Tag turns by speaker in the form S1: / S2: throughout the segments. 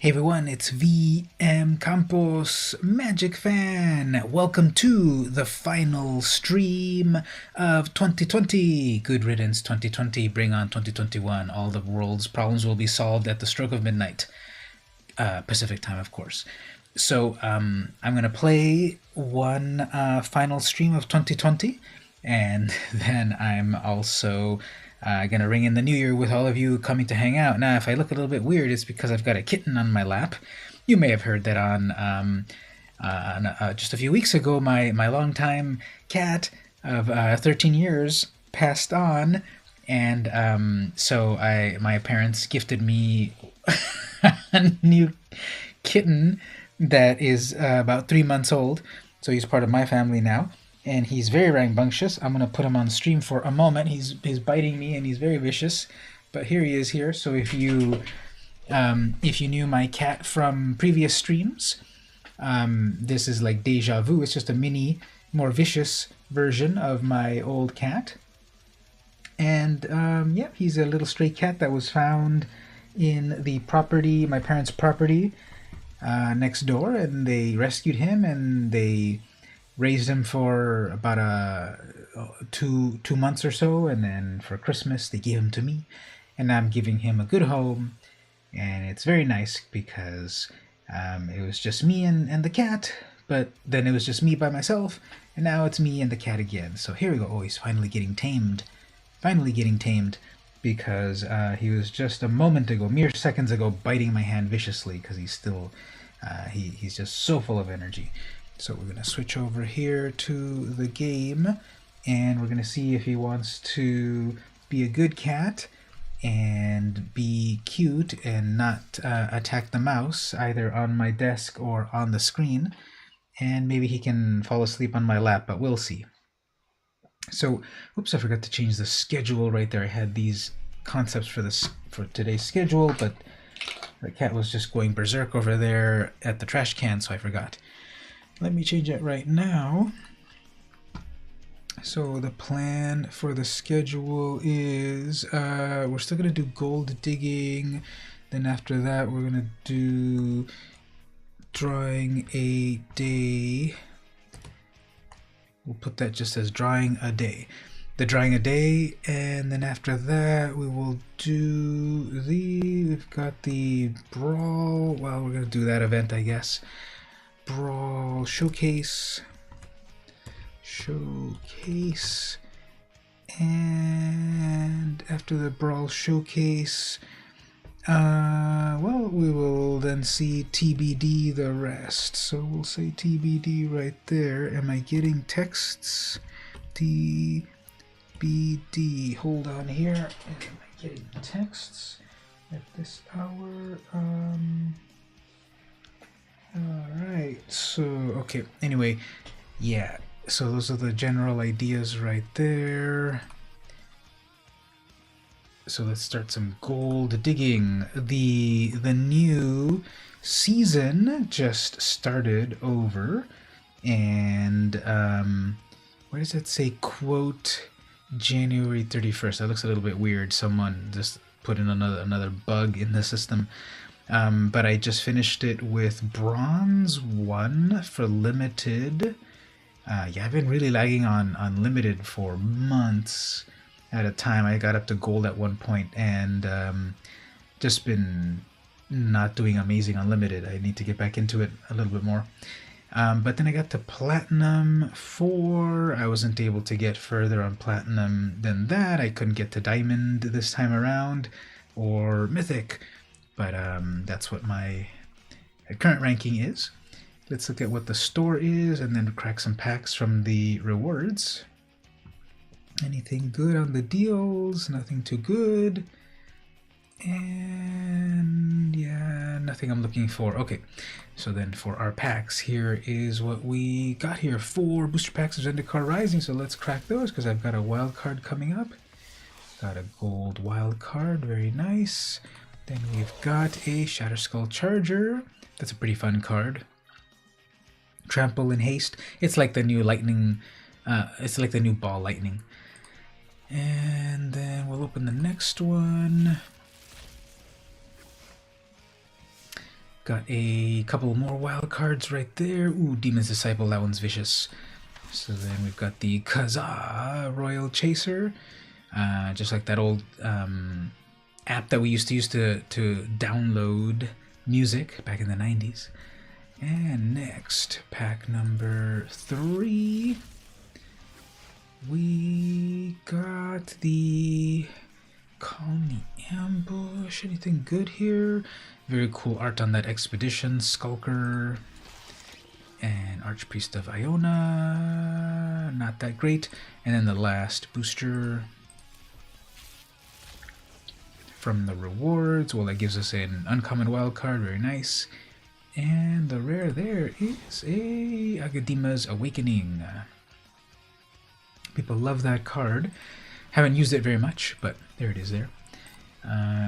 S1: Hey everyone, it's VM Campos, Magic Fan. Welcome to the final stream of 2020. Good riddance 2020, bring on 2021. All the world's problems will be solved at the stroke of midnight. Pacific time, of course. So I'm going to play one final stream of 2020, and then I'm also gonna ring in the new year with all of you coming to hang out. Now, if I look a little bit weird, it's because I've got a kitten on my lap. You may have heard that on just a few weeks ago, my longtime cat of 13 years passed on, and so my parents gifted me a new kitten that is about 3 months old. So he's part of my family now, and he's very rambunctious. I'm gonna put him on stream for a moment. He's biting me and he's very vicious, but here he is here. So if you knew my cat from previous streams, this is like deja vu. It's just a mini, more vicious version of my old cat. And yeah, he's a little stray cat that was found in the property, my parents' property next door, and they rescued him and they raised him for about two months or so, and then for Christmas they gave him to me, and I'm giving him a good home, and it's very nice because it was just me and the cat, but then it was just me by myself, and now it's me and the cat again. So here we go. Oh, he's finally getting tamed. Finally getting tamed, because he was just a moment ago, mere seconds ago, biting my hand viciously because he's still, he's just so full of energy. So we're going to switch over here to the game, and we're going to see if he wants to be a good cat and be cute and not attack the mouse either on my desk or on the screen, and maybe he can fall asleep on my lap, but we'll see. So, oops, I forgot to change the schedule right there. I had these concepts for today's schedule, but the cat was just going berserk over there at the trash can, so I forgot. Let me change it right now. So the plan for the schedule is we're still going to do gold digging. Then after that we're going to do drawing a day. We'll put that just as drawing a day. The drawing a day, and then after that we will do we've got the brawl. Well, we're going to do that event, I guess. Brawl showcase, and after the brawl showcase, well, we will then see TBD the rest. So we'll say TBD right there. Am I getting texts? TBD. Hold on here. Am I getting texts at this hour? Alright, so, okay, anyway, yeah, so those are the general ideas right there. So let's start some gold digging. The new season just started over, and where does it say quote January 31st? That looks a little bit weird. Someone just put in another bug in the system. But I just finished it with bronze 1 for limited. Yeah, I've been really lagging on limited for months at a time. I got up to gold at one point, and just been not doing amazing on limited. I need to get back into it a little bit more. But then I got to platinum 4. I wasn't able to get further on platinum than that. I couldn't get to diamond this time around, or mythic. But that's what my current ranking is. Let's look at what the store is, and then crack some packs from the rewards. Anything good on the deals? Nothing too good. And yeah, nothing I'm looking for. Okay, so then for our packs, here is what we got here. 4 booster packs of Zendikar Rising, so let's crack those because I've got a wild card coming up. Got a gold wild card, very nice. Then we've got a Shatterskull Charger. That's a pretty fun card. Trample and Haste. It's like the new lightning. It's like the new ball lightning. And then we'll open the next one. Got a couple more wild cards right there. Ooh, Demon's Disciple, that one's vicious. So then we've got the Kazaa Royal Chaser, just like that old app that we used to use to download music back in the 90s. And next, pack number 3, we got the Colony Ambush. Anything good here? Very cool art on that expedition. Skulker and Archpriest of Iona. Not that great. And then the last booster from the rewards. Well, that gives us an uncommon wild card. Very nice. And the rare there is a Agadima's Awakening. People love that card. Haven't used it very much, but there it is there.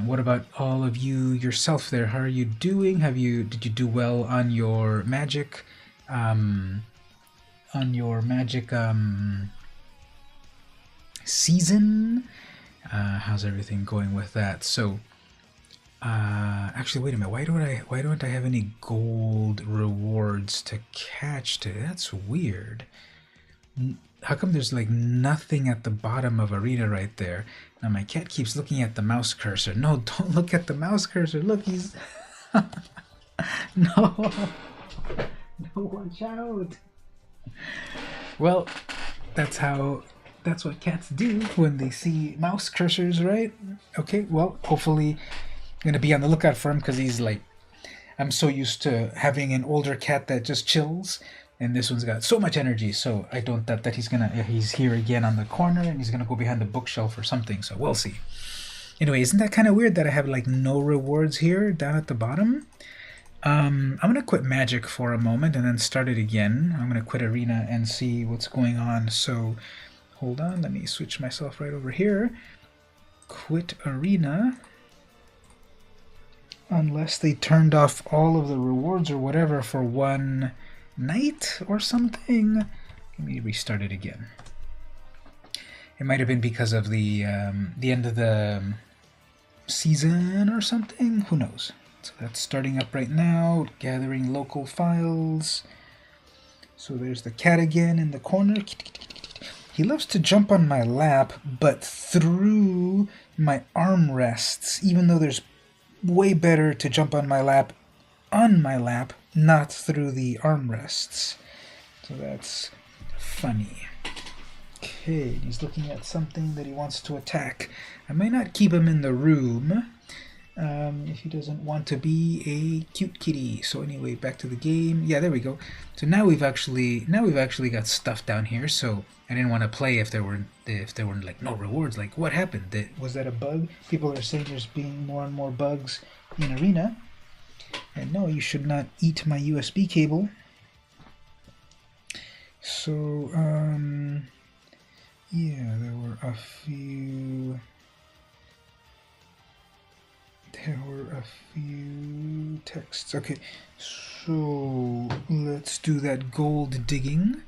S1: What about all of you yourself there? How are you doing? Did you do well on your magic? Season? How's everything going with that? So, actually, wait a minute. Why don't I have any gold rewards to catch to? That's weird. How come there's like nothing at the bottom of Arena right there? Now my cat keeps looking at the mouse cursor. No, don't look at the mouse cursor. Look, he's... No. No, watch out. Well, that's what cats do when they see mouse cursors, right? Okay, well, hopefully I'm going to be on the lookout for him because he's like... I'm so used to having an older cat that just chills. And this one's got so much energy, so I don't doubt that he's here again on the corner and he's gonna go behind the bookshelf or something, so we'll see. Anyway, isn't that kind of weird that I have like no rewards here down at the bottom? I'm gonna quit Magic for a moment and then start it again. I'm gonna quit Arena and see what's going on. So hold on, let me switch myself right over here. Quit Arena. Unless they turned off all of the rewards or whatever for one night or something. Let me restart it again. It might have been because of the end of the season or something. Who knows? So that's starting up right now, gathering local files. So there's the cat again in the corner. He loves to jump on my lap, but through my armrests, even though there's way better to jump on my lap, not through the armrests. So that's funny. Okay, he's looking at something that he wants to attack. I might not keep him in the room if he doesn't want to be a cute kitty. So anyway, back to the game. Yeah, there we go. So now we've actually got stuff down here. So I didn't want to play if there were like no rewards. Like, what happened? Was that a bug? People are saying there's being more and more bugs in Arena. And no, you should not eat my USB cable. So, yeah, there were a few texts. Okay, so let's do that gold digging.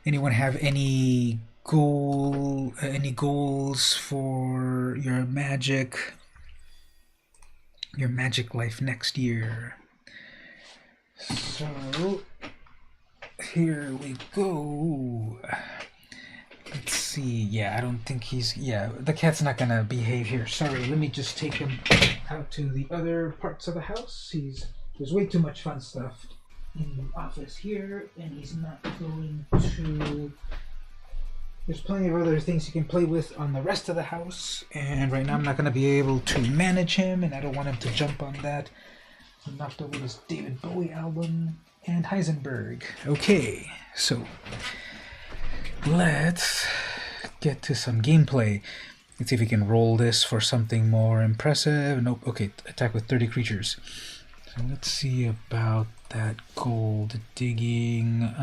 S1: Anyone have any goals for your magic life next year? So here we go. Let's see. Yeah, I don't think the cat's not gonna behave here. Sorry, let me just take him out to the other parts of the house. There's way too much fun stuff in the office here, and he's not going to... There's plenty of other things you can play with on the rest of the house, and right now I'm not going to be able to manage him, and I don't want him to jump on that. I knocked over this David Bowie album and Heisenberg. Okay, so let's get to some gameplay. Let's see if we can roll this for something more impressive. Nope. Okay, attack with 30 creatures. So let's see about that gold digging.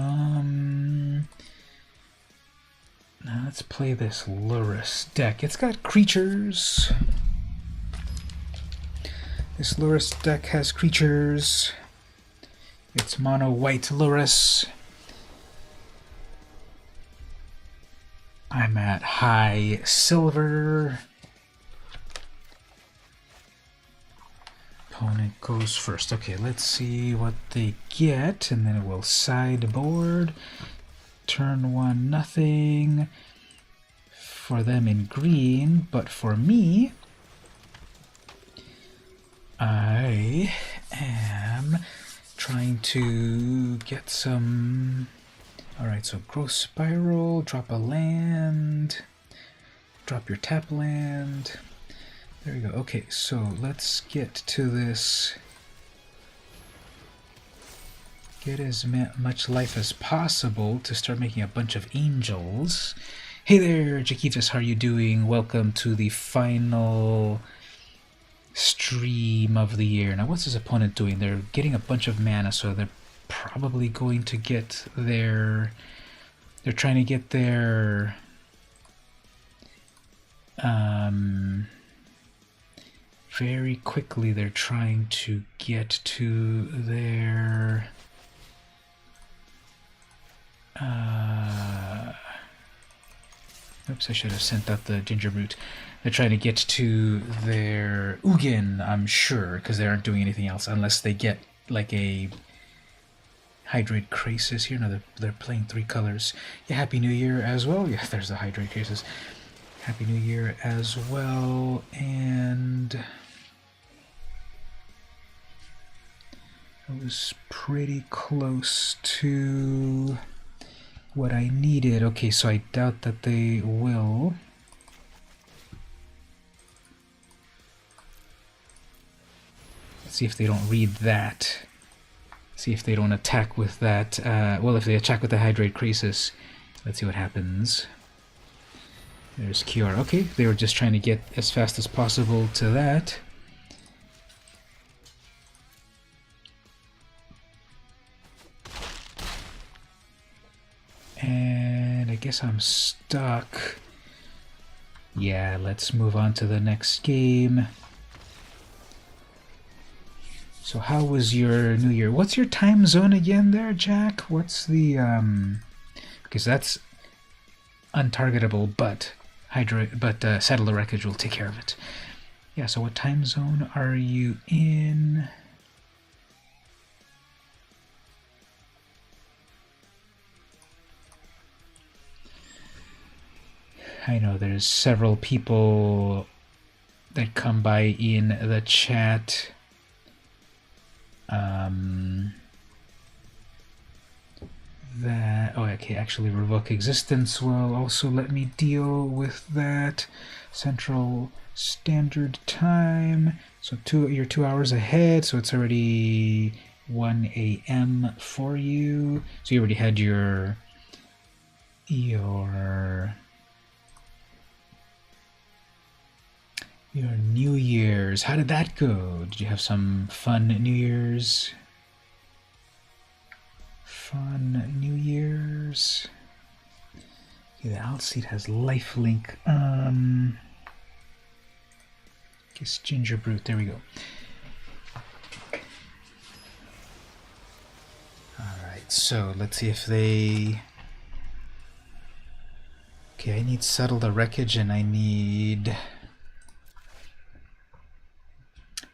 S1: Now let's play this Lurrus deck. It's got creatures. This Lurrus deck has creatures. It's mono white Lurrus. I'm at high silver. opponent goes first. Okay, let's see what they get, and then we'll sideboard. Turn 1, nothing for them in green, but for me, I am trying to get some... Alright, so growth spiral, drop a land, drop your tap land. There we go. Okay, so let's get to this. Get as much life as possible to start making a bunch of angels. Hey there, Jaquithus, how are you doing? Welcome to the final stream of the year. Now, what's his opponent doing? They're getting a bunch of mana, so they're probably going to get their... They're trying to get their... very quickly, they're trying to get to their... oops, I should have sent out the ginger root. They're trying to get to their Ugin, I'm sure, because they aren't doing anything else, unless they get like a Hydrate Crisis here. No, they're playing 3 colors. Yeah, Happy New Year as well. Yeah, there's the Hydrate Crisis. Happy New Year as well, and... I was pretty close to what I needed. Okay, so I doubt that they will. Let's see if they don't read that. See if they don't attack with that. Well, if they attack with the Hydrate Crisis, let's see what happens. There's Kiara. Okay, they were just trying to get as fast as possible to that. And I guess I'm stuck. Yeah, let's move on to the next game. So how was your New Year? What's your time zone again there, Jack? What's the... Because that's untargetable, but Satellite Wreckage will take care of it. Yeah, so what time zone are you in? I know there's several people that come by in the chat. Okay, actually Revoke Existence will also let me deal with that. Central Standard Time. So you're 2 hours ahead, so it's already 1 a.m. for you. So you already had your New Year's. How did that go? Did you have some fun New Year's? Fun New Year's. Okay, the Outseed has lifelink. Guess Ginger Brute. There we go. Alright, so let's see if they... Okay, I need Settle the Wreckage and I need...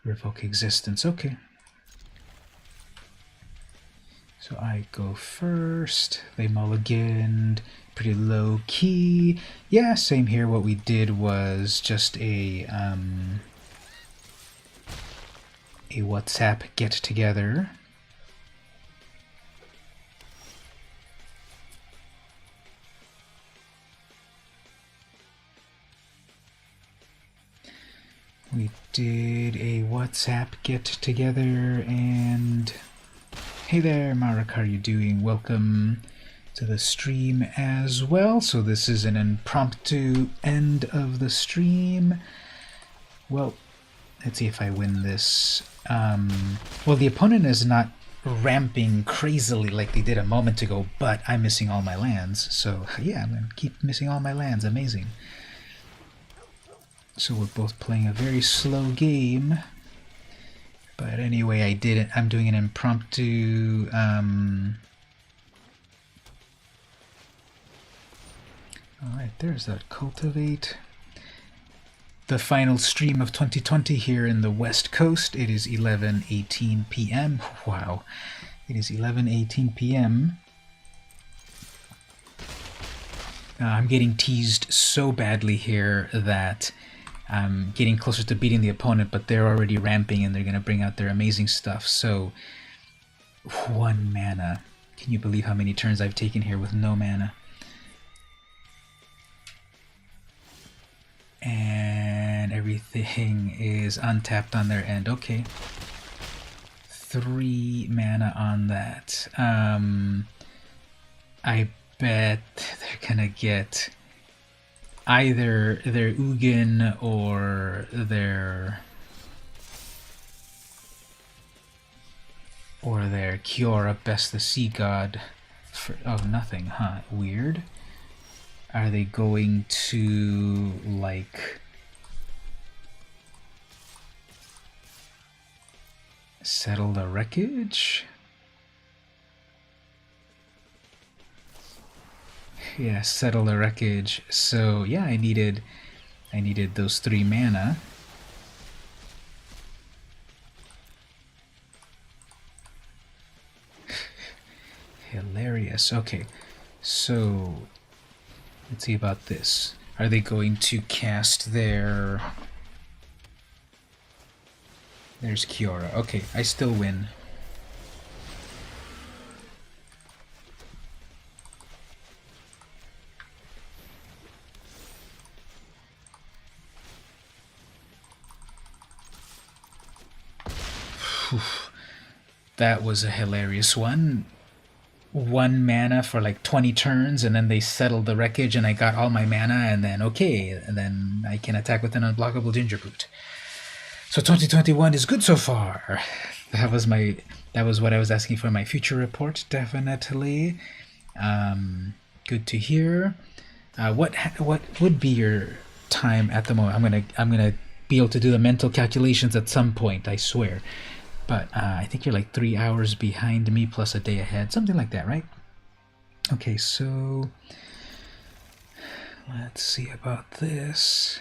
S1: Revoke Existence. Okay. So I go first. They mulliganed. Pretty low key. Yeah, same here. What we did was just a WhatsApp get together. We did a WhatsApp get together, and hey there, Marek, how are you doing? Welcome to the stream as well. So this is an impromptu end of the stream. Well, let's see if I win this. Well, the opponent is not ramping crazily like they did a moment ago, but I'm missing all my lands. So yeah, I'm going to keep missing all my lands. Amazing. So we're both playing a very slow game. But anyway, I'm doing an impromptu alright, there's that Cultivate. the final stream of 2020 here in the West Coast. It is 11:18 p.m. Wow, it is 11:18 p.m. I'm getting teased so badly here that I'm getting closer to beating the opponent, but they're already ramping and they're going to bring out their amazing stuff. So, 1 mana. Can you believe how many turns I've taken here with no mana? And everything is untapped on their end. Okay. 3 mana on that. I bet they're gonna get either their Ugin or their Kiora Best the Sea God for nothing, huh? Weird. Are they going to like settle the wreckage? Yeah, settle the wreckage. So yeah, I needed those 3 mana. Hilarious. Okay, so let's see about this. Are they going to cast their... There's Kiora. Okay, I still win. That was a hilarious one. 1 mana for like 20 turns, and then they settled the wreckage, and I got all my mana, and then okay, and then I can attack with an unblockable Ginger Boot. So 2021 is good so far. That was what I was asking for in my future report. Definitely, good to hear. What would be your time at the moment? I'm gonna be able to do the mental calculations at some point, I swear. But I think you're like 3 hours behind me plus a day ahead, something like that, right? Okay, so let's see about this.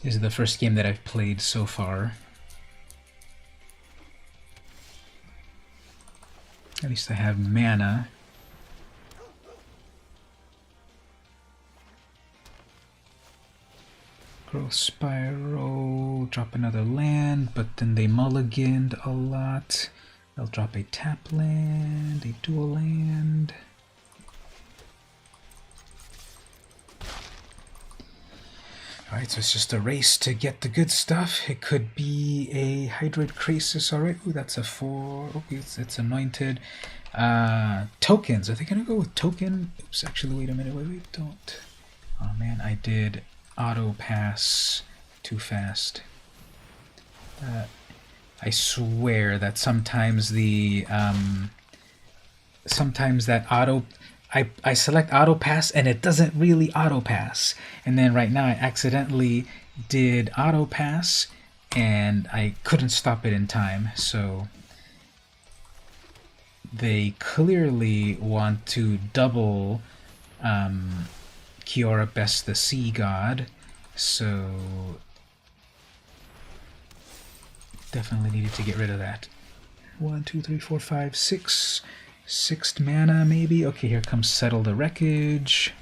S1: This is the first game that I've played so far. At least I have mana. Growth Spiral, drop another land, but then they mulliganed a lot. They'll drop a tap land, a dual land. Alright, so it's just a race to get the good stuff. It could be a Hydroid Krasis, alright. Ooh, that's a 4. Okay, it's anointed. Tokens. Are they gonna go with token? Oops, actually, wait a minute. Wait, don't. Oh man, I did auto pass too fast. I swear that sometimes the sometimes that I select auto pass and it doesn't really auto pass, and then right now I accidentally did auto pass and I couldn't stop it in time. So they clearly want to double Kiora Best the Sea God, so definitely needed to get rid of that. 1, 2, 3, 4, 5, 6. 6th mana, maybe? Okay, here comes Settle the Wreckage.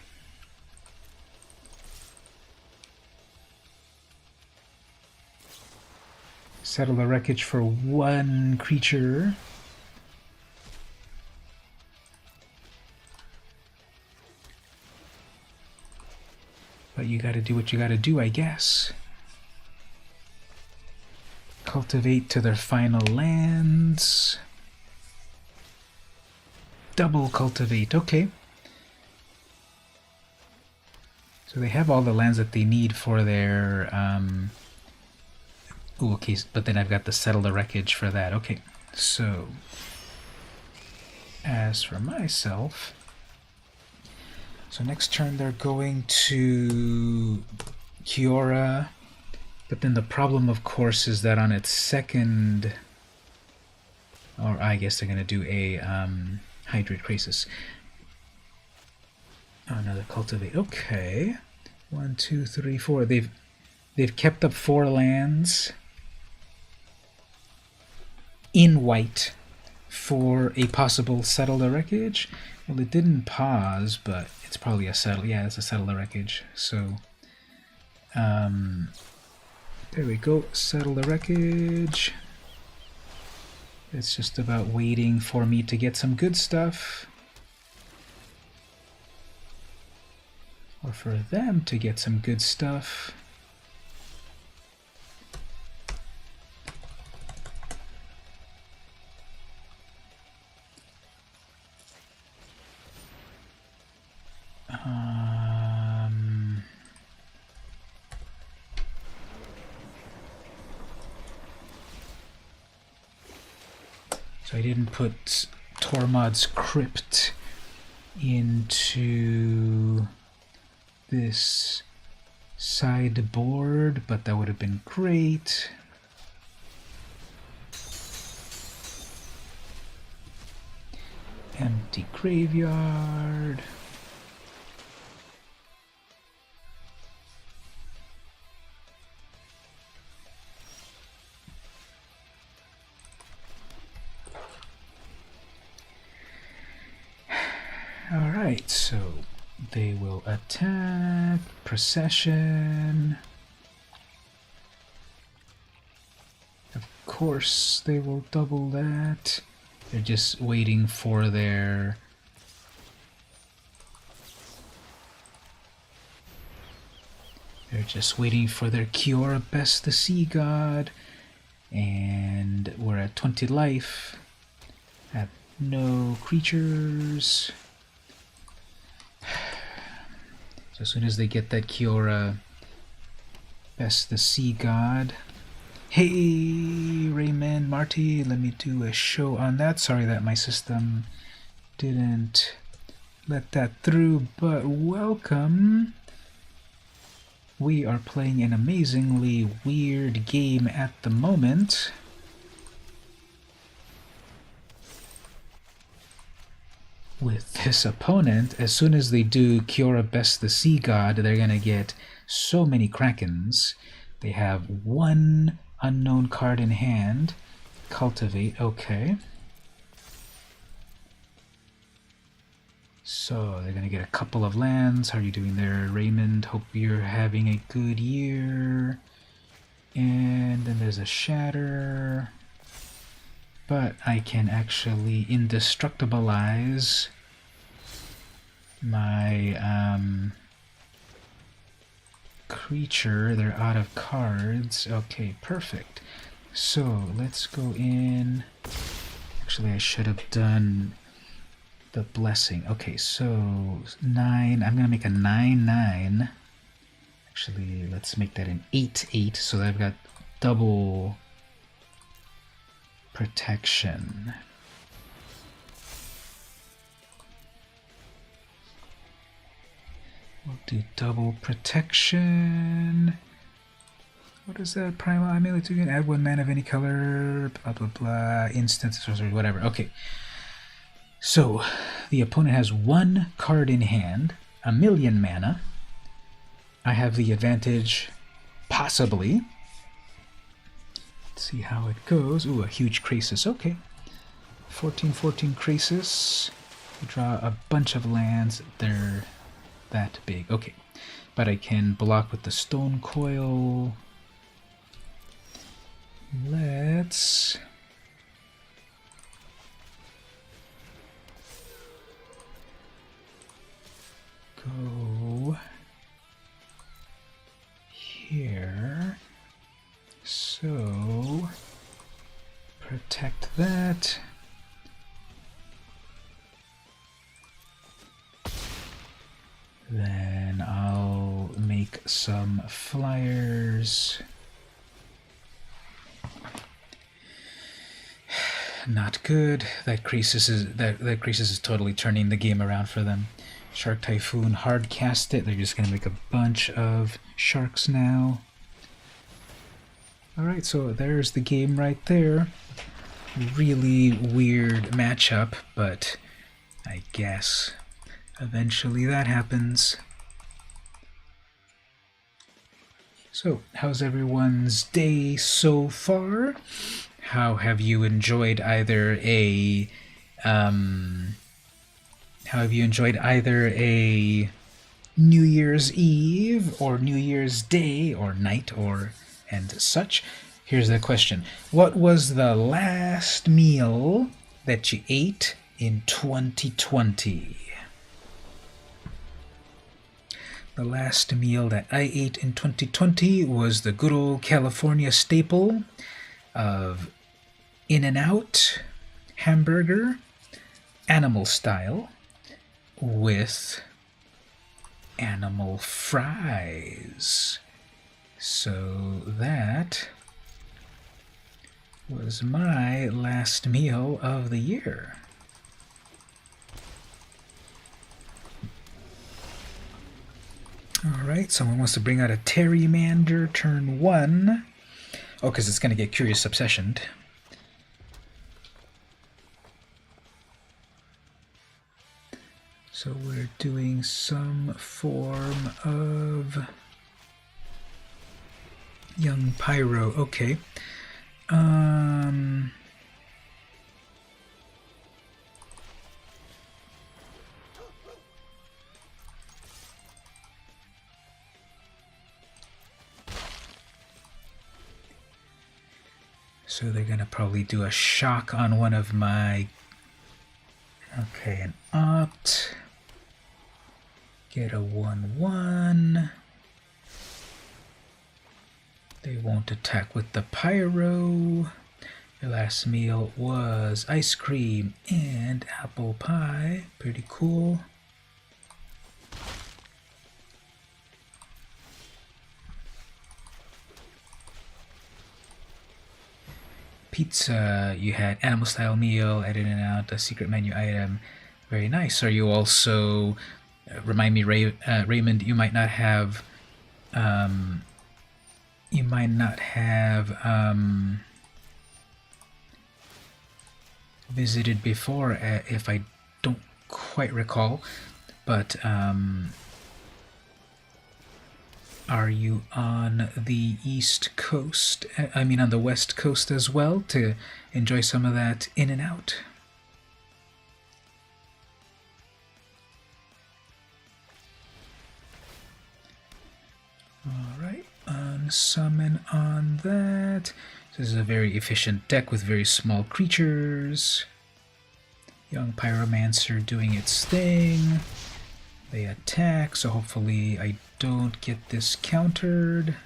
S1: Settle the Wreckage for 1 creature. But you gotta do what you gotta do, I guess. Cultivate to their final lands. Double cultivate, okay. So they have all the lands that they need for their... Ooh, okay, but then I've got to settle the wreckage for that. Okay, so... As for myself... So next turn they're going to Kiora, but then the problem, of course, is that on its second, or I guess they're going to do a Hydroid Krasis. Oh, another Cultivate. Okay. 1, 2, 3, 4. They've kept up 4 lands in white for a possible settle the wreckage. Well, it didn't pause, but it's probably a settle. Yeah, it's a settle the wreckage. So, there we go. Settle the wreckage. It's just about waiting for me to get some good stuff. Or for them to get some good stuff. So I didn't put Tormod's Crypt into this sideboard, but that would have been great. Empty graveyard. Alright, so they will attack, procession. Of course they will double that. They're just waiting for their... They're just waiting for their Kiora Best the Sea God. And we're at 20 life. At no creatures. So as soon as they get that Kiora Best the Sea God. Hey, Raymond, Marty, let me do a show on that. Sorry that my system didn't let that through, but welcome. We are playing an amazingly weird game at the moment. With this opponent, as soon as they do Kiora Best the Sea God, they're going to get so many Krakens. They have 1 unknown card in hand. Cultivate, okay. So they're going to get a couple of lands. How are you doing there, Raymond? Hope you're having a good year. And then there's a Shatter. But I can actually indestructibilize my creature. They're out of cards. Okay, perfect. So let's go in. Actually, I should have done the blessing. Okay, so 9. I'm going to make a 9/9. Actually, let's make that an 8/8 so that I've got double protection. We'll do double protection. What is that? Primal amulet. You can add 1 mana of any color. Blah blah blah. Instant sorcery. Whatever. Okay. So the opponent has 1 card in hand, 1,000,000 mana. I have the advantage, possibly. See how it goes. Ooh, a huge Krasis. Okay. 14/14 Krasis. We draw a bunch of lands. They're that big. Okay. But I can block with the Stone Coil. Let's go here. So, protect that. Then I'll make some flyers. Not good. That Krasis is totally turning the game around for them. Shark Typhoon, hard cast it. They're just gonna make a bunch of sharks now. Alright, so there's the game right there. Really weird matchup, but I guess eventually that happens. So, how's everyone's day so far? How have you enjoyed either a New Year's Eve or New Year's Day or night or and such? Here's the question. What was the last meal that you ate in 2020? The last meal that I ate in 2020 was the good old California staple of In-N-Out hamburger, animal style, with animal fries. So that was my last meal of the year. Alright, someone wants to bring out a Terrimander turn 1. Oh, because it's going to get Curious Obsessioned. So we're doing some form of young pyro. Okay. So they're gonna probably do a shock on one of my. Okay, an opt. Get a 1/1. They won't attack with the pyro. Your last meal was ice cream and apple pie. Pretty cool. Pizza, you had animal style meal at In-N-Out, a secret menu item. Very nice. Are you also, remind me, Raymond, you might not have visited before, if I don't quite recall, but are you on the East Coast, I mean on the West Coast as well, to enjoy some of that In-N-Out? Alright, unsummon on that. This is a very efficient deck with very small creatures. Young Pyromancer doing its thing. They attack, so hopefully I don't get this countered.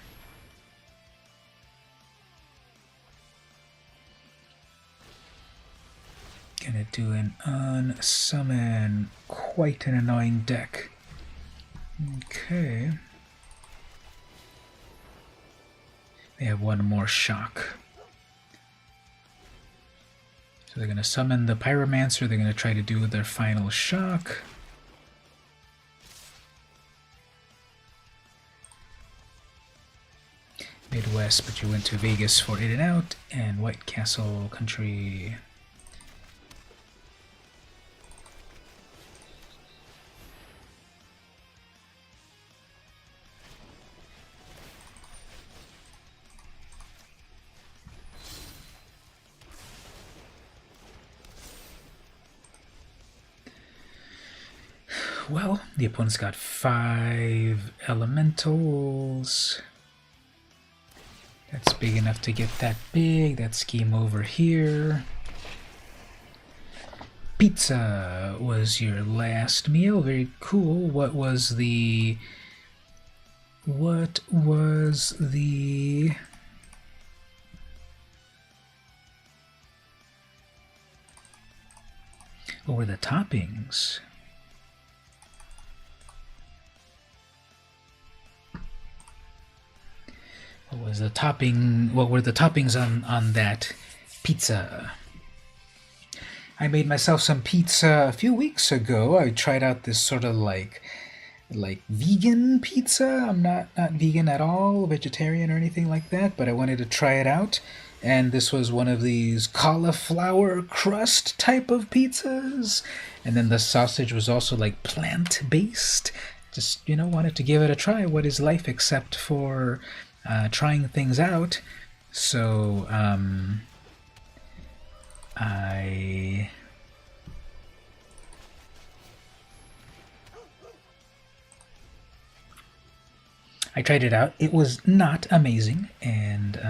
S1: Gonna do an unsummon. Quite an annoying deck. Okay. They have one more shock. So they're going to summon the Pyromancer. They're going to try to do their final shock. Midwest, but you went to Vegas for In-N-Out and White Castle Country. Well, the opponent's got 5 elementals. That's big enough to get that big. That's game over here. Pizza was your last meal. Very cool. What was the... What were the toppings? What were the toppings on that pizza? I made myself some pizza a few weeks ago. I tried out this sort of like vegan pizza. I'm not vegan at all, vegetarian or anything like that, but I wanted to try it out. And this was one of these cauliflower crust type of pizzas. And then the sausage was also like plant-based. Just, wanted to give it a try. What is life except for trying things out. So I tried it out. It was not amazing, and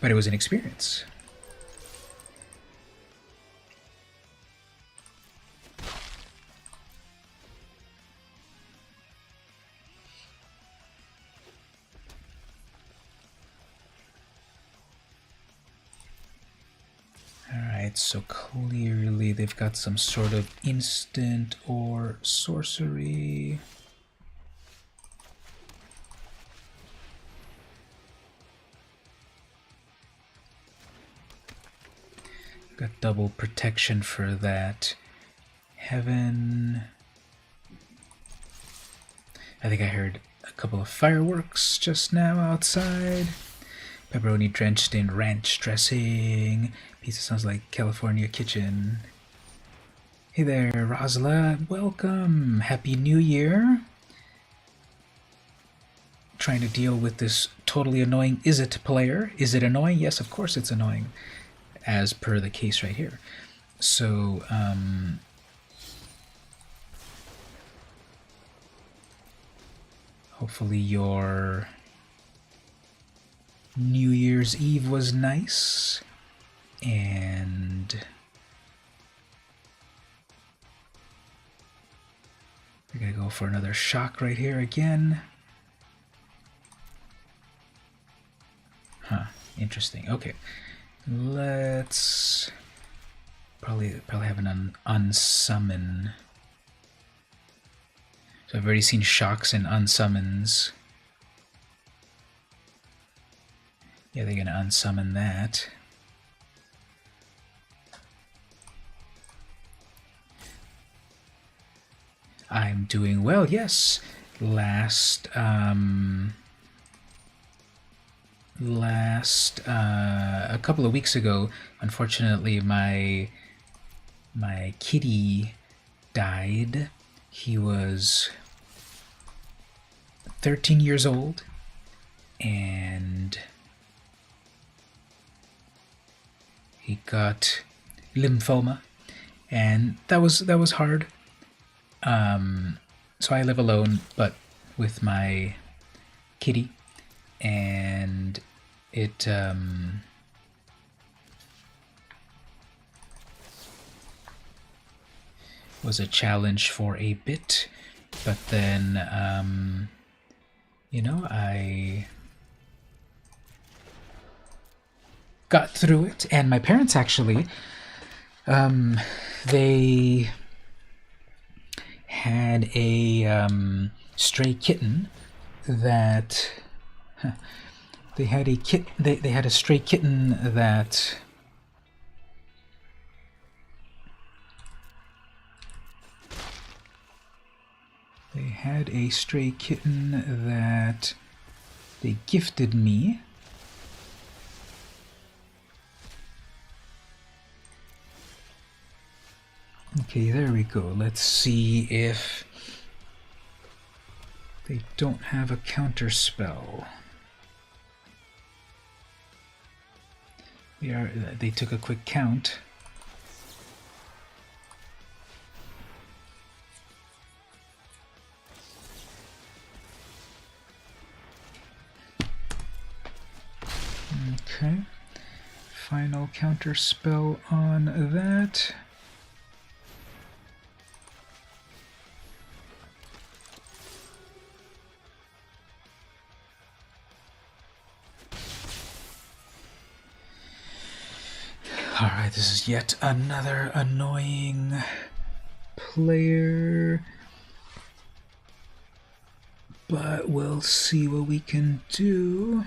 S1: but it was an experience. Alright, so clearly they've got some sort of instant or sorcery. Got double protection for that. Heaven. I think I heard a couple of fireworks just now outside. Pepperoni drenched in ranch dressing. Pizza sounds like California kitchen. Hey there, Rosla. Welcome. Happy New Year. Trying to deal with this totally annoying Is It player. Is it annoying? Yes, of course it's annoying, as per the case right here. So, hopefully your New Year's Eve was nice, and we're gonna go for another shock right here again. Huh, interesting. Okay, let's probably have an unsummon. So I've already seen shocks and unsummons. Yeah, they're gonna unsummon that. I'm doing well, yes. A couple of weeks ago, unfortunately, my kitty died. He was 13 years old, and he got lymphoma, and that was hard. So I live alone, but with my kitty, and it was a challenge for a bit, but then you know, I got through it, and my parents actually they had a stray kitten that they had a stray kitten that they gifted me. Okay, there we go. Let's see if they don't have a counter spell. They took a quick count. Okay. Final counter spell on that. Alright, this is yet another annoying player, but we'll see what we can do.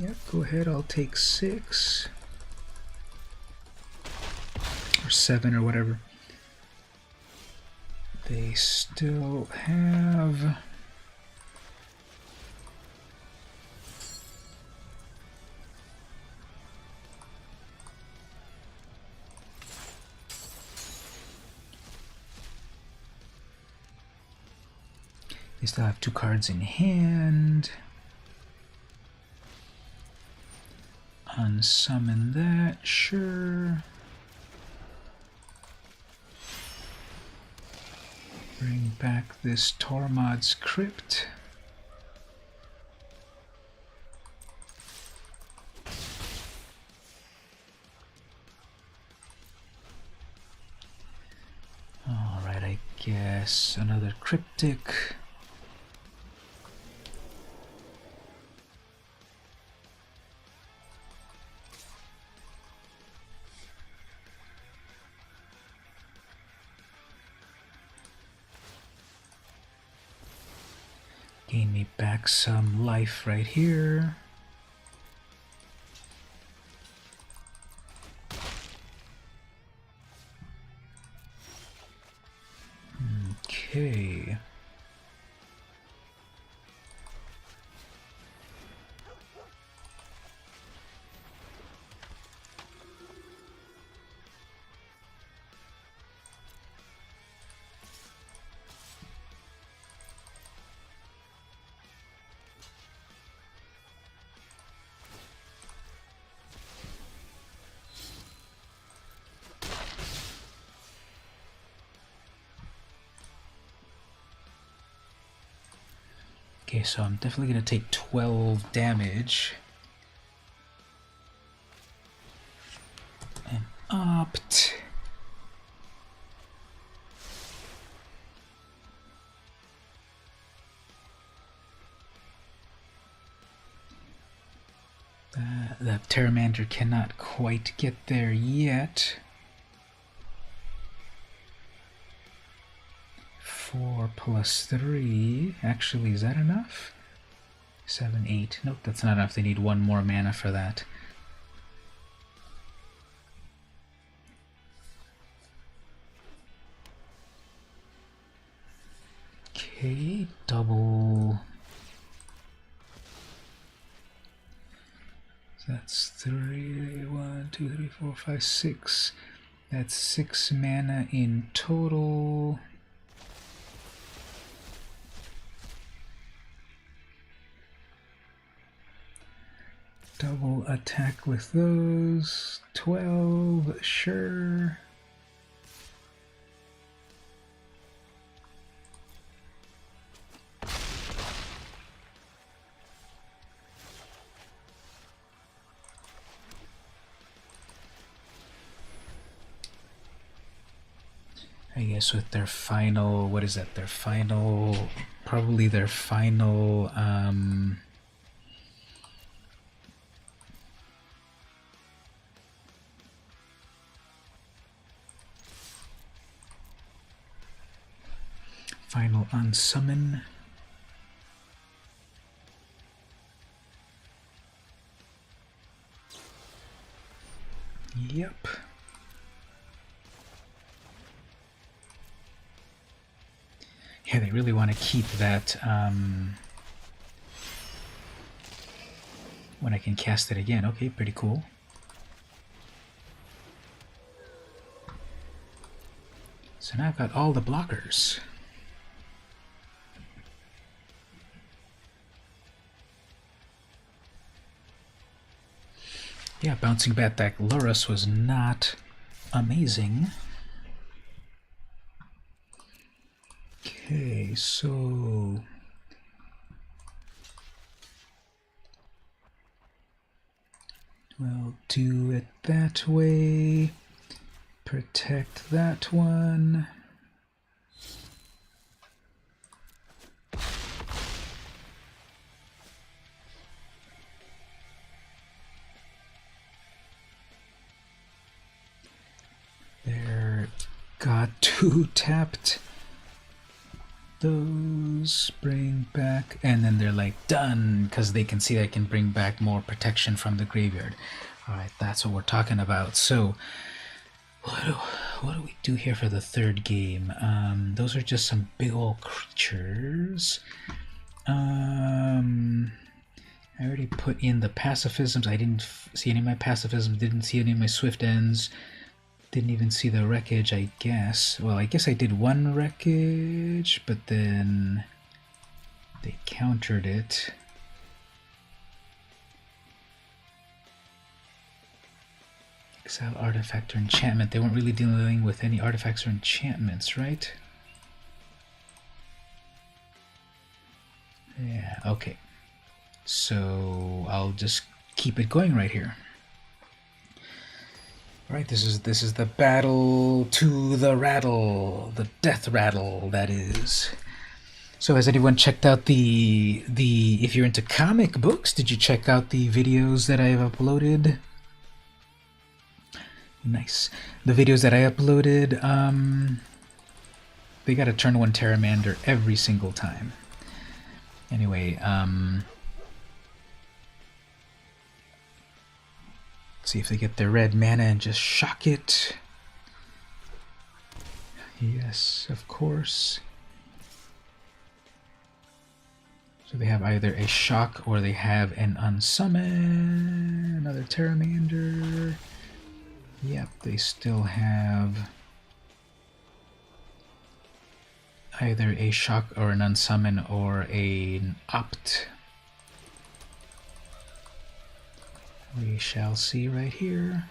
S1: Yep, go ahead, I'll take 6 or 7 or whatever. They still have They still have 2 cards in hand. Unsummon that, sure. Bring back this Tormod's Crypt. Alright, I guess another Cryptic. Gain me back some life right here. Okay. Okay, so I'm definitely going to take 12 damage. And opt. The Pteramander cannot quite get there yet. 4 plus 3. Actually, is that enough? 7, 8. Nope, that's not enough. They need 1 more mana for that. Okay, double. So that's 3, 1, 2, 3, 4, 5, 6. That's 6 mana in total. Double attack with those. 12, sure. I guess with their final, what is that? Their final, probably their final, final unsummon. Yep. Yeah, they really want to keep that when I can cast it again. Okay, pretty cool. So now I've got all the blockers. Yeah, bouncing back that Lurrus was not amazing. Okay, so we'll do it that way. Protect that one. There, got 2 tapped. Those bring back, and then they're like done because they can see I can bring back more protection from the graveyard. All right, that's what we're talking about. So what do we do here for the third game? Those are just some big old creatures. I already put in the pacifisms. I didn't see any of my pacifisms, didn't see any of my swift ends. Didn't even see the wreckage, I guess. Well, I guess I did 1 wreckage, but then They countered it. Exile artifact or enchantment. They weren't really dealing with any artifacts or enchantments, right? Yeah, okay. So I'll just keep it going right here. All right, this is the battle to the rattle, the death rattle, that is. So has anyone checked out the if you're into comic books, did you check out the videos that I've uploaded? Nice. The videos that I uploaded, they got to turn 1 Terramander every single time. Anyway, see if they get their red mana and just shock it. Yes, of course. So they have either a shock or they have an unsummon. Another Terramander. Yep, they still have either a shock or an unsummon or an opt. We shall see right here.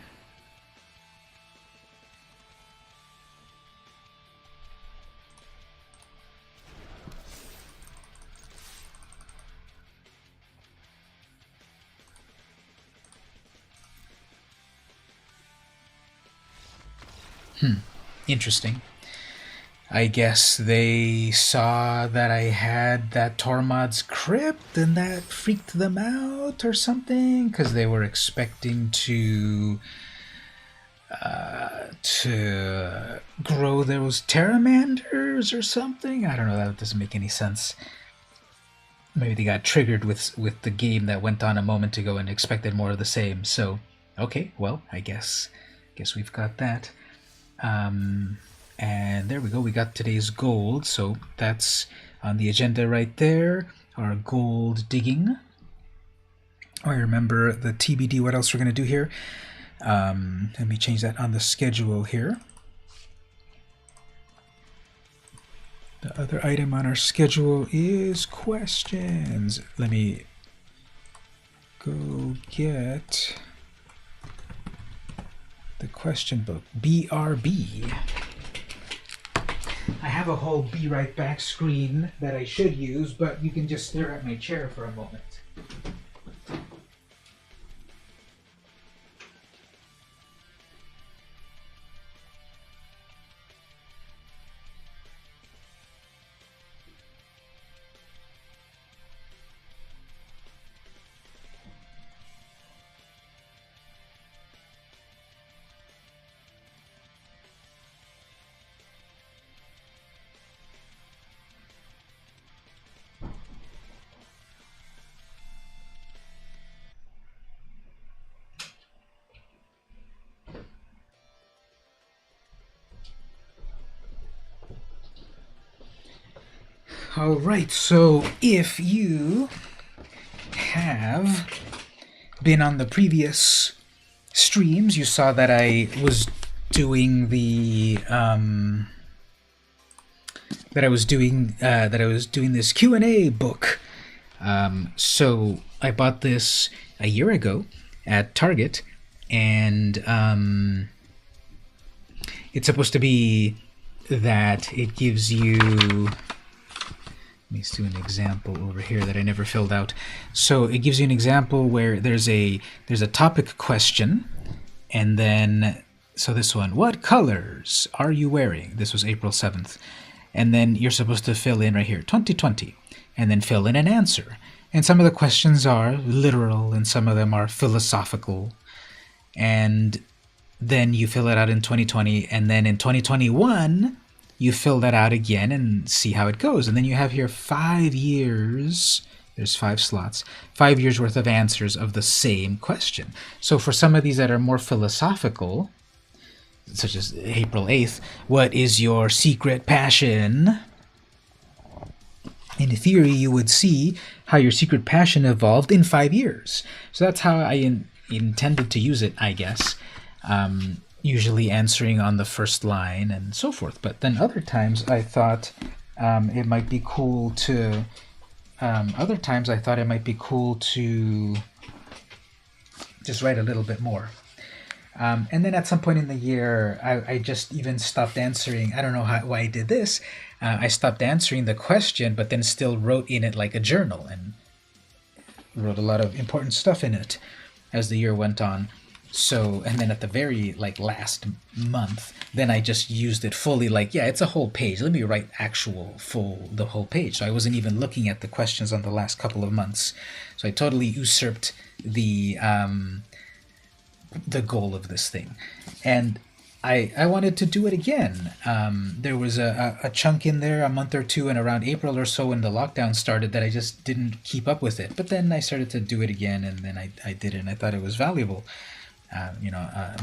S1: Interesting. I guess they saw that I had that Tormod's Crypt and that freaked them out or something, because they were expecting to grow those Terramanders or something. I don't know, that doesn't make any sense. Maybe they got triggered with the game that went on a moment ago and expected more of the same. So, okay, well, I guess we've got that. And there we go, we got today's gold, so that's on the agenda right there, our gold digging. I remember the TBD, what else we're going to do here. Let me change that on the schedule here. The other item on our schedule is questions. Let me go get the question book, BRB. I have a whole Be Right Back screen that I should use, but you can just stare at my chair for a moment. Alright, so if you have been on the previous streams, you saw that I was doing the this Q&A book. So I bought this a year ago at Target, and it's supposed to be that it gives you. Let me do an example over here that I never filled out. So it gives you an example where there's a topic question, and then so this one, what colors are you wearing? This was April 7th. And then you're supposed to fill in right here, 2020, and then fill in an answer. And some of the questions are literal and some of them are philosophical. And then you fill it out in 2020, and then in 2021 you fill that out again and see how it goes. And then you have here 5 years, there's 5 slots, 5 years worth of answers of the same question. So for some of these that are more philosophical, such as April 8th, what is your secret passion? In theory, you would see how your secret passion evolved in 5 years. So that's how I intended to use it, I guess. Usually answering on the first line and so forth. But then other times I thought it might be cool to other times I thought it might be cool to just write a little bit more. And then at some point in the year, I just even stopped answering. I don't know why I did this. I stopped answering the question, but then still wrote in it like a journal and wrote a lot of important stuff in it as the year went on. So, and then at the very like last month, then I just used it fully. Like, yeah, it's a whole page. Let me write the whole page. So I wasn't even looking at the questions on the last couple of months. So I totally usurped the goal of this thing, and I wanted to do it again. There was a chunk in there, a month or two, and around April or so when the lockdown started, that I just didn't keep up with it. But then I started to do it again, and then I did it, and I thought it was valuable. A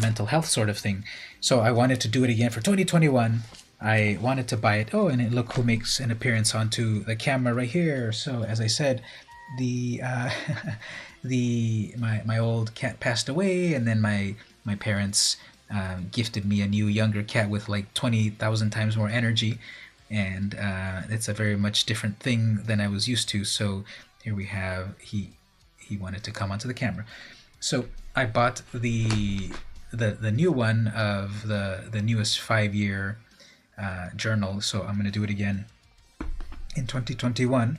S1: mental health sort of thing. So I wanted to do it again for 2021. I wanted to buy it. Oh, and look who makes an appearance onto the camera right here. So as I said, the my old cat passed away, and then my parents gifted me a new younger cat with like 20,000 times more energy, and it's a very much different thing than I was used to. So here we have he wanted to come onto the camera. So I bought the new one of the newest 5-year journal. So I'm going to do it again in 2021,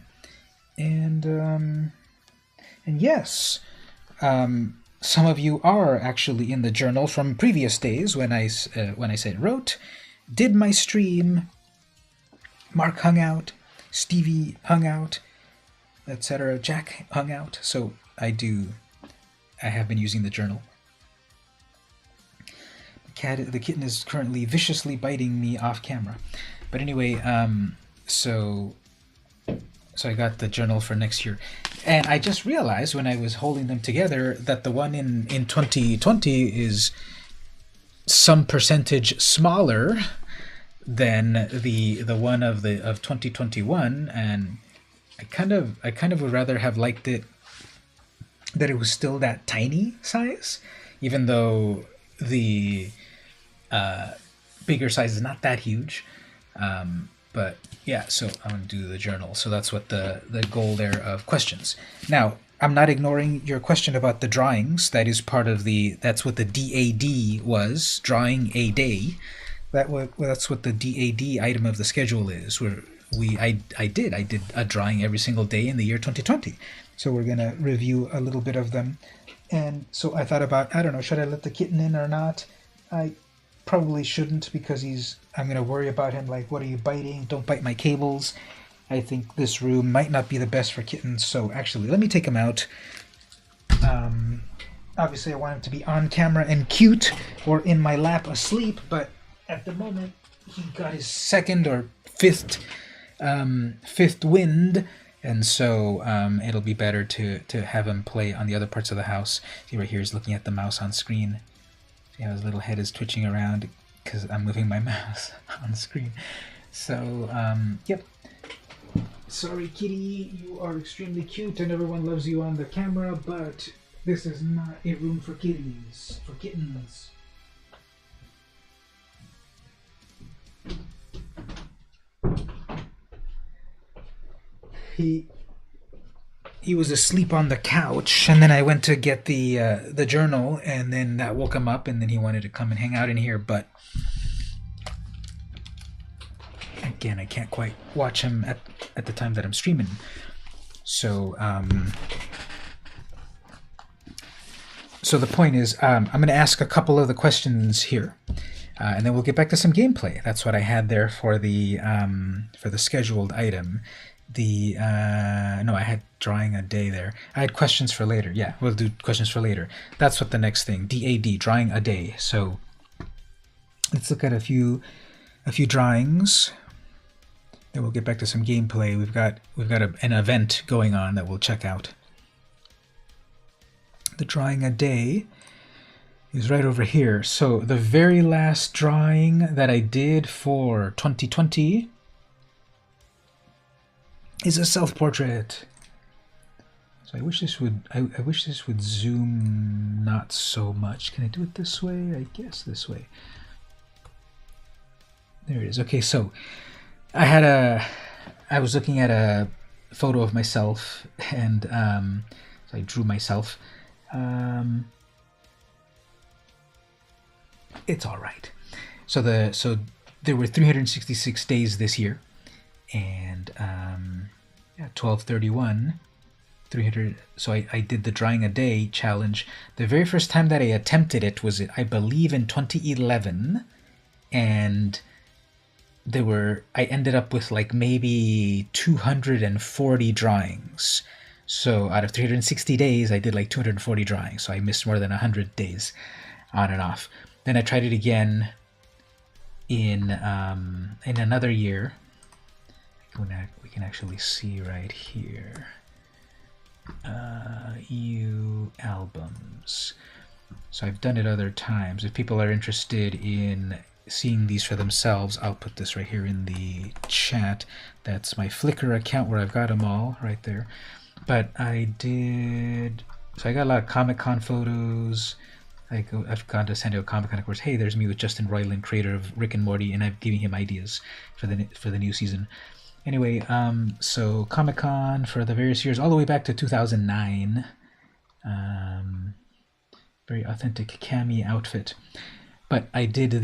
S1: and yes, some of you are actually in the journal from previous days when I said wrote, did my stream, Mark hung out, Stevie hung out, etc. Jack hung out. So I have been using the journal. The kitten is currently viciously biting me off camera. But anyway, so I got the journal for next year. And I just realized when I was holding them together that the one in 2020 is some percentage smaller than the one of 2021, and I kind of would rather have liked it that it was still that tiny size, even though the bigger size is not that huge. But yeah, so I'm going to do the journal. So that's what the goal there of questions. Now, I'm not ignoring your question about the drawings. That is part of that's what the DAD was, drawing a day. That's what the DAD item of the schedule is, where I did a drawing every single day in the year 2020. So we're going to review a little bit of them. And so I thought about, I don't know, should I let the kitten in or not? I probably shouldn't, because I'm going to worry about him, like, what are you biting? Don't bite my cables. I think this room might not be the best for kittens, so actually, let me take him out. Obviously, I want him to be on camera and cute, or in my lap asleep, but at the moment, he got his second or fifth wind, and so it'll be better to have him play on the other parts of the house. See, right here, he's looking at the mouse on screen. See how his little head is twitching around because I'm moving my mouse on screen. So, yep. Sorry, kitty, you are extremely cute and everyone loves you on the camera, but this is not a room for kittens, for kittens. He was asleep on the couch, and then I went to get the journal, and then that woke him up, and then he wanted to come and hang out in here, but again, I can't quite watch him at the time that I'm streaming. So so the point is, I'm going to ask a couple of the questions here, and then we'll get back to some gameplay. That's what I had there for the scheduled item. No, I had drawing a day there. I had questions for later. Yeah, we'll do questions for later. That's what the next thing, DAD, drawing a day. So let's look at a few drawings. Then we'll get back to some gameplay. We've got an event going on that we'll check out. The drawing a day is right over here. So the very last drawing that I did for 2020 is a self-portrait. So I wish this would zoom not so much. Can I do it this way? I guess this way. There it is. Okay, so I was looking at photo of myself, and so I drew myself. It's all right. So there were 366 days this year, and yeah, 1231. 300. So I did the drawing a day challenge. The very first time that I attempted it was, I believe, in 2011, and I ended up with like maybe 240 drawings. So out of 360 days, I did like 240 drawings. So I missed more than 100 days on and off. Then I tried it again in another year. We can actually see right here. Albums. So I've done it other times. If people are interested in seeing these for themselves, I'll put this right here in the chat. That's my Flickr account where I've got them all right there. But I got a lot of Comic-Con photos. I've gone to San Diego Comic-Con, of course. Hey, there's me with Justin Roiland, creator of Rick and Morty, and I'm giving him ideas for the new season. Anyway, so Comic-Con for the various years, all the way back to 2009. Very authentic cami outfit. But I did I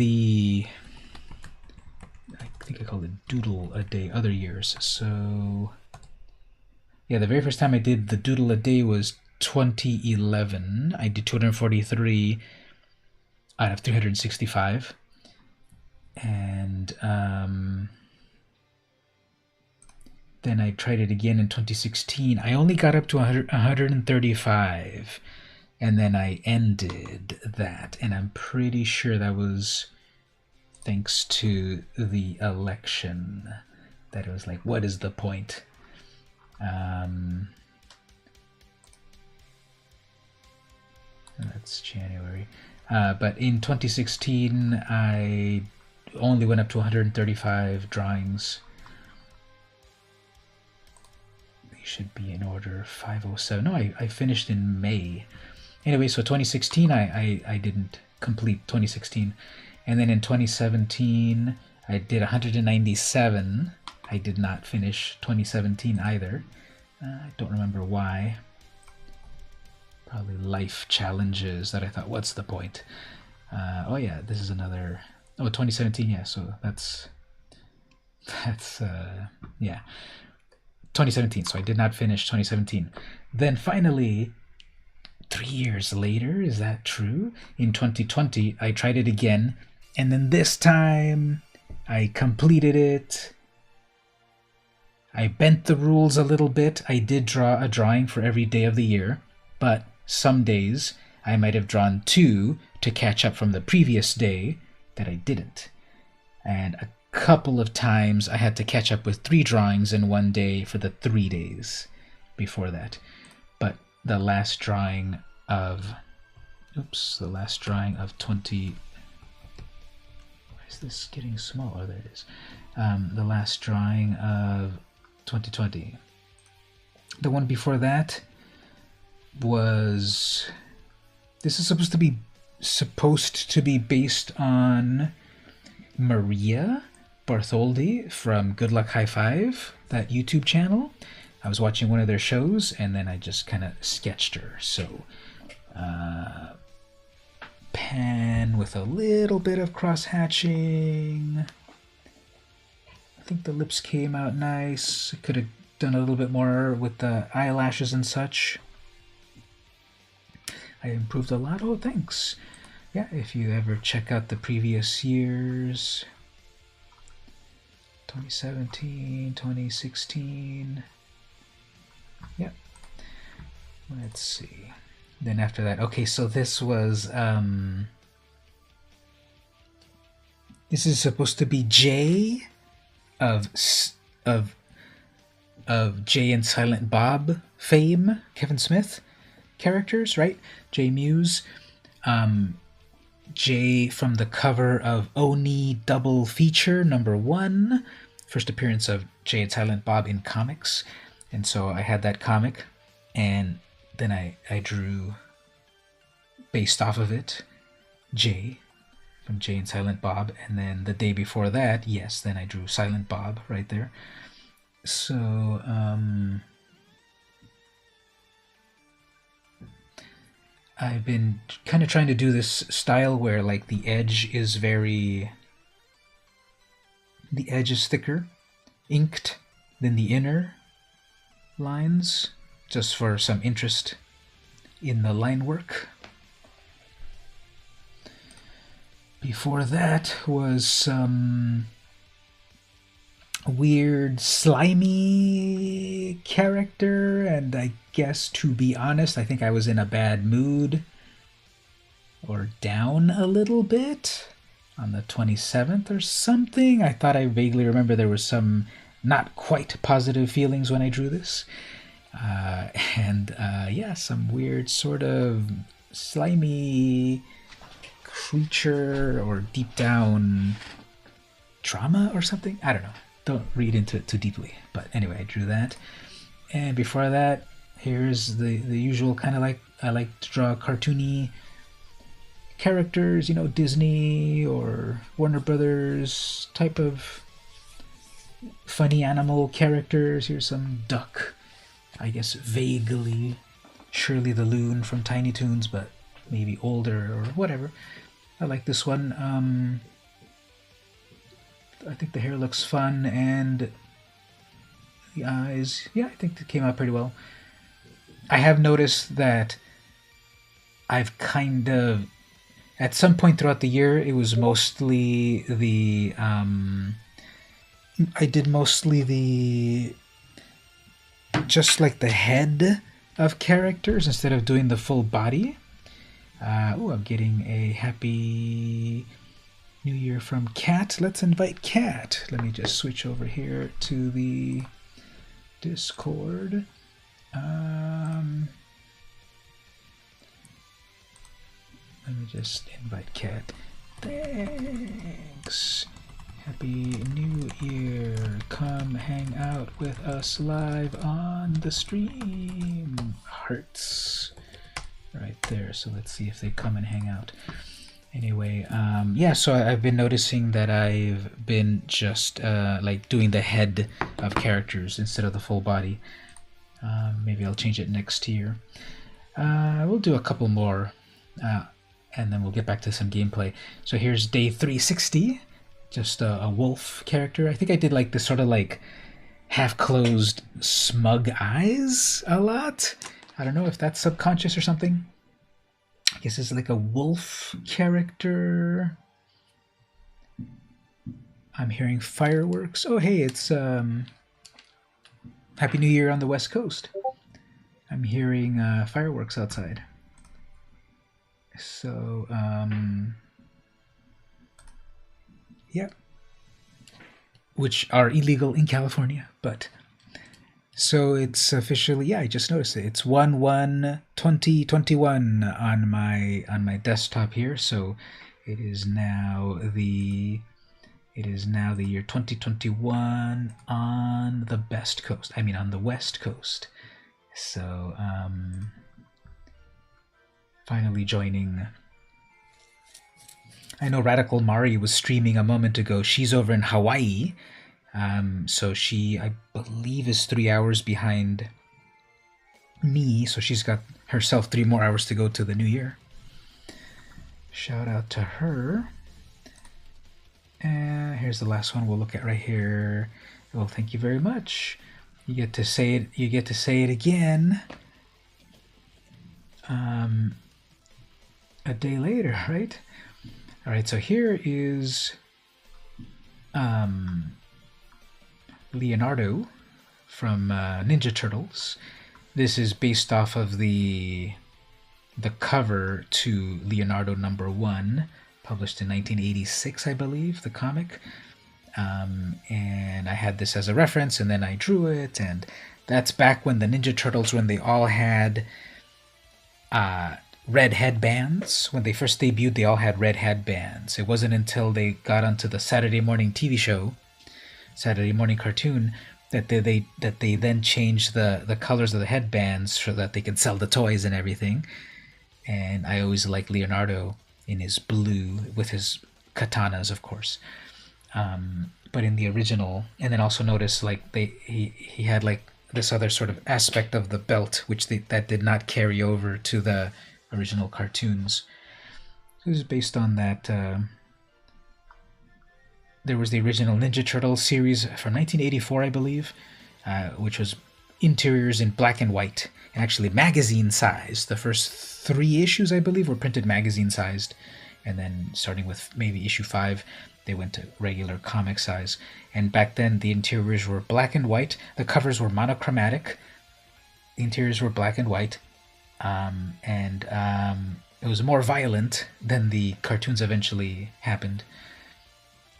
S1: think I called it Doodle a Day other years. So, yeah, the very first time I did the Doodle a Day was 2011. I did 243 out of 365. And then I tried it again in 2016. I only got up to 135, and then I ended that. And I'm pretty sure that was thanks to the election. That it was like, what is the point? That's January. But in 2016, I only went up to 135 drawings. They should be in order 507. No, I finished in May. Anyway, so 2016, I didn't complete 2016. And then in 2017, I did 197. I did not finish 2017 either. I don't remember why. Probably life challenges that I thought, what's the point? Oh yeah, this is another. Oh, 2017, yeah. So that's yeah, 2017. So I did not finish 2017. Then finally, 3 years later, is that true? In 2020, I tried it again, and then this time I completed it. I bent the rules a little bit. I did draw a drawing for every day of the year, but some days I might have drawn 2 to catch up from the previous day that I didn't. And a couple of times I had to catch up with 3 drawings in one day for the 3 days before that. But the last drawing of 20. Why is this getting smaller? There it is. The last drawing of 2020. The one before that was. This is supposed to be based on Maria Bartholdi from Good Luck High Five, that YouTube channel. I was watching one of their shows, and then I just kind of sketched her. So, pen with a little bit of cross-hatching. I think the lips came out nice. I could have done a little bit more with the eyelashes and such. I improved a lot. Oh, thanks. Yeah, if you ever check out the previous years, 2017, 2016. Yep. Let's see. Then after that, okay, so this was, this is supposed to be Jay of Jay and Silent Bob fame, Kevin Smith characters, right? Jay Muse. Jay from the cover of Oni Double Feature #1, first appearance of Jay and Silent Bob in comics. And so I had that comic, and then I drew, based off of it, Jay from Jay and Silent Bob. And then the day before that, yes, then I drew Silent Bob right there. So, I've been kind of trying to do this style where like the edge is thicker, inked than the inner lines, just for some interest in the line work. Before that was some weird slimy character, and I guess, to be honest, I think I was in a bad mood or down a little bit on the 27th or something. I thought I vaguely remember there was some not quite positive feelings when I drew this. Yeah, some weird sort of slimy creature or deep down trauma or something. I don't know. Don't read into it too deeply. But anyway, I drew that. And before that, here's the usual kind of like, I like to draw cartoony characters, you know, Disney or Warner Brothers type of funny animal characters. Here's some duck, I guess vaguely Shirley the Loon from Tiny Toons, but maybe older or whatever. I like this one. I think the hair looks fun, and the eyes, yeah, I think it came out pretty well. I have noticed that I've kind of, at some point throughout the year, it was mostly the, I did mostly the, just like the head of characters instead of doing the full body. I'm getting a happy New Year from Kat. Let's invite Kat. Let me just switch over here to the Discord. Let me just invite Kat. Thanks. Happy New Year. Come hang out with us live on the stream. Hearts. Right there. So let's see if they come and hang out. Anyway, yeah, so I've been noticing that I've been just like doing the head of characters instead of the full body. Maybe I'll change it next year. We'll do a couple more, and then we'll get back to some gameplay. So here's day 360, just a wolf character. I think I did like this sort of like half-closed smug eyes a lot. I don't know if that's subconscious or something. I guess it's like a wolf character. I'm hearing fireworks. Oh, hey, it's Happy New Year on the West Coast. I'm hearing fireworks outside. So, yeah. Which are illegal in California, but... So it's officially, yeah, I just noticed it. It's 1/1/2021 on my desktop here. So it is now the year 2021 on the best coast. I mean on the West Coast. So finally joining. I know Radical Mari was streaming a moment ago. She's over in Hawaii. So she, I believe, is 3 hours behind me, so she's got herself 3 more hours to go to the new year. Shout out to her. And here's the last one we'll look at right here. Well, thank you very much. You get to say it. You get to say it again. A day later, right? All right. So here is Leonardo from Ninja Turtles. This is based off of the cover to Leonardo #1, published in 1986, I believe, the comic. And I had this as a reference, and then I drew it, and that's back when the Ninja Turtles, when they all had red headbands. When they first debuted, they all had red headbands. It wasn't until they got onto the Saturday morning TV show, Saturday morning cartoon, that they then changed the colors of the headbands so that they could sell the toys and everything. And I always liked Leonardo in his blue with his katanas, of course. but in the original, and then also notice like he had like this other sort of aspect of the belt, which that did not carry over to the original cartoons. So this is based on that. There was the original Ninja Turtles series from 1984, I believe, which was interiors in black and white, and actually magazine sized. The first 3 issues, I believe, were printed magazine sized, and then starting with maybe issue 5, they went to regular comic size. And back then, the interiors were black and white. The covers were monochromatic. The interiors were black and white, and it was more violent than the cartoons eventually happened.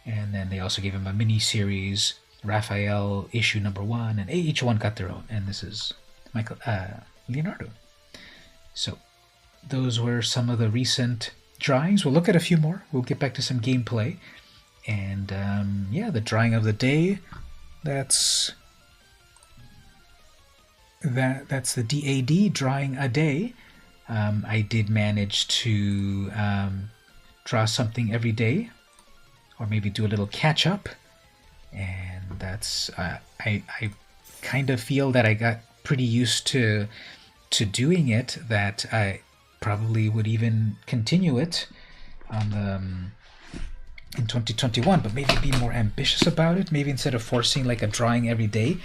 S1: And then they also gave him a mini-series, Raphael issue number 1, and each one got their own. And this is Leonardo. So those were some of the recent drawings. We'll look at a few more. We'll get back to some gameplay. And yeah, the drawing of the day, that's the DAD, drawing a day. I did manage to draw something every day, or maybe do a little catch up, and that's I kind of feel that I got pretty used to doing it, that I probably would even continue it on in 2021, but maybe be more ambitious about it. Maybe instead of forcing like a drawing every day,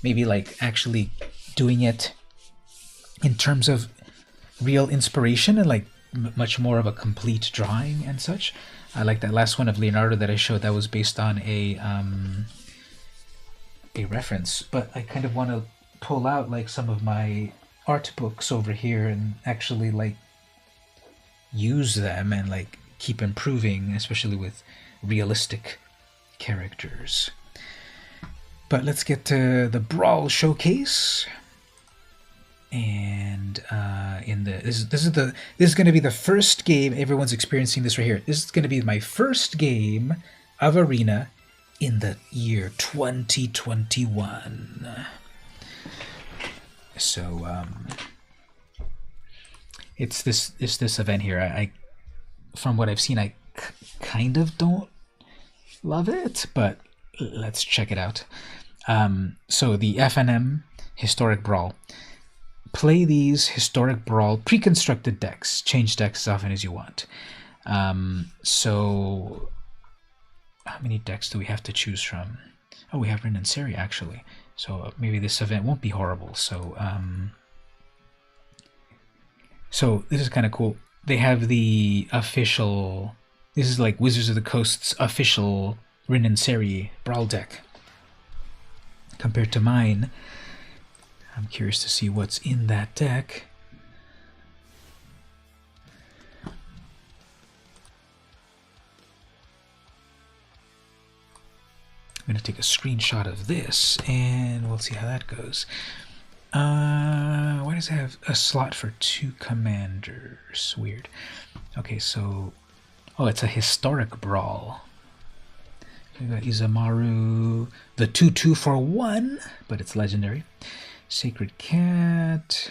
S1: maybe like actually doing it in terms of real inspiration and like much more of a complete drawing and such. I like that last one of Leonardo that I showed. That was based on a reference, but I kind of want to pull out like some of my art books over here and actually like use them and like keep improving, especially with realistic characters. But let's get to the Brawl showcase. And this is going to be the first game. Everyone's experiencing this right here. This is going to be my first game of Arena in the year 2021. So it's this event here. I from what I've seen, I kind of don't love it, but let's check it out. So the FNM Historic Brawl. Play these Historic Brawl pre-constructed decks. Change decks as often as you want. So how many decks do we have to choose from? Oh, we have Rin and Seri actually. So maybe this event won't be horrible. So so this is kind of cool. They have the official. This is like Wizards of the Coast's official Rin and Seri Brawl deck. Compared to mine, I'm curious to see what's in that deck. I'm going to take a screenshot of this, and we'll see how that goes. Why does it have a slot for 2 commanders? Weird. Okay, so... Oh, it's a Historic Brawl. We got Izamaru, the 2/2 for 1, but it's legendary. Sacred Cat,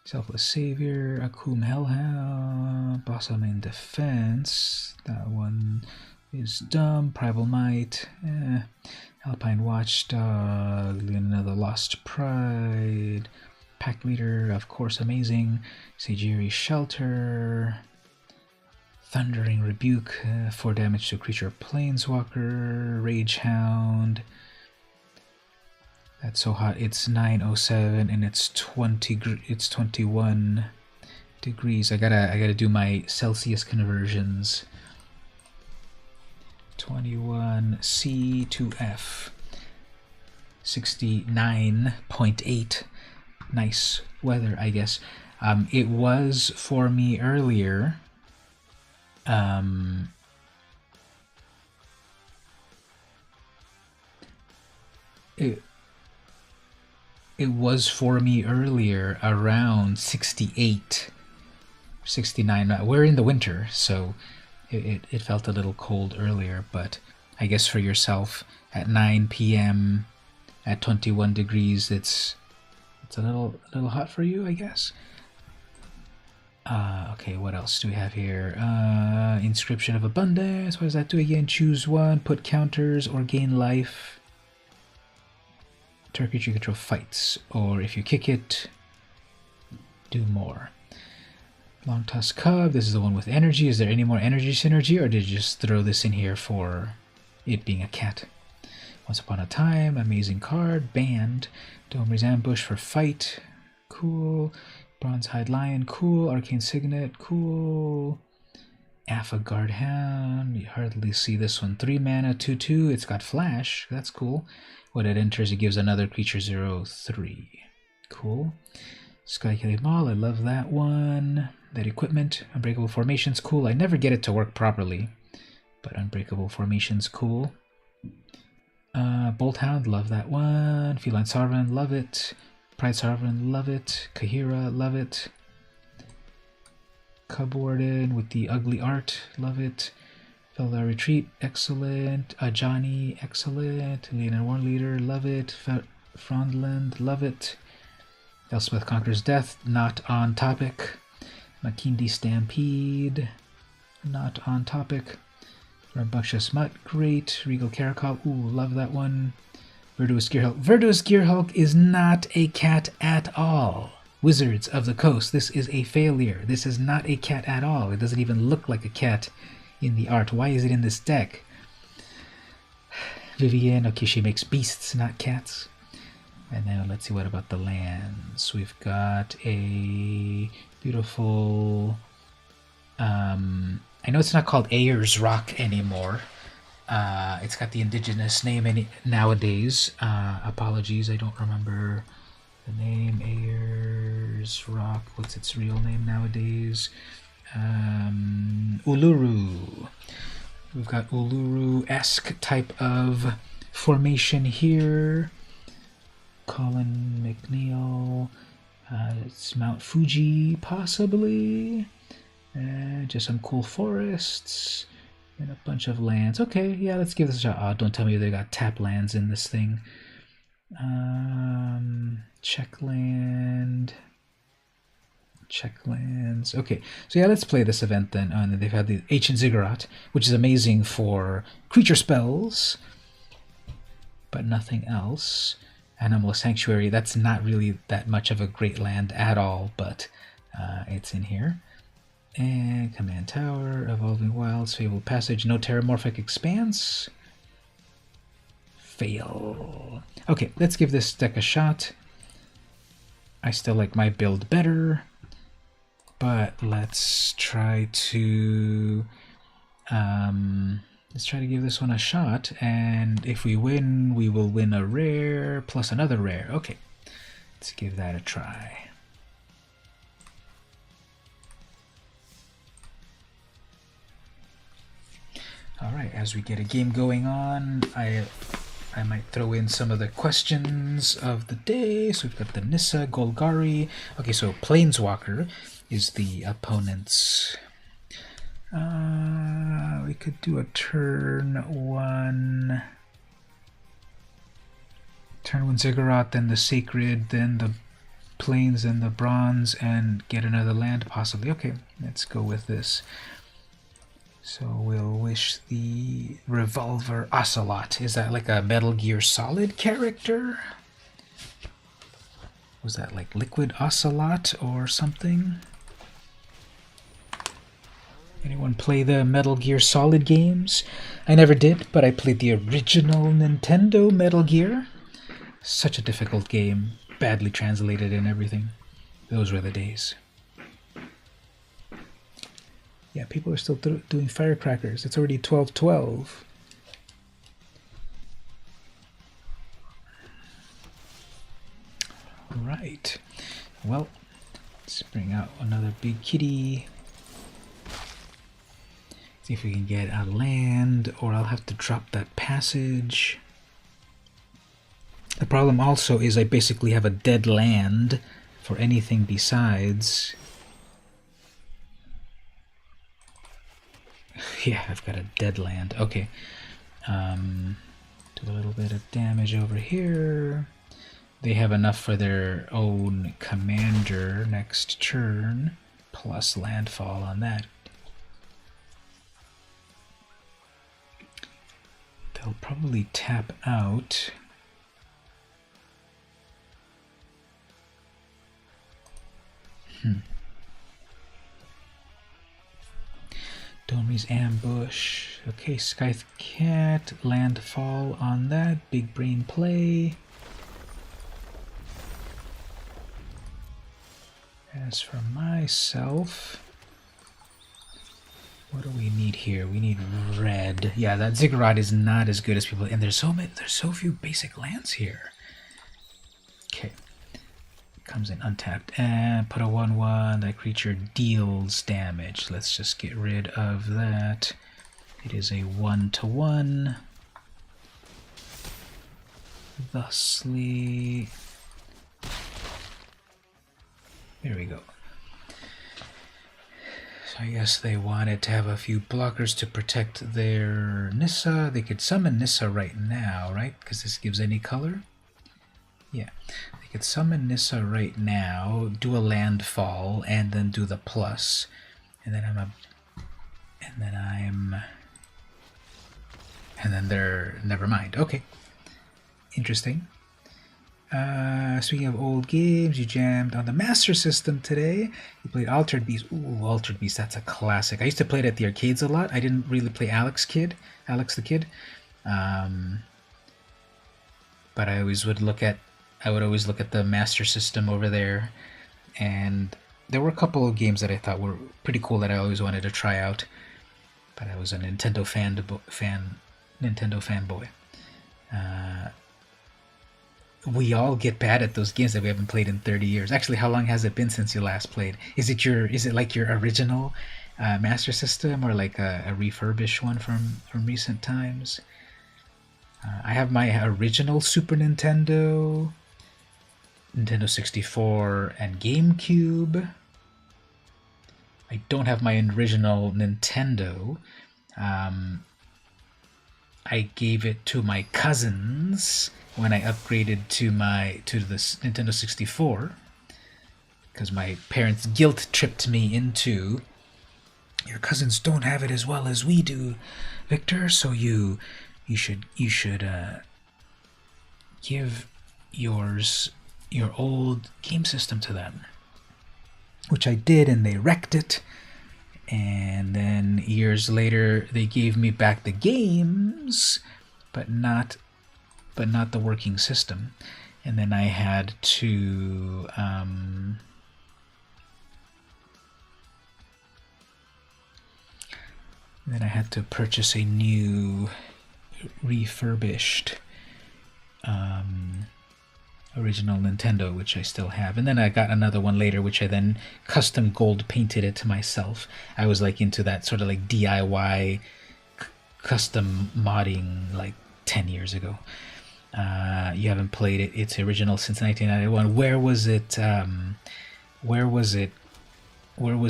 S1: Selfless Savior, Akum Hellhound, Blossom in Defense. That one is dumb. Primal Might, Alpine Watchdog, another Lost Pride, Pack Leader, of course, amazing. Sagiri Shelter, Thundering Rebuke, 4 damage to a creature Planeswalker, Rage Hound. That's so hot. It's 907 and it's 21 degrees. I gotta do my Celsius conversions. 21 C to F. 69.8. Nice weather, I guess. It was for me earlier. It was for me earlier around 68, 69. We're in the winter, so it felt a little cold earlier, but I guess for yourself at 9 p.m. at 21 degrees, it's a little hot for you, I guess. Okay, what else do we have here? Inscription of Abundance. What does that do again? Choose one, put counters, or gain life. Target creature you control fights, or if you kick it, do more. Long Tusk Cub. This is the one with energy. Is there any more energy synergy, or did you just throw this in here for it being a cat? Once Upon a Time. Amazing card. Banned. Domer's Ambush for fight. Cool. Bronze Hide Lion. Cool. Arcane Signet. Cool. Guard Hound. You hardly see this one. 3 mana, 2/2. It's got flash. That's cool. When it enters, it gives another creature 0/3. Cool. Skyclave Maul. I love that one. That equipment. Unbreakable Formation's cool. I never get it to work properly, but Unbreakable Formation's cool. Bolt Hound. Love that one. Feline Sovereign. Love it. Pride Sovereign. Love it. Kahira. Love it. Cub Warden with the ugly art, love it. Fellow Retreat, excellent. Ajani, excellent. Leonin War Leader, love it. Frondland, love it. Elspeth Conquers Death, not on topic. Makindi Stampede, not on topic. Rambunctious Mutt, great. Regal Caracal, ooh, love that one. Verdurous Gearhulk. Verdurous Gearhulk is not a cat at all. Wizards of the Coast, this is a failure. This is not a cat at all. It doesn't even look like a cat in the art. Why is it in this deck? Vivian, okay, she makes beasts, not cats. And then let's see, what about the lands? We've got a beautiful... I know it's not called Ayers Rock anymore. It's got the indigenous name nowadays. Apologies, I don't remember the name. Ayers Rock. What's its real name nowadays? Uluru. We've got Uluru-esque type of formation here. Colin McNeil. It's Mount Fuji, possibly. Just some cool forests. And a bunch of lands. Okay, yeah, let's give this a shot. Oh, don't tell me they got tap lands in this thing. Checkland. Checklands. Okay, so yeah, let's play this event then. And they've had the Ancient Ziggurat, which is amazing for creature spells, but nothing else. Animal Sanctuary, that's not really that much of a great land at all, but it's in here. And Command Tower, Evolving Wilds, Fabled Passage, no Terramorphic Expanse. Fail. Okay, let's give this deck a shot. I still like my build better, but let's try to give this one a shot, and if we win, we will win a rare plus another rare. Okay, let's give that a try. Alright, as we get a game going on, I might throw in some of the questions of the day. So we've got the Nissa, Golgari. Okay, so Planeswalker is the opponent's. We could do a turn one Ziggurat, then the Sacred, then the Plains, and the Bronze, and get another land possibly. Okay, let's go with this. So we'll wish the Revolver Ocelot. Is that like a Metal Gear Solid character? Was that like Liquid Ocelot or something? Anyone play the Metal Gear Solid games? I never did, but I played the original Nintendo Metal Gear. Such a difficult game, badly translated and everything. Those were the days. Yeah, people are still doing firecrackers. It's already 12:12. Right. Well, let's bring out another big kitty. See if we can get a land, or I'll have to drop that passage. The problem also is I basically have a dead land for anything besides. Yeah, I've got a dead land. Okay. Do a little bit of damage over here. They have enough for their own commander next turn. plus landfall on that. They'll probably tap out. Domi's ambush. Okay, Scythe Cat, landfall on that. Big brain play. As for myself, what do we need here? We need red. Yeah, that Ziggurat is not as good as people. And there's so few basic lands here. Okay. Comes in untapped and put a 1/1. That creature deals damage. Let's just get rid of that. It is a 1/1. Thusly, there we go. So I guess they wanted to have a few blockers to protect their Nissa. They could summon Nissa right now, right? Because this gives any color. Yeah, they could summon Nissa right now, do a landfall, and then do the plus, and then they're never mind. Okay, interesting. Speaking of old games, you jammed on the Master System today. You played Altered Beast. Ooh, Altered Beast, that's a classic. I used to play it at the arcades a lot. I didn't really play Alex the Kid, but I would always look at the Master System over there, and there were a couple of games that I thought were pretty cool that I always wanted to try out. But I was a Nintendo fanboy. We all get bad at those games that we haven't played in 30 years. Actually, how long has it been since you last played? Is it like your original Master System, or like a refurbished one from recent times? I have my original Super Nintendo, Nintendo 64, and GameCube. I don't have my original Nintendo. I gave it to my cousins when I upgraded to the Nintendo 64, because my parents guilt tripped me into, your cousins don't have it as well as we do, Victor, so you should give your old game system to them, which I did, and they wrecked it. And then years later, they gave me back the games, but not the working system. And then I had to purchase a new refurbished original Nintendo, which I still have. And then I got another one later, which I then custom gold painted it to myself. I was like into that sort of like DIY custom modding like 10 years ago. You haven't played it. It's original since 1991. Where was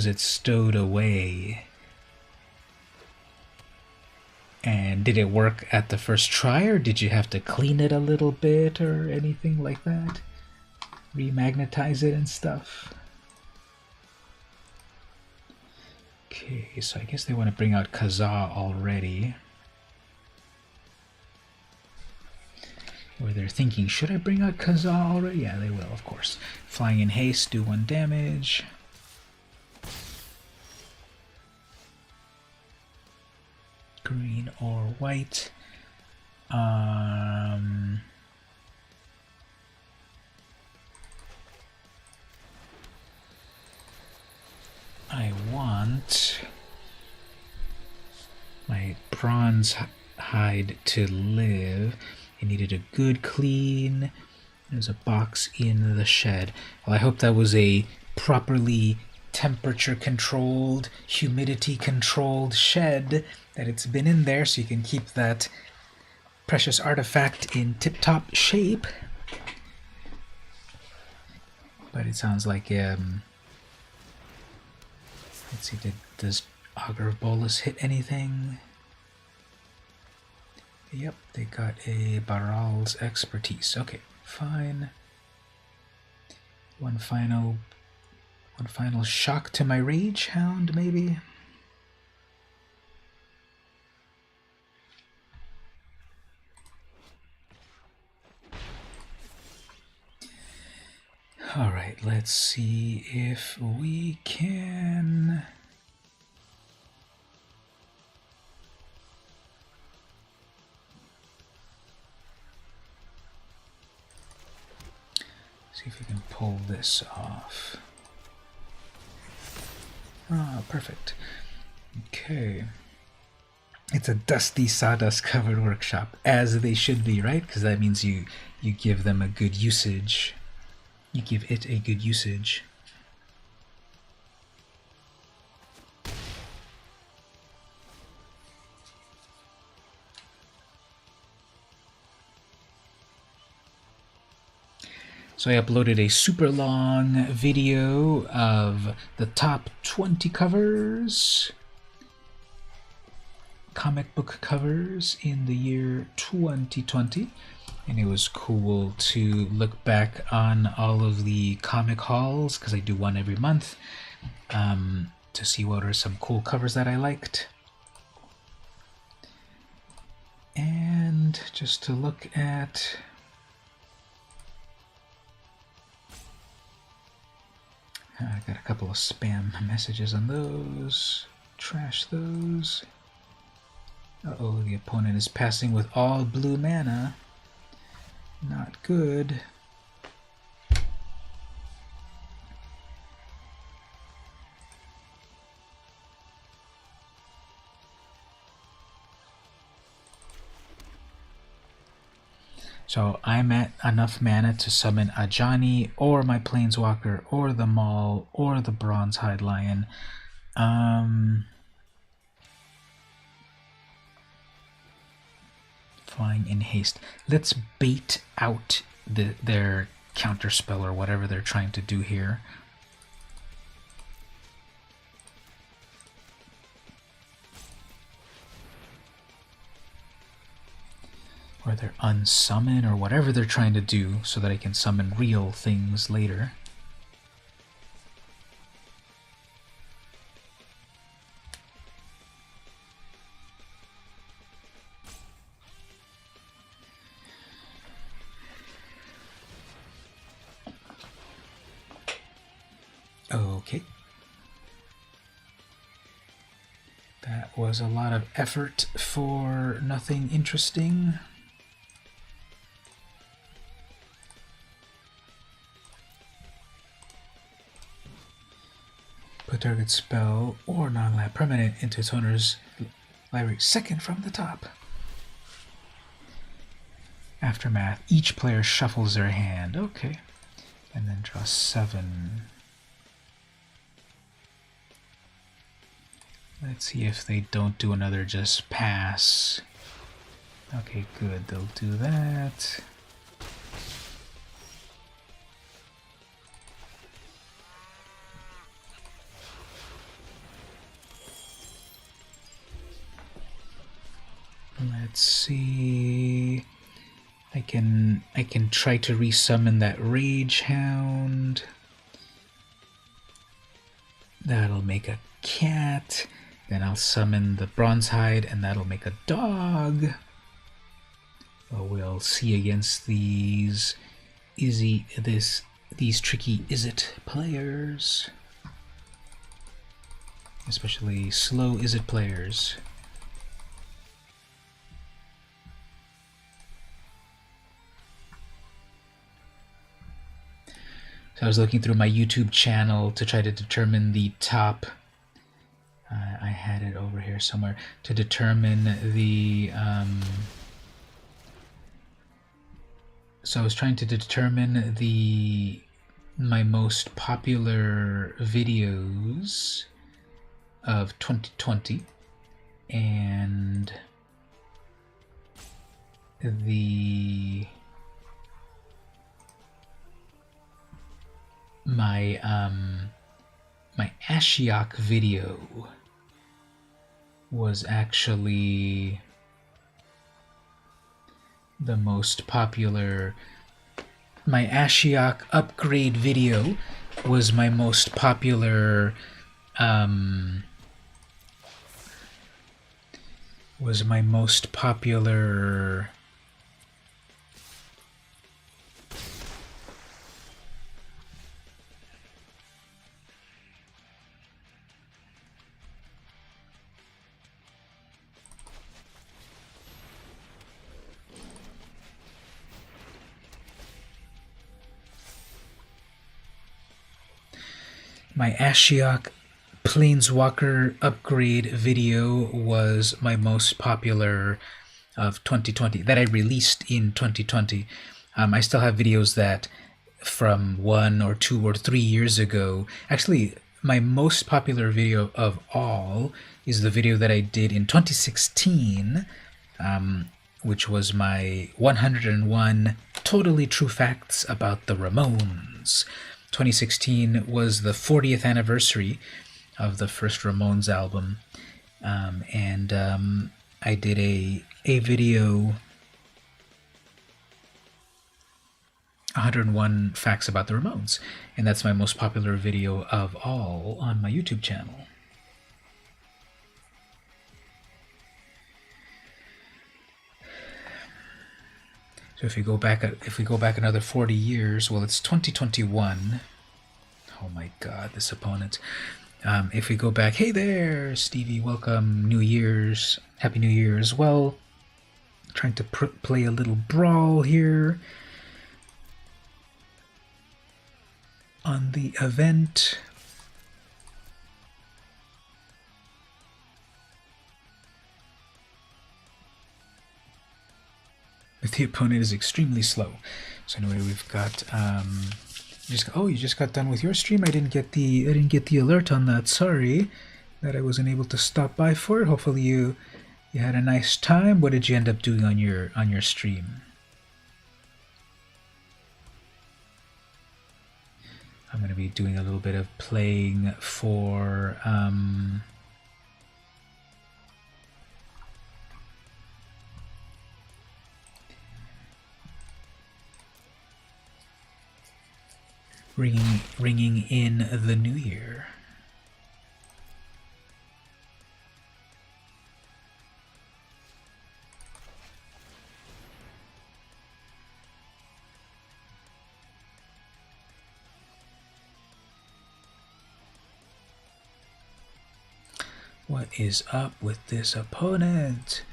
S1: it stowed away? And did it work at the first try, or did you have to clean it a little bit or anything like that? Remagnetize it and stuff? Okay, so I guess they want to bring out Kazaa already. Or they're thinking, should I bring out Kazaa already? Yeah, they will, of course. Flying in haste, do 1 damage. Green or white. I want my bronze hide to live. I needed a good clean. There's a box in the shed. Well, I hope that was a properly temperature controlled, humidity controlled shed, that it's been in there so you can keep that precious artifact in tip-top shape. But it sounds like let's see, does Augur of Bolus hit anything? Yep, they got a Baral's expertise. Okay, fine. One final One final shock to my rage hound, maybe? Alright, let's see if we can... see if we can pull this off. Ah, perfect. Okay. It's a dusty, sawdust-covered workshop, as they should be, right? Because that means you give them a good usage. You give it a good usage. So I uploaded a super long video of the top 20 covers, comic book covers in the year 2020. And it was cool to look back on all of the comic hauls, because I do one every month, to see what are some cool covers that I liked. And just to look at... I got a couple of spam messages on those. Trash those. Uh-oh, the opponent is passing with all blue mana. Not good. So I'm at enough mana to summon Ajani, or my Planeswalker, or the Maul, or the Bronze-Hide Lion. Flying in haste. Let's bait out their counterspell or whatever they're trying to do here. Or their unsummon, or whatever they're trying to do, so that I can summon real things later. Okay. That was a lot of effort for nothing interesting. Put target spell or non-land permanent into its owner's library second from the top. Aftermath. Each player shuffles their hand. Okay. And then draw 7. Let's see if they don't do another just pass. Okay, good. They'll do that. Let's see. I can try to resummon that Rage Hound. That'll make a cat. Then I'll summon the Bronze-Hide, and that'll make a dog. Well, we'll see against these tricky Izzet players, especially slow Izzet players. So I was looking through my YouTube channel to try to determine the top. I had it over here somewhere to determine the. So I was trying to determine my most popular videos of 2020, and my Ashiok video was actually the most popular. My Ashiok upgrade video was my most popular was my most popular my Ashiok Planeswalker upgrade video was my most popular of 2020 that I released in 2020. I still have videos that from 1 or 2 or 3 years ago. Actually, my most popular video of all is the video that I did in 2016, which was my 101 totally true facts about the Ramones. 2016 was the 40th anniversary of the first Ramones album, and I did a video, 101 facts about the Ramones, and that's my most popular video of all on my YouTube channel. So if we go back another 40 years, well, it's 2021. Oh my God, this opponent. If we go back, hey there, Stevie, welcome, New Year's, Happy New Year as well. Trying to play a little brawl here on the event. But the opponent is extremely slow. So anyway, we've got you just got done with your stream. I didn't get the alert on that. Sorry that I wasn't able to stop by for it. Hopefully you had a nice time. What did you end up doing on your stream? I'm going to be doing a little bit of playing for ringing in the new year. What is up with this opponent?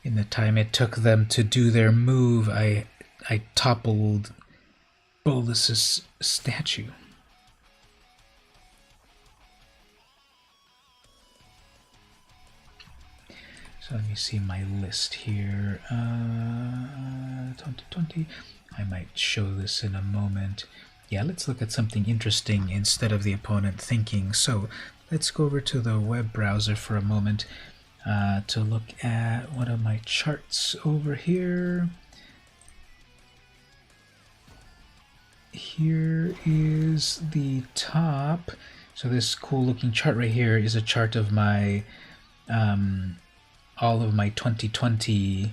S1: In the time it took them to do their move, I toppled Bolus's statue. So let me see my list here. 2020. I might show this in a moment. Yeah, let's look at something interesting instead of the opponent thinking. So let's go over to the web browser for a moment. To look at one of my charts over here. Here is the top. So this cool looking chart right here is a chart of my all of my 2020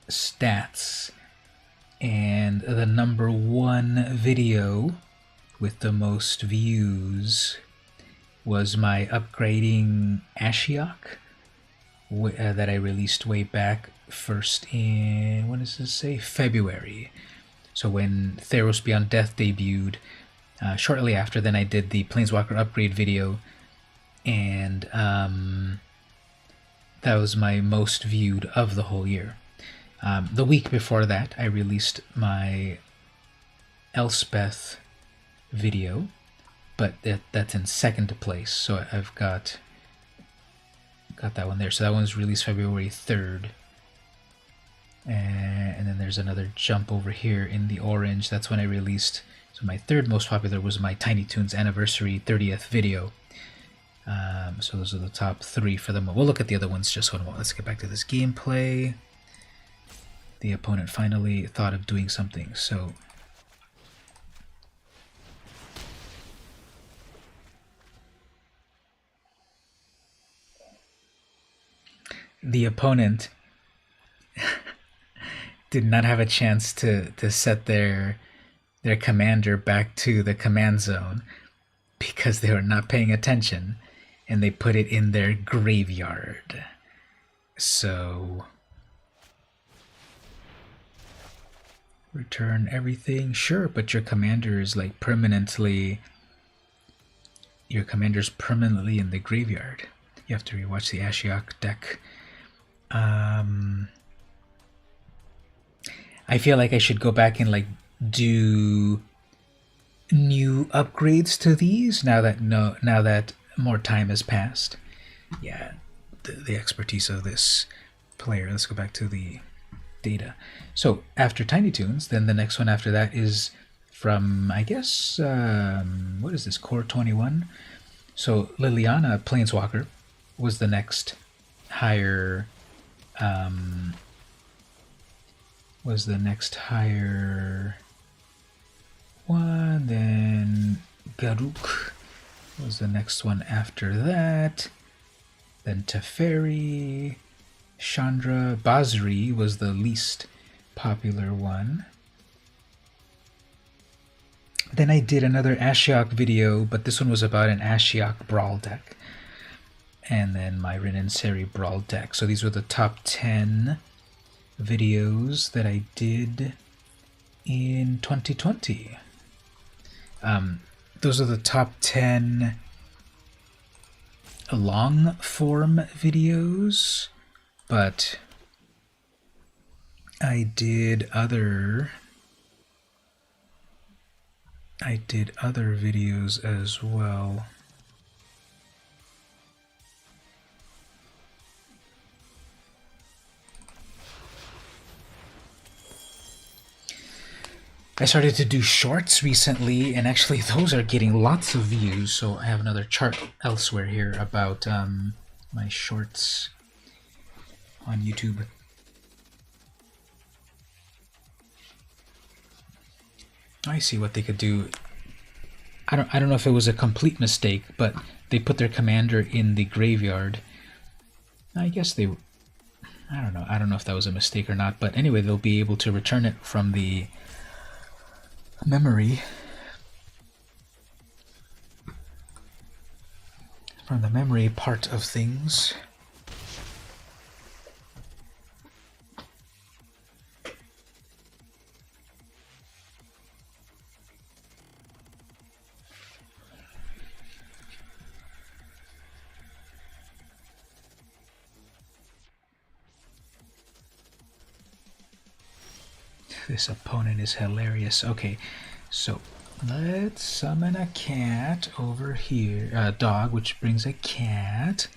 S1: stats, and the #1 video with the most views was my upgrading Ashiok that I released way back first in, when does this say? February. So when Theros Beyond Death debuted, shortly after, then I did the Planeswalker upgrade video, and that was my most viewed of the whole year. The week before that, I released my Elspeth video, but that's in second place, so I've got that one there. So that one's released February 3rd, and then there's another jump over here in the orange. That's when I released. So my third most popular was my Tiny Toons anniversary 30th video. So those are the top 3 for them. We'll look at the other ones just one more. Let's get back to this gameplay. The opponent finally thought of doing something. So the opponent did not have a chance to set their commander back to the command zone because they were not paying attention, and they put it in their graveyard. So return everything, sure, but your commander is like permanently, your commander's permanently in the graveyard. You have to rewatch the Ashiok deck. I feel like I should go back and like do new upgrades to these now that more time has passed. Yeah, the expertise of this player. Let's go back to the data. So after Tiny Toons, then the next one after that is from, I guess, what is this, Core 21? So Liliana Planeswalker was the next higher, one. Then Garuk was the next one after that. Then Teferi, Chandra, Basri was the least popular one. Then I did another Ashiok video, but this one was about an Ashiok Brawl deck. And then my Rin and Seri Brawl deck. So these were the top 10 videos that I did in 2020. Those are the top 10 long form videos, but I did other videos as well. I started to do shorts recently, and actually those are getting lots of views, so I have another chart elsewhere here about my shorts on YouTube. I see what they could do. I don't know if it was a complete mistake, but they put their commander in the graveyard. I guess they, I don't know. I don't know if that was a mistake or not, but anyway, they'll be able to return it from the memory, part of things. This opponent is hilarious. Okay, so let's summon a cat over here. A dog, which brings a cat.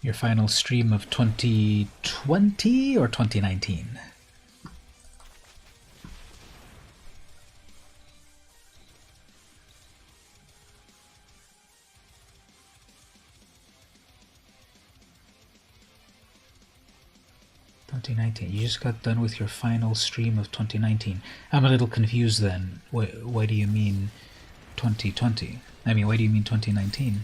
S1: Your final stream of 2020 or 2019? You just got done with your final stream of 2019. I'm a little confused then. Why do you mean 2020? I mean, why do you mean 2019?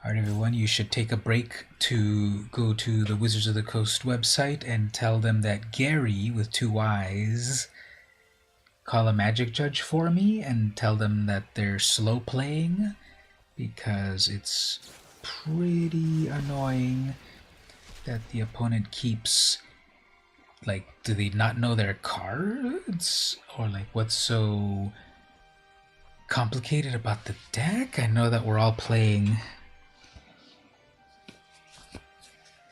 S1: Alright everyone, you should take a break to go to the Wizards of the Coast website and tell them that Gary, with 2 Y's, call a magic judge for me and tell them that they're slow playing, because it's pretty annoying that the opponent keeps, like, do they not know their cards? Or like, what's so complicated about the deck? I know that we're all playing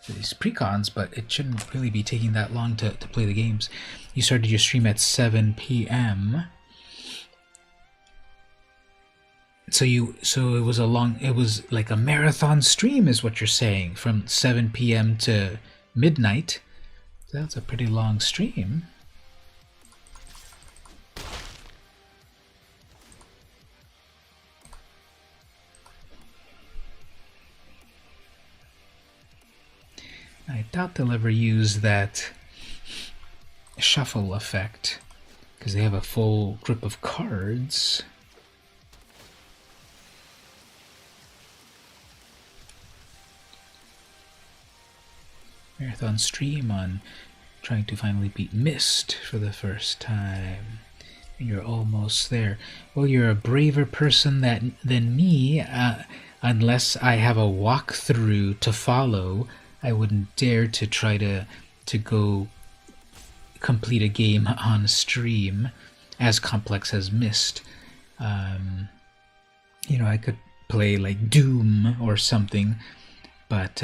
S1: these precons, but it shouldn't really be taking that long to play the games. You started your stream at 7 p.m. So it was like a marathon stream is what you're saying, from 7 p.m. to midnight. So that's a pretty long stream. I doubt they'll ever use that shuffle effect because they have a full grip of cards. Marathon stream on trying to finally beat Mist for the first time. And you're almost there. Well, you're a braver person than me. Unless I have a walkthrough to follow, I wouldn't dare to try to go complete a game on stream as complex as Myst. You know, I could play like Doom or something, but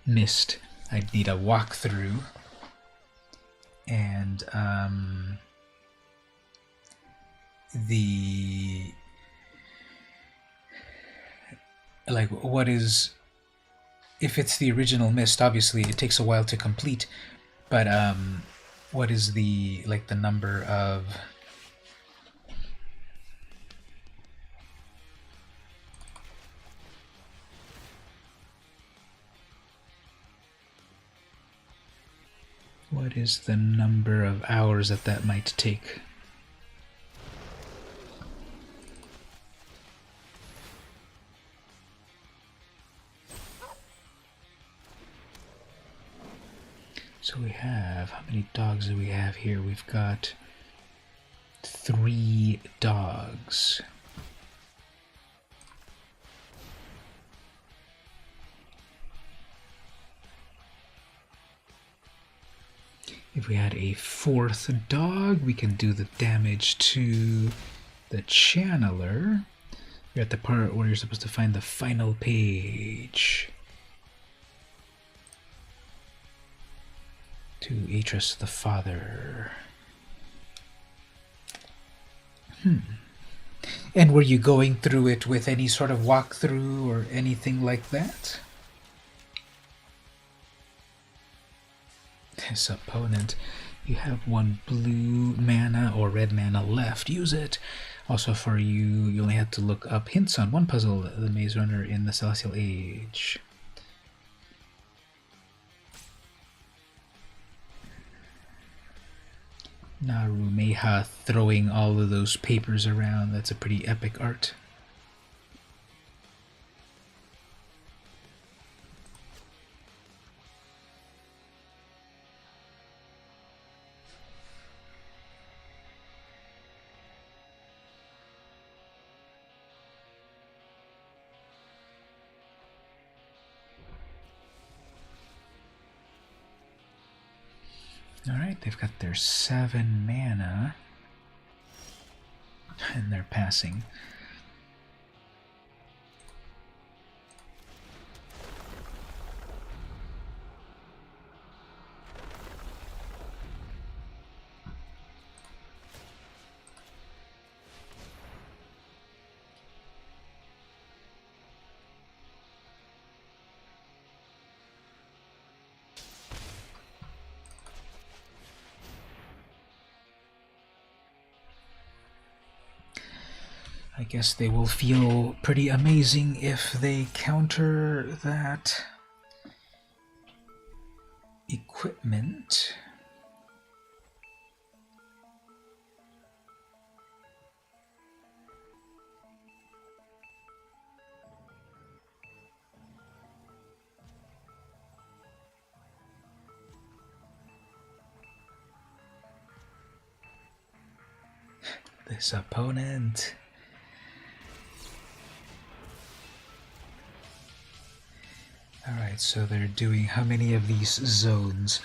S1: Myst, I'd need a walkthrough. And what is, if it's the original Myst, obviously it takes a while to complete, but what is the number of hours that might take? So we have, how many dogs do we have here? We've got 3 dogs. If we had a 4th dog, we can do the damage to the channeler. You're at the part where you're supposed to find the final page. To Atreus the Father. And were you going through it with any sort of walkthrough or anything like that? This opponent, you have 1 blue mana or red mana left. Use it. Also for you, you only have to look up hints on 1 puzzle, the Maze Runner in the Celestial Age. Naru Meha throwing all of those papers around. That's a pretty epic art. Alright, they've got their 7 mana, and they're passing. I guess they will feel pretty amazing if they counter that equipment. This opponent. Alright, so they're doing how many of these zones?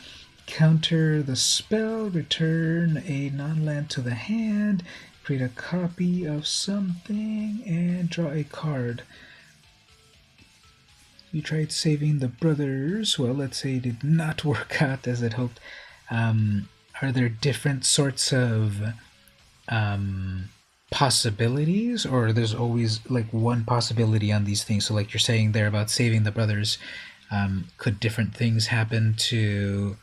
S1: Counter the spell, return a non-land to the hand, create a copy of something, and draw a card. You tried saving the brothers. Well, let's say it did not work out as it hoped. Are there different sorts of possibilities, or there's always like one possibility on these things? So like you're saying there about saving the brothers, could different things happen to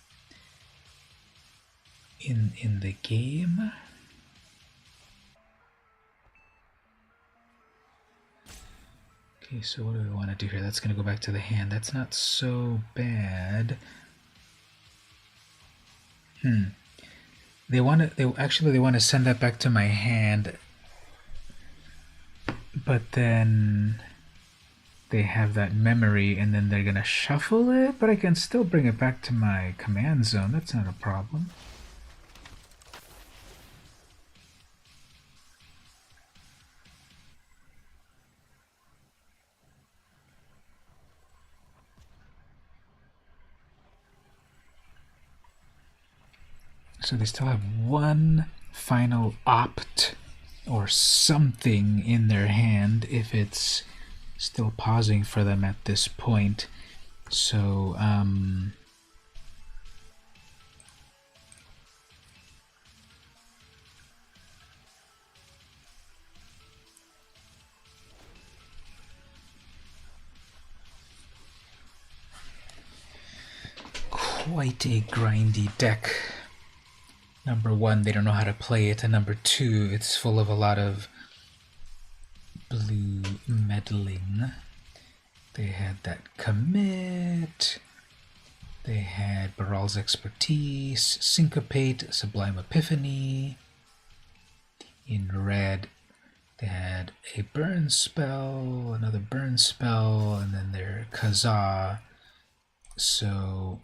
S1: in the game? Okay, so what do we want to do here? That's going to go back to the hand. That's not so bad. They want to. They want to send that back to my hand, but then they have that memory, and then they're gonna shuffle it. But I can still bring it back to my command zone. That's not a problem. So they still have one final opt or something in their hand if it's still pausing for them at this point. So, quite a grindy deck. Number one, they don't know how to play it, and number two, it's full of a lot of blue meddling. They had that commit, they had Baral's Expertise, Syncopate, Sublime Epiphany. In red, they had a burn spell, another burn spell, and then their Kazaa. So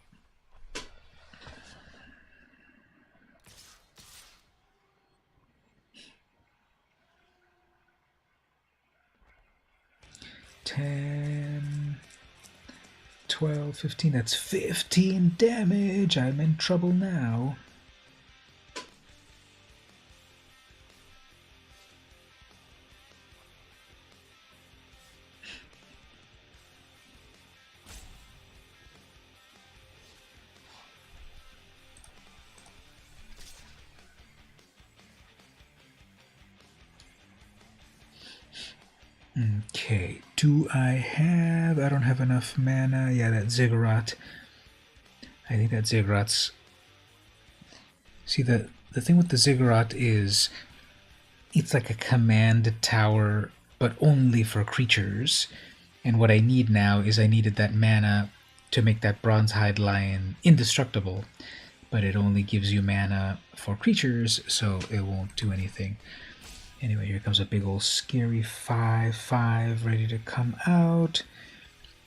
S1: $10, $12, $15, that's 15 damage. I'm in trouble now. Okay, do I have... I don't have enough mana. Yeah, that Ziggurat. I think that Ziggurat's... See, the thing with the Ziggurat is it's like a command tower, but only for creatures. And what I need now is I needed that mana to make that Bronzehide Lion indestructible. But it only gives you mana for creatures, so it won't do anything. Anyway, here comes a big old scary 5/5 ready to come out.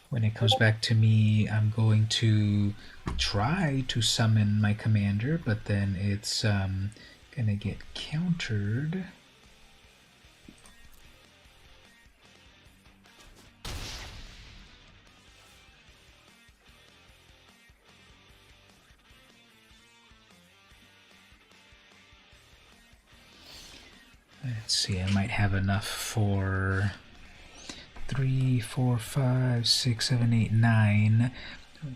S1: When it comes back to me, I'm going to try to summon my commander, but then it's gonna get countered. Let's see, I might have enough for 3, 4, 5, 6, 7, 8, 9.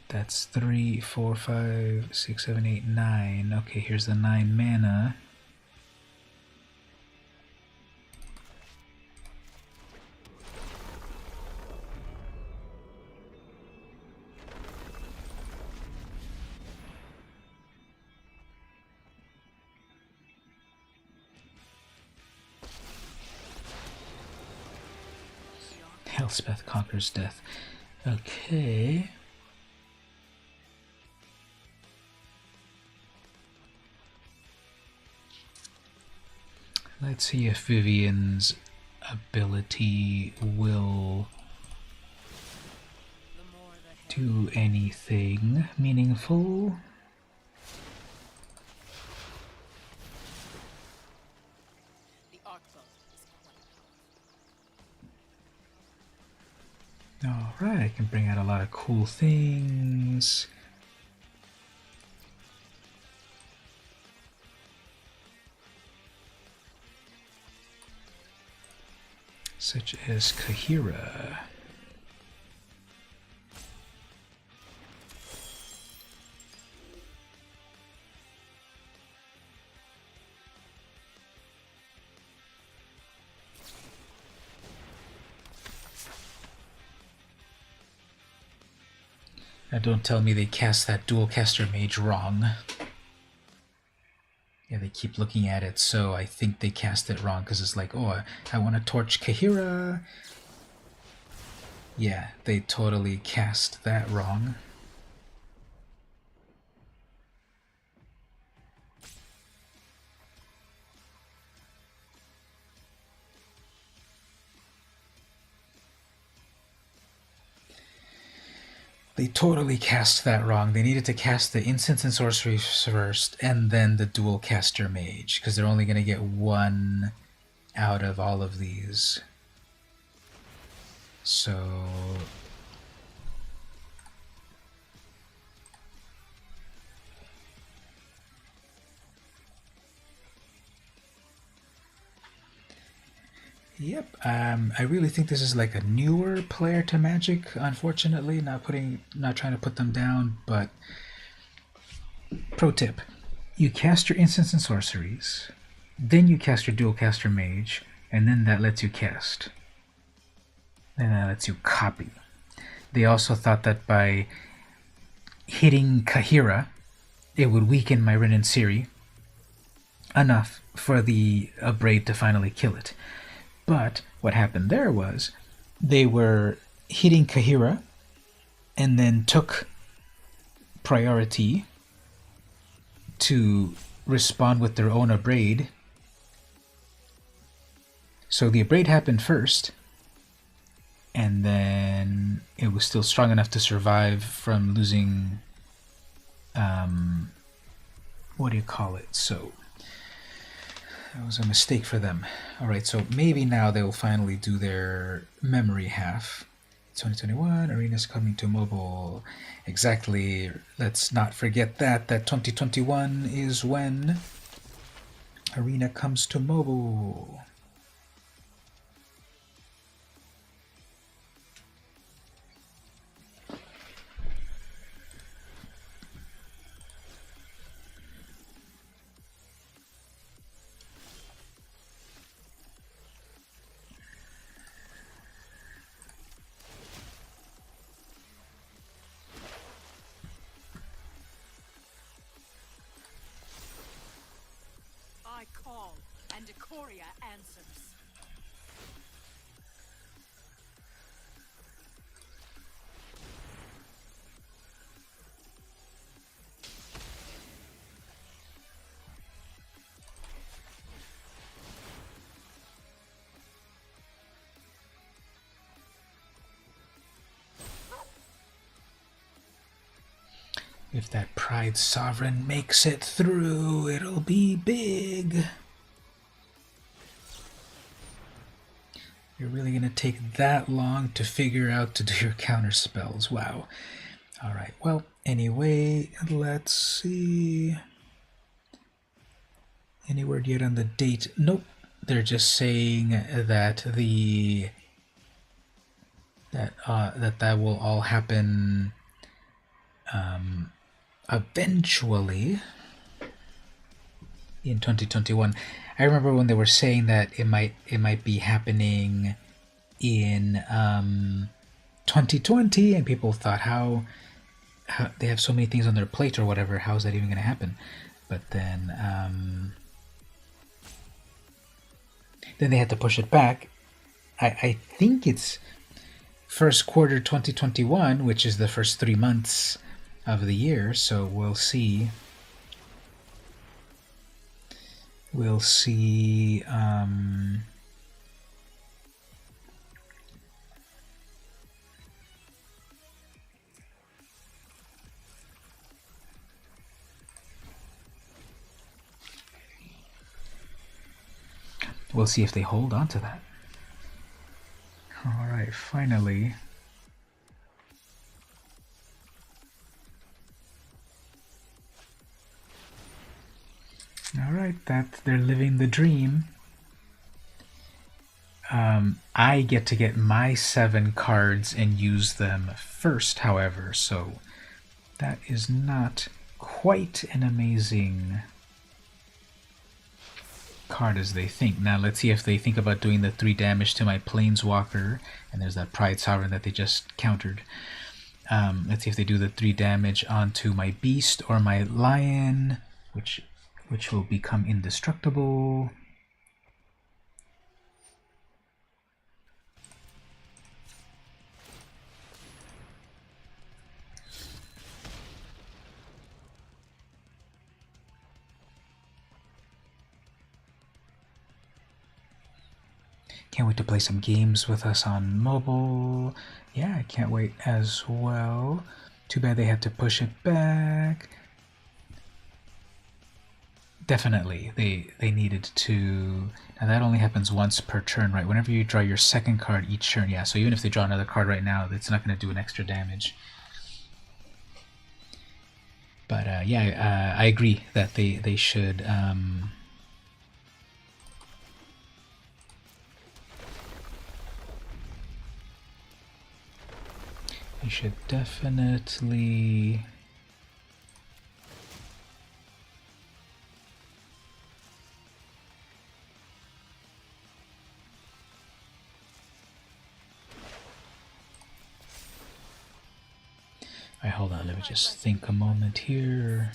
S1: That's 3, 4, 5, 6, 7, 8, 9. Okay, here's the 9 mana. Elspeth conquers death. Okay. Let's see if Vivian's ability will do anything meaningful. Alright, I can bring out a lot of cool things. Such as Kahira. Now don't tell me they cast that dual caster mage wrong. Yeah, they keep looking at it, so I think they cast it wrong because it's like, oh, I want to torch Kahira. Yeah, they totally cast that wrong. They totally cast that wrong. They needed to cast the instants and sorceries first, and then the dual caster mage, because they're only going to get one out of all of these. So yep, I really think this is like a newer player to Magic. Unfortunately, not trying to put them down, but pro tip: you cast your instants and sorceries, then you cast your dual caster mage, and then that lets you cast. Then that lets you copy. They also thought that by hitting Kahira, it would weaken my Rin and Siri enough for the Abrade to finally kill it. But what happened there was they were hitting Kahira and then took priority to respond with their own Abrade. So the Abrade happened first, and then it was still strong enough to survive from losing, what do you call it? So that was a mistake for them. Alright, so maybe now they'll finally do their memory half. 2021, Arena's coming to mobile. Exactly. Let's not forget that 2021 is when Arena comes to mobile.
S2: I call, and Decoria answers.
S1: If that Pride Sovereign makes it through, it'll be big. You're really going to take that long to figure out to do your counter spells. Wow. Alright, well, anyway, let's see. Any word yet on the date? Nope. They're just saying that that will all happen eventually in 2021. I remember when they were saying that it might be happening in 2020, and people thought how they have so many things on their plate or whatever. How is that even going to happen? But then they had to push it back. I think it's first quarter 2021, which is the first 3 months of the year. So we'll see. We'll see. We'll see if they hold on to that. Alright, finally. Alright, they're living the dream. I get my 7 cards and use them first, however, so that is not quite an amazing card as they think. Now let's see if they think about doing the 3 damage to my Planeswalker, and there's that Pride Sovereign that they just countered. Let's see if they do the 3 damage onto my Beast or my Lion, which will become indestructible. Can't wait to play some games with us on mobile. Yeah, I can't wait as well. Too bad they had to push it back. Definitely, they needed to. Now that only happens once per turn, right? Whenever you draw your second card each turn, yeah. So even if they draw another card right now, it's not going to do an extra damage. But yeah, I agree that they should. They should definitely. Alright, hold on, let me just think a moment here.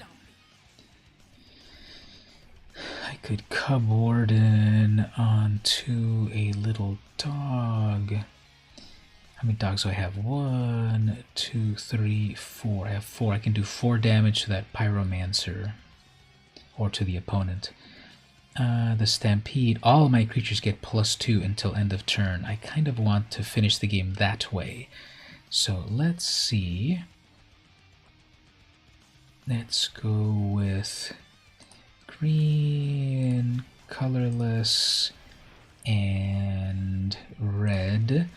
S1: I could Cub Warden onto a little dog. How many dogs do I have? 1, 2, 3, 4. I have 4. I can do 4 damage to that Pyromancer. Or to the opponent. The Stampede. All my creatures get +2 until end of turn. I kind of want to finish the game that way. So let's see. Let's go with green, colorless, and red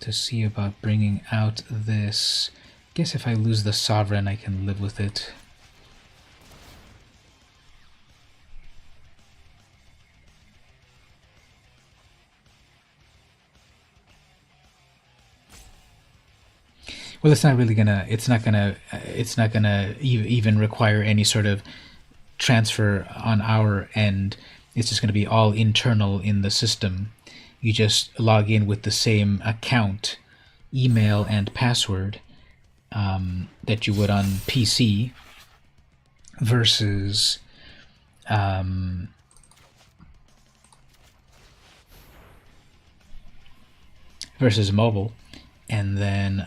S1: to see about bringing out this. I guess if I lose the Sovereign, I can live with it. Well, it's not really gonna. It's not gonna even require any sort of transfer on our end. It's just gonna be all internal in the system. You just log in with the same account, email, and password that you would on PC versus versus mobile. And then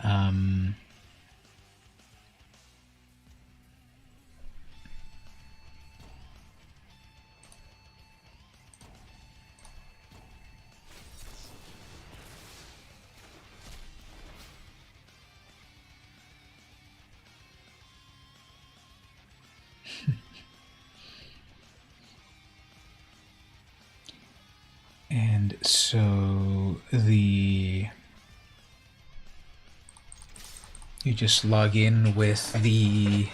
S1: and so you just log in with the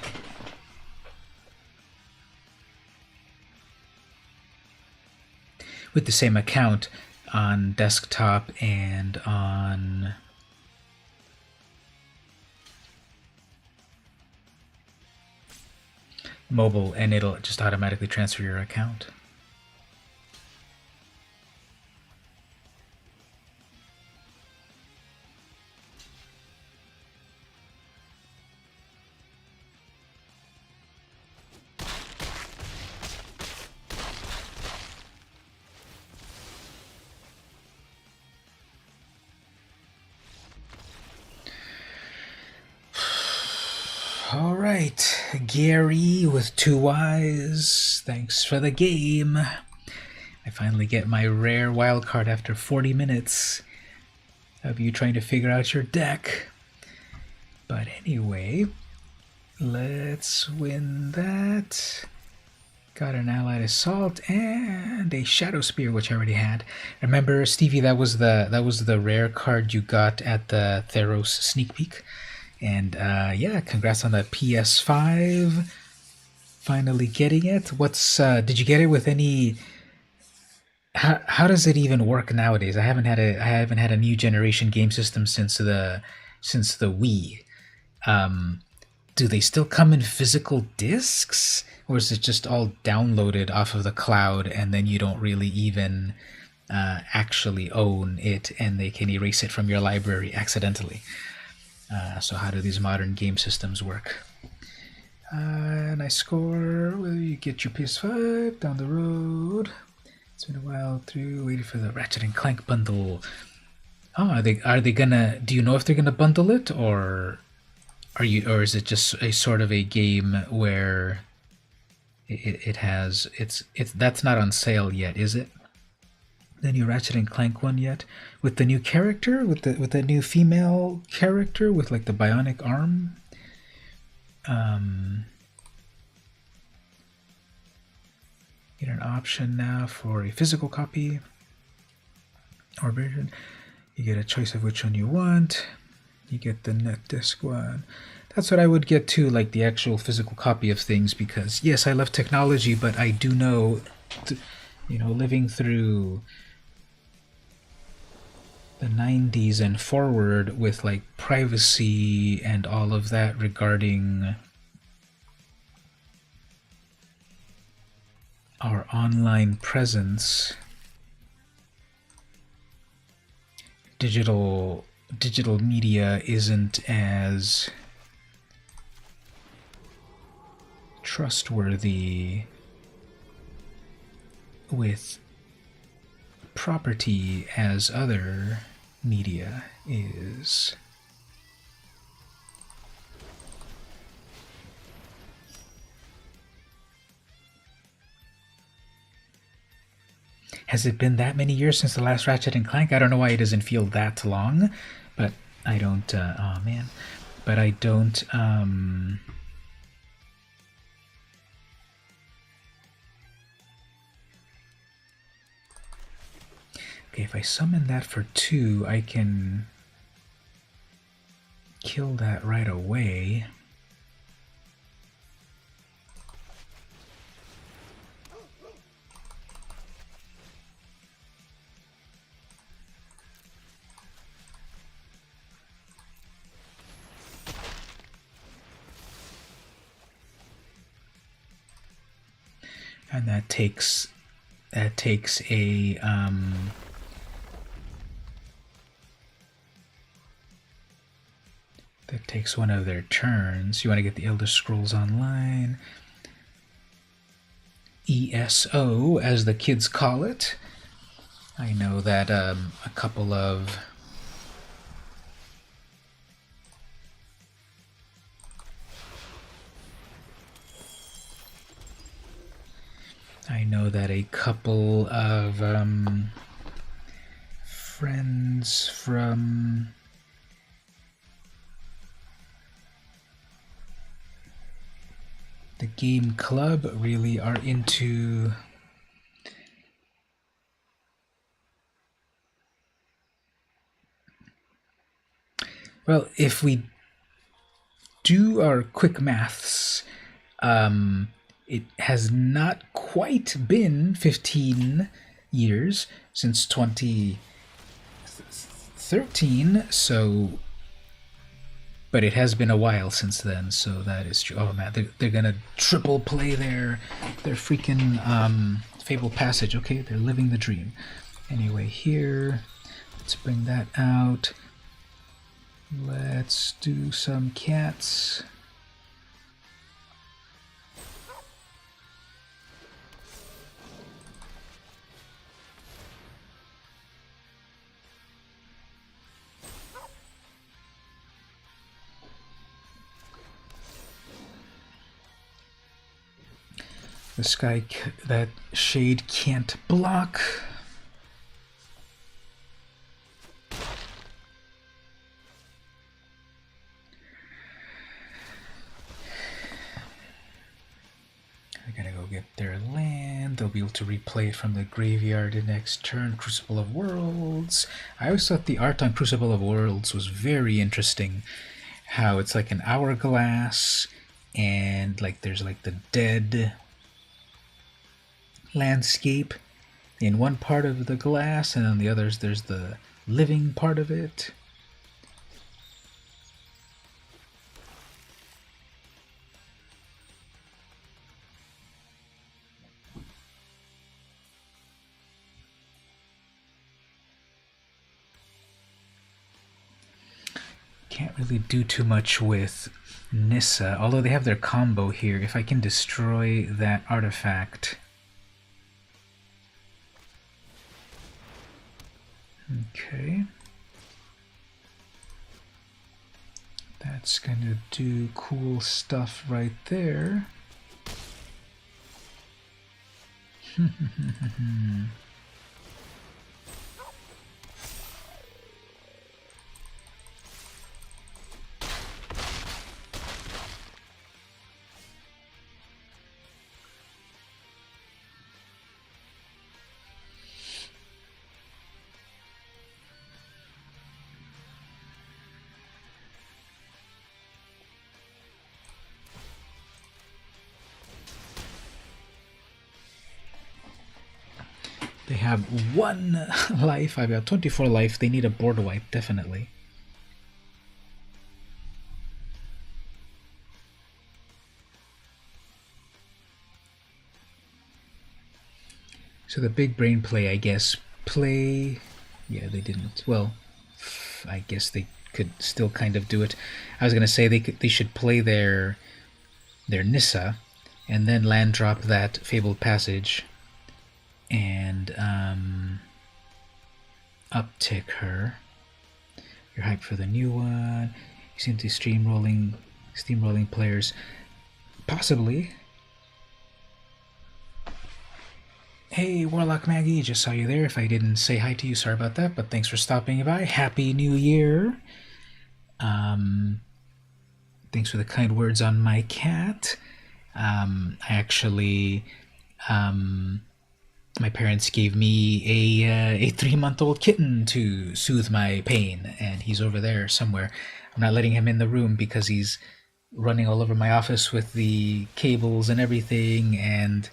S1: same account on desktop and on mobile, and it'll just automatically transfer your account. All right, Gary with 2 Ys, thanks for the game. I finally get my rare wildcard after 40 minutes of you trying to figure out your deck. But anyway, let's win that. Got an Allied Assault and a Shadow Spear, which I already had. Remember, Stevie, that was the rare card you got at the Theros sneak peek. And yeah, congrats on the PS5. Finally getting it. What's did you get it with any? How does it even work nowadays? I haven't had a new generation game system since the Wii. Do they still come in physical discs, or is it just all downloaded off of the cloud and then you don't really even actually own it, and they can erase it from your library accidentally? So how do these modern game systems work? And I score. Will you get your PS5 down the road? It's been a while through waiting for the Ratchet and Clank bundle. Oh, are they gonna? Do you know if they're gonna bundle it, or is it just a sort of a game where it's that's not on sale yet, is it? the new Ratchet and Clank one yet, with the new character, with the new female character with like the bionic arm. Get an option now for a physical copy or version. You get a choice of which one you want. You get the net disc one. That's what I would get too, like the actual physical copy of things, because yes, I love technology, but I do know, living through the 90s and forward with like privacy and all of that regarding our online presence, digital media isn't as trustworthy with property as other media is. Has it been that many years since the last Ratchet and Clank? I don't know why it doesn't feel that long, but I don't. Oh man, but I don't. Okay, if I summon that for 2, I can kill that right away. And that takes a that takes one of their turns. You want to get the Elder Scrolls Online, ESO as the kids call it. I know that a couple of friends from the game club really are into well, if we do our quick maths, it has not quite been 15 years since 2013, so, but it has been a while since then, so that is true. Oh man, they're gonna triple play their freaking Fable Passage. Okay, they're living the dream. Anyway, here, let's bring that out. Let's do some cats. The sky, that shade can't block. I gotta go get their land. They'll be able to replay it from the graveyard the next turn. Crucible of Worlds. I always thought the art on Crucible of Worlds was very interesting. How it's like an hourglass, and like there's like the dead landscape in one part of the glass, and on the others there's the living part of it. Can't really do too much with Nissa, although they have their combo here. If I can destroy that artifact. Okay. That's gonna do cool stuff right there. They have 1 life. I've got 24 life. They need a board wipe, definitely. So the big brain play, I guess. Play. Yeah, they didn't. Well, I guess they could still kind of do it. I was gonna say they should play their Nissa, and then land drop that Fabled Passage, and uptick her. You're hyped for the new one. You seem to be steamrolling players. Possibly. Hey, Warlock Maggie, just saw you there. If I didn't say hi to you, sorry about that, but thanks for stopping by. Happy New Year. Thanks for the kind words on my cat. I actually, my parents gave me a 3-month-old kitten to soothe my pain, and he's over there somewhere. I'm not letting him in the room because he's running all over my office with the cables and everything, and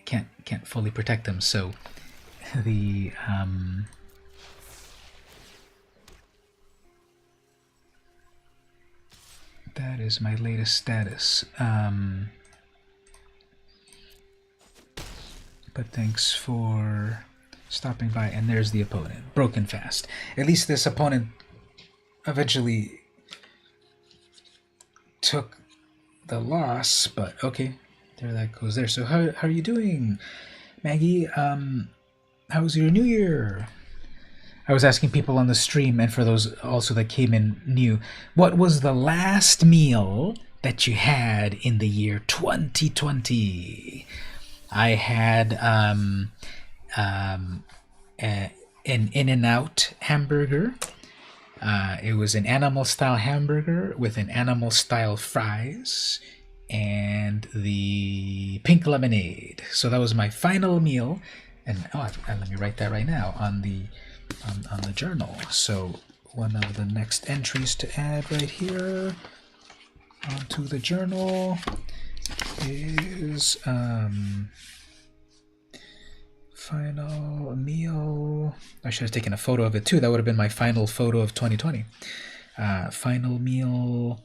S1: can't fully protect him. So the that is my latest status. But thanks for stopping by. And there's the opponent, broken fast. At least this opponent eventually took the loss, but okay, there that goes there. So how are you doing, Maggie? How was your New Year? I was asking people on the stream, and for those also that came in new, what was the last meal that you had in the year 2020? I had an In-N-Out hamburger. It was an animal-style hamburger with an animal-style fries and the pink lemonade. So that was my final meal. And let me write that right now on the journal. So one of the next entries to add right here onto the journal is final meal. I should have taken a photo of it too. That would have been my final photo of 2020. Final meal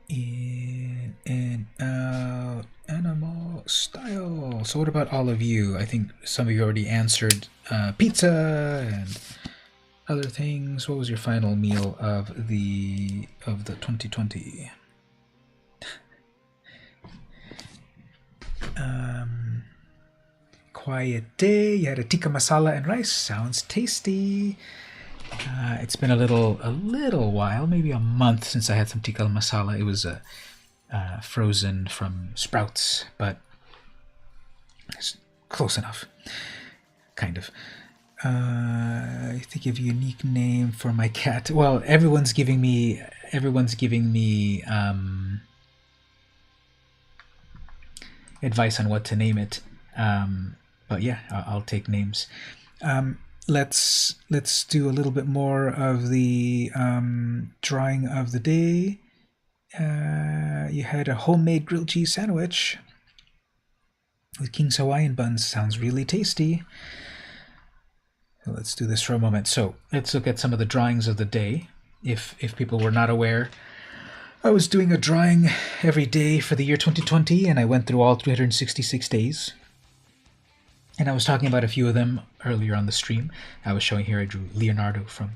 S1: in and out animal style. So what about all of you? I think some of you already answered pizza and other things. What was your final meal of the 2020? Quiet day. You had a tikka masala and rice. Sounds tasty. It's been a little while, maybe a month since I had some tikka masala. It was frozen from Sprouts, but it's close enough, kind of. I think of a unique name for my cat. Well, everyone's giving me advice on what to name it. But yeah, I'll take names. Let's do a little bit more of the drawing of the day. You had a homemade grilled cheese sandwich with King's Hawaiian buns. Sounds really tasty. So let's do this for a moment. So let's look at some of the drawings of the day. If people were not aware, I was doing a drawing every day for the year 2020, and I went through all 366 days. And I was talking about a few of them earlier on the stream. I was showing here I drew Leonardo from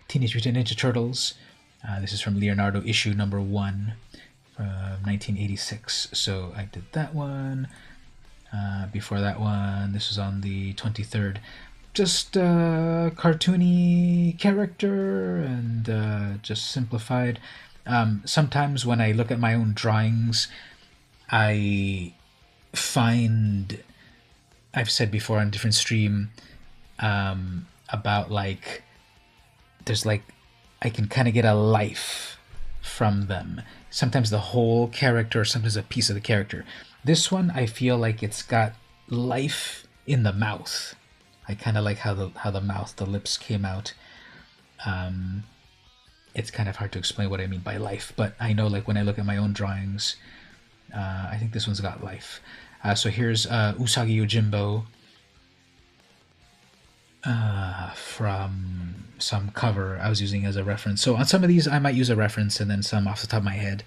S1: Teenage Mutant Ninja Turtles. This is from Leonardo issue number 1 from 1986. So I did that one. Before that one, this was on the 23rd. Just cartoony character and just simplified. Sometimes when I look at my own drawings, I find... I've said before on a different stream about there's I can kind of get a life from them. Sometimes the whole character, sometimes a piece of the character. This one, I feel like it's got life in the mouth. I kind of like how the mouth, the lips came out. It's kind of hard to explain what I mean by life, but I know when I look at my own drawings, I think this one's got life. So here's Usagi Yojimbo from some cover I was using as a reference. So on some of these, I might use a reference, and then some off the top of my head,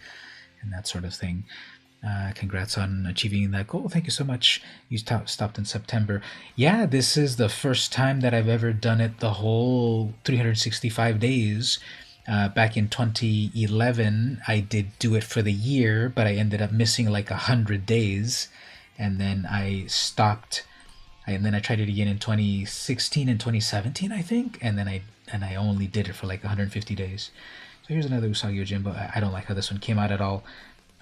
S1: and that sort of thing. Congrats on achieving that goal. Thank you so much. You stopped in September. Yeah, this is the first time that I've ever done it the whole 365 days. Back in 2011, I did do it for the year, but I ended up missing like 100 days, and then I stopped. And then I tried it again in 2016 and 2017, I think, and then I only did it for like 150 days. So here's another Usagi Yojimbo. I don't like how this one came out at all.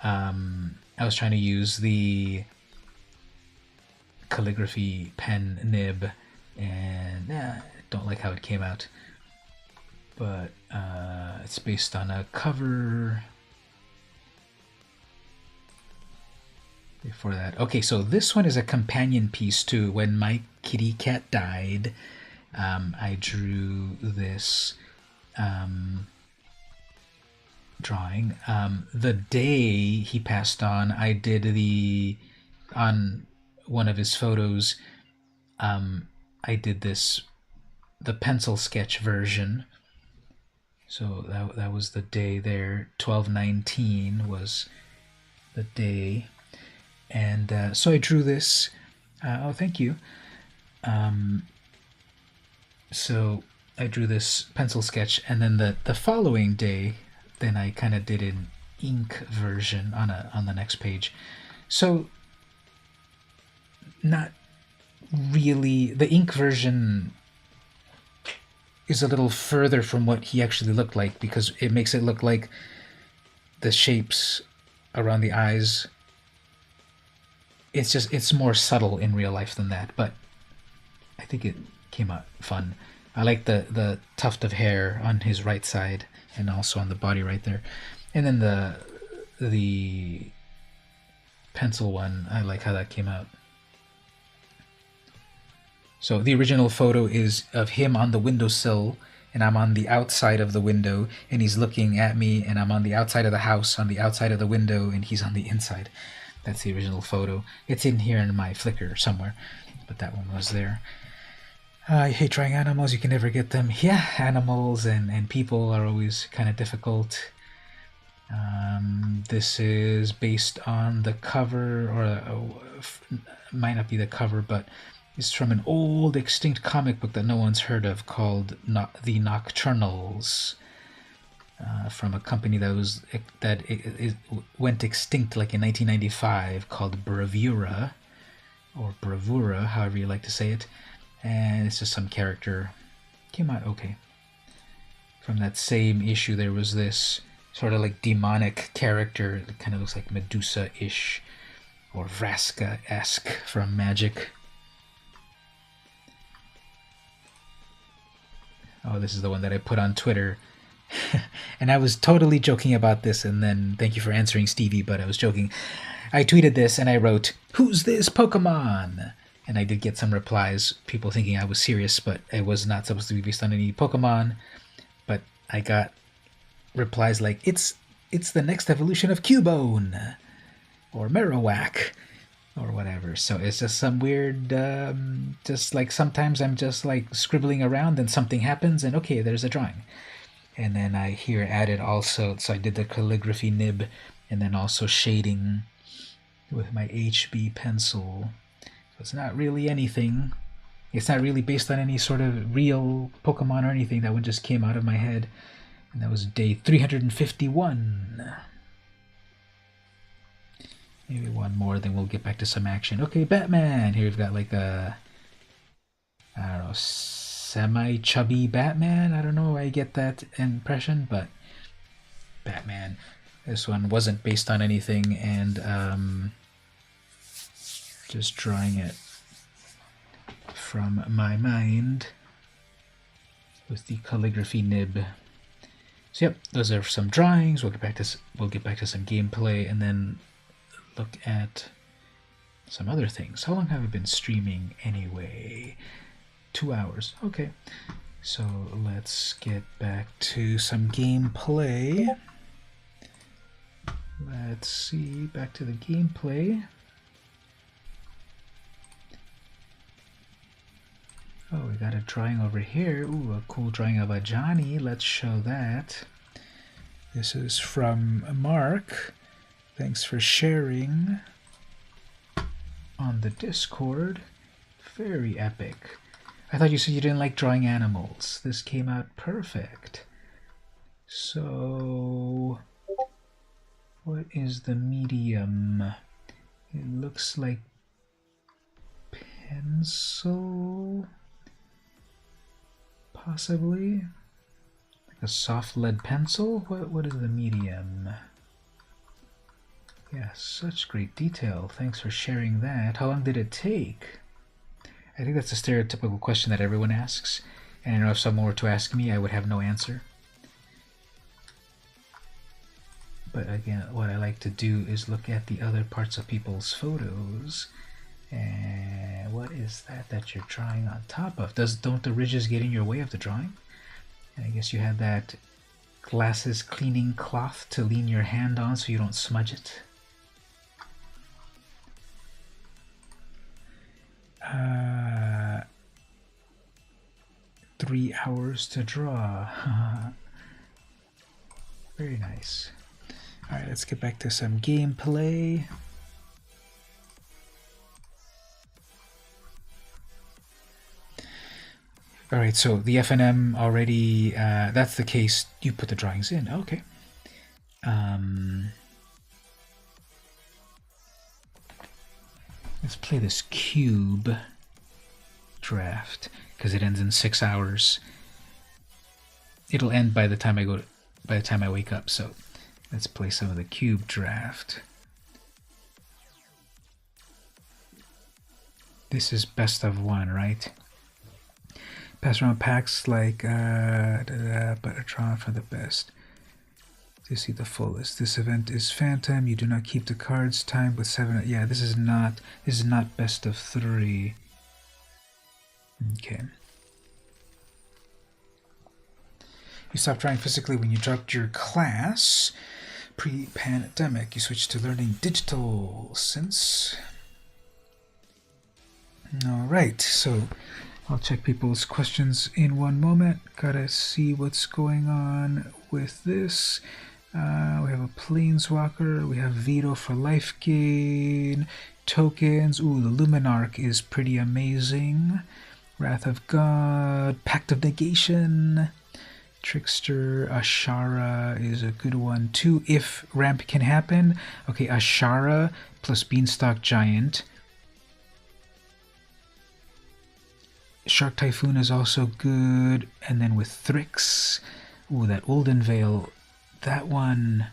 S1: I was trying to use the calligraphy pen nib, and I don't like how it came out. But it's based on a cover. Before that, okay, so this one is a companion piece to When My Kitty Cat Died. I drew this drawing. The day he passed on, I did on one of his photos, I did the pencil sketch version. So that was the day there. 12/19 was the day. And so I drew this. Oh, thank you. So I drew this pencil sketch, and then the following day, then I kind of did an ink version on the next page. So not really. The ink version is a little further from what he actually looked like, because it makes it look like the shapes around the eyes. It's more subtle in real life than that, but I think it came out fun. I like the tuft of hair on his right side, and also on the body right there. And then the pencil one, I like how that came out. So the original photo is of him on the windowsill, and I'm on the outside of the window, and he's looking at me, and I'm on the outside of the house, on the outside of the window, and he's on the inside. That's the original photo. It's in here in my Flickr somewhere, but that one was there. I hate drawing animals. You can never get them. Yeah, animals and people are always kind of difficult. This is based on the cover, or might not be the cover, but it's from an old extinct comic book that no one's heard of, called The Nocturnals, from a company that went extinct like in 1995, called Bravura, or Bravura, however you like to say it. And it's just some character. Came out okay. From that same issue, there was this sort of like demonic character that kind of looks like Medusa-ish, or Vraska-esque from Magic. Oh, this is the one that I put on Twitter. And I was totally joking about this, and then thank you for answering, Stevie, but I was joking. I tweeted this and I wrote, "Who's this Pokemon?" And I did get some replies, people thinking I was serious, but it was not supposed to be based on any Pokemon. But I got replies like, it's the next evolution of Cubone, or Marowak, or whatever. So it's just some weird, just like sometimes I'm just like scribbling around and something happens, and okay, there's a drawing. And then I here added also, so I did the calligraphy nib, and then also shading with my HB pencil. So it's not really anything. It's not really based on any sort of real Pokemon or anything. That one just came out of my head. And that was day 351. Maybe one more, then we'll get back to some action. Okay, Batman. Here we've got like a, I don't know, semi-chubby Batman. I don't know why I get that impression, but Batman. This one wasn't based on anything, and just drawing it from my mind with the calligraphy nib. So yep, those are some drawings. We'll get back to some gameplay, and then look at some other things. How long have I been streaming anyway? 2 hours. Okay, so let's get back to some gameplay. Let's see, back to the gameplay. Oh, we got a drawing over here. Ooh, a cool drawing of a Johnny. Let's show that. This is from Mark. Thanks for sharing on the Discord. Very epic. I thought you said you didn't like drawing animals. This came out perfect. So, what is the medium? It looks like pencil, possibly like a soft lead pencil. What is the medium? Yeah, such great detail. Thanks for sharing that. How long did it take? I think that's a stereotypical question that everyone asks, and I know if someone were to ask me, I would have no answer. But again, what I like to do is look at the other parts of people's photos. And what is that you're drawing on top of? Don't the ridges get in your way of the drawing? And I guess you have that glasses cleaning cloth to lean your hand on so you don't smudge it. 3 hours to draw. Very nice. Alright, let's get back to some gameplay. Alright, so the FNM already, that's the case, you put the drawings in. Okay. Let's play this cube draft, because it ends in 6 hours. It'll end by the time I wake up, so let's play some of the cube draft. This is best of one, right? Pass around packs like but are drawn for the best. To see the fullest. This event is Phantom. You do not keep the cards timed with 7. Yeah, this is not best of 3. Okay. You stopped drawing physically when you dropped your class. Pre-pandemic, you switched to learning digital since. Alright, so I'll check people's questions in one moment. Gotta see what's going on with this. We have a Planeswalker. We have Veto for life gain. Tokens. Ooh, the Luminarch is pretty amazing. Wrath of God. Pact of Negation. Trickster. Ashara is a good one too, if ramp can happen. Okay, Ashara plus Beanstalk Giant. Shark Typhoon is also good. And then with Thrix. Ooh, that Olden Veil. That one.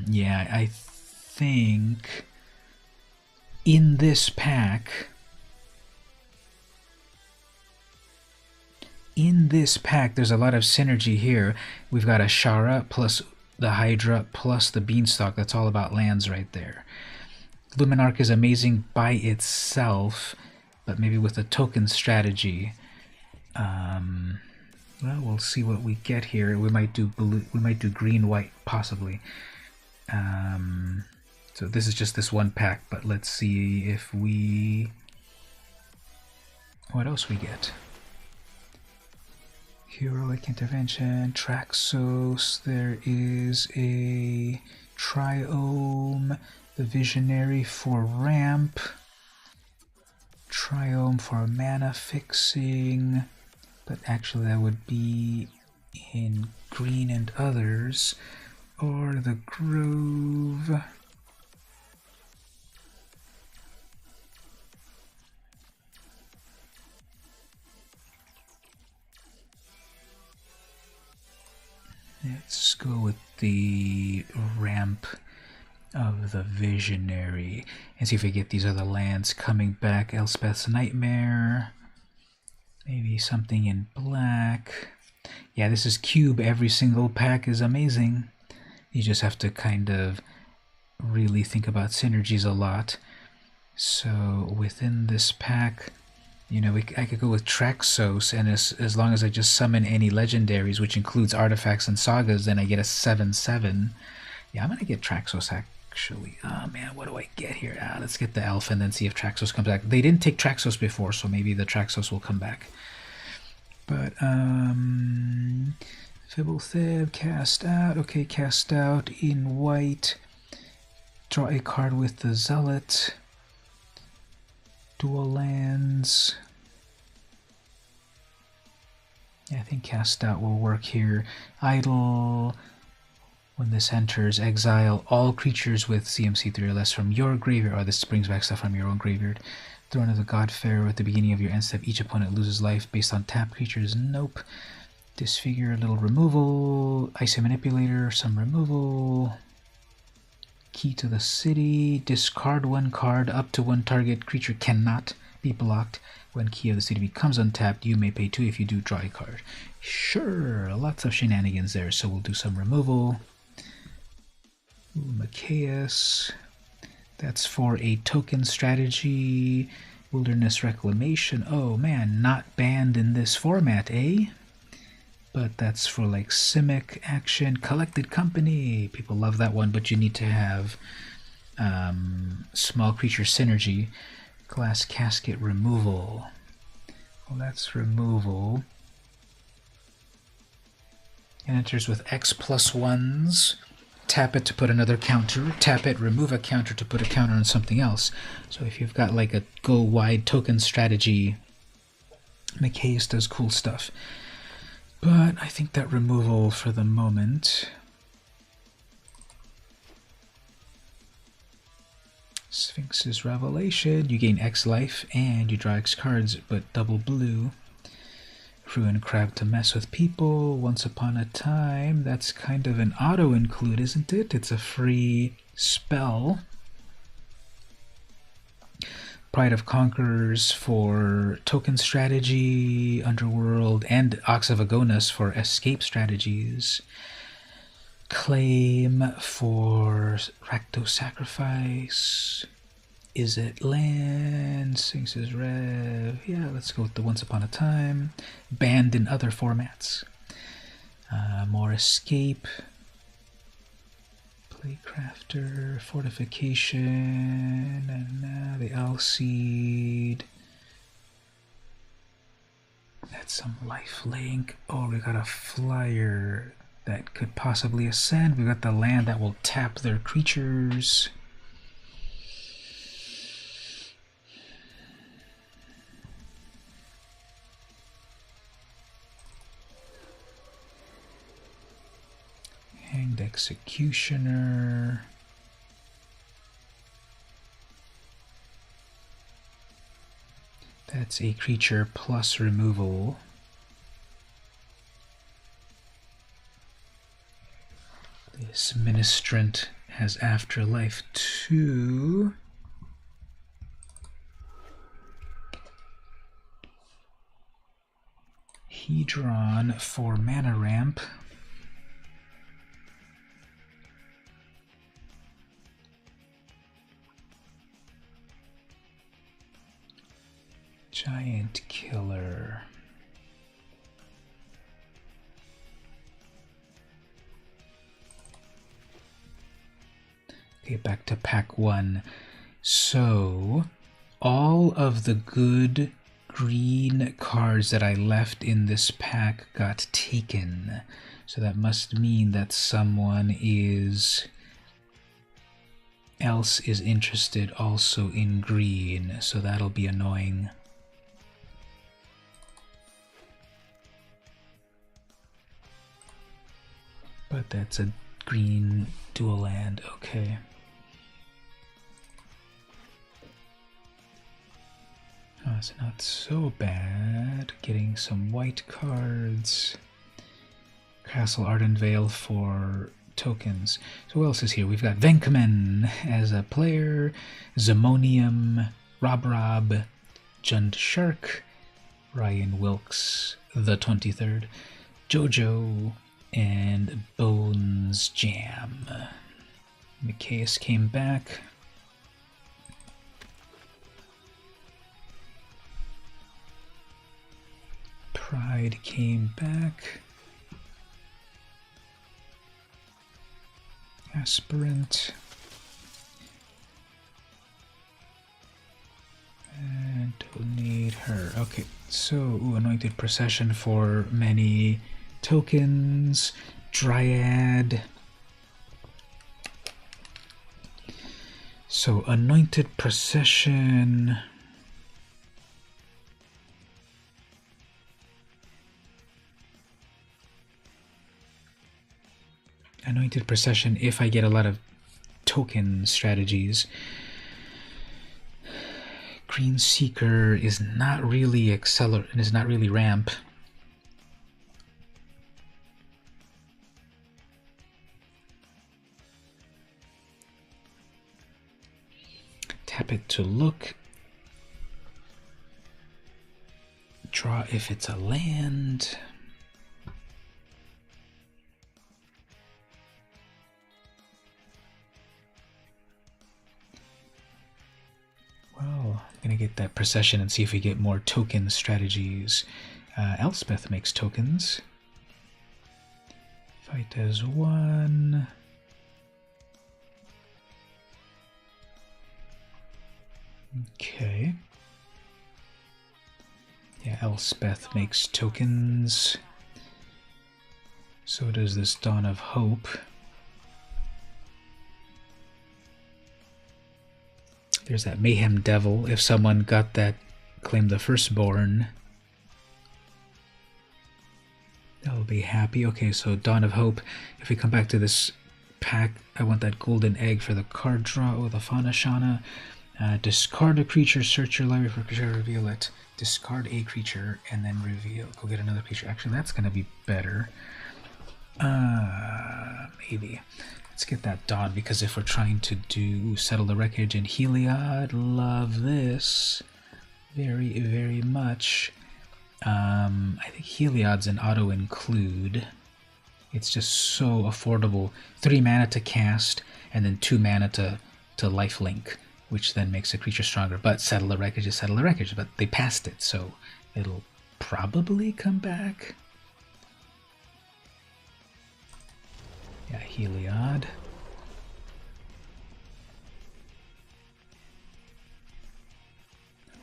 S1: Yeah, I think in this pack. There's a lot of synergy here. We've got Ashara plus the Hydra plus the Beanstalk. That's all about lands right there. Luminarch is amazing by itself, but maybe with a token strategy. Well, we'll see what we get here. We might do blue. We might do green, white, possibly. So this is just this one pack, but let's see if we. What else we get? Heroic Intervention, Traxos. There is a Triome, the Visionary for ramp. Triome for mana fixing. But actually that would be in green and others, or the Grove. Let's go with the ramp of the Visionary and see if we get these other lands coming back. Elspeth's Nightmare. Maybe something in black. Yeah, this is cube. Every single pack is amazing. You just have to kind of really think about synergies a lot. So within this pack, you know, I could go with Traxos, and as long as I just summon any legendaries, which includes artifacts and sagas, then I get a 7/7. Yeah, I'm going to get Traxos Actually, oh man, what do I get here? Let's get the Alpha and then see if Traxos comes back. They didn't take Traxos before, so maybe the Traxos will come back. But, Fibbletheb, cast out. Okay, cast out in white. Draw a card with the Zealot. Dual lands. Yeah, I think cast out will work here. Idle. When this enters, exile all creatures with CMC 3 or less from your graveyard. Or this brings back stuff from your own graveyard. Throne of the God Pharaoh at the beginning of your end step. Each opponent loses life based on tap creatures. Nope. Disfigure, a little removal. Icy Manipulator, some removal. Key to the City. Discard one card. Up to one target creature cannot be blocked. When Key of the City becomes untapped, you may pay 2. If you do, draw a card. Sure, lots of shenanigans there, so we'll do some removal. Ooh, Machias. That's for a token strategy. Wilderness Reclamation. Oh man, not banned in this format, eh? But that's for like Simic action. Collected Company. People love that one, but you need to have small creature synergy. Glass Casket removal. Well, that's removal. It enters with X+1s. Tap it to put another counter. Tap it, remove a counter to put a counter on something else. So if you've got like a go wide token strategy, Machias does cool stuff. But I think that removal for the moment. Sphinx's Revelation. You gain X life and you draw X cards, but double blue. Ruin Crab to mess with people. Once Upon a Time. That's kind of an auto-include, isn't it? It's a free spell. Pride of Conquerors for token strategy, Underworld, and Ox of Agonas for escape strategies. Claim for Rakdos Sacrifice. Is it land? Sphinx's Rev. Yeah, let's go with the Once Upon a Time. Banned in other formats. More escape. Playcrafter, Fortification, and now the Alseed. That's some lifelink. Oh, we got a flyer that could possibly ascend. We got the land that will tap their creatures. Hanged Executioner. That's a creature plus removal. This Ministrant has Afterlife 2. Hedron for mana ramp. Giant Killer. Okay, back to pack 1. So, all of the good green cards that I left in this pack got taken. So that must mean that someone else is interested also in green. So that'll be annoying. But that's a green dual land, okay. Oh, it's not so bad. Getting some white cards. Castle Ardenvale for tokens. So who else is here? We've got Venkaman as a player, Zemonium, Rob, Jund Shark, Ryan Wilkes, the 23rd, Jojo, and Bones Jam. Machias came back. Pride came back. Aspirant. her. Okay, so Anointed Procession for many tokens. Dryad. So Anointed Procession. Anointed Procession if I get a lot of token strategies. Green Seeker is not really is not really ramp. Tap it to look. Draw if it's a land. Well, I'm gonna get that procession and see if we get more token strategies. Elspeth makes tokens. Fight as one. Okay. Yeah, Elspeth makes tokens. So does this Dawn of Hope. There's that Mayhem Devil. If someone got that, claim the Firstborn, they'll be happy. Okay, so Dawn of Hope. If we come back to this pack, I want that golden egg for the card draw. Oh, the Fauna Shana. Discard a creature, search your library for a creature, reveal it. Discard a creature, and then reveal. Go get another creature. Actually, that's going to be better. Maybe. Let's get that Dawn, because if we're trying to do Settle the Wreckage and Heliod, love this very, very much. I think Heliod's an auto-include. It's just so affordable. 3 mana to cast, and then 2 mana to lifelink, which then makes a creature stronger. But Settle the Wreckage is Settle the Wreckage, but they passed it, so it'll probably come back. Yeah, Heliod.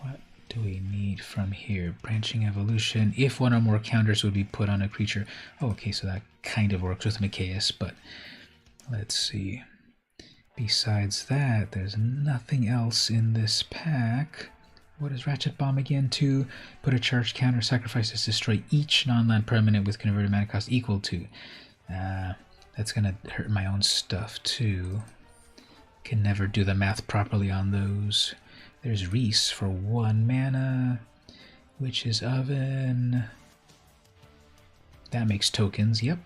S1: What do we need from here? Branching Evolution. If one or more counters would be put on a creature. Oh, okay, so that kind of works with Mikaeus, but let's see. Besides that, there's nothing else in this pack. What is Ratchet Bomb again? 2. Put a charge counter, sacrifice this, destroy each non-land permanent with converted mana cost equal to. That's gonna hurt my own stuff too. Can never do the math properly on those. There's Reese for 1 mana. Witch's Oven. That makes tokens, yep.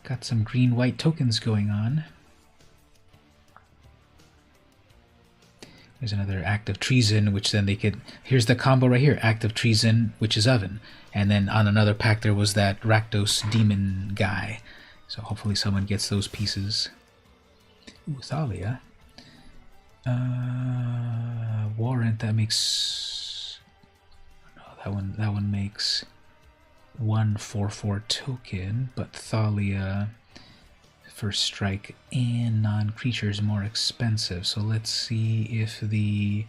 S1: Got some green-white tokens going on. There's another Act of Treason, which then they could... Here's the combo right here. Act of Treason, Witch's Oven. And then on another pack there was that Rakdos Demon guy. So hopefully someone gets those pieces. Ooh, Thalia. Warrant, that makes... No, that one makes 1 4/4 token, but Thalia... First strike and non-creature is more expensive. So let's see if the...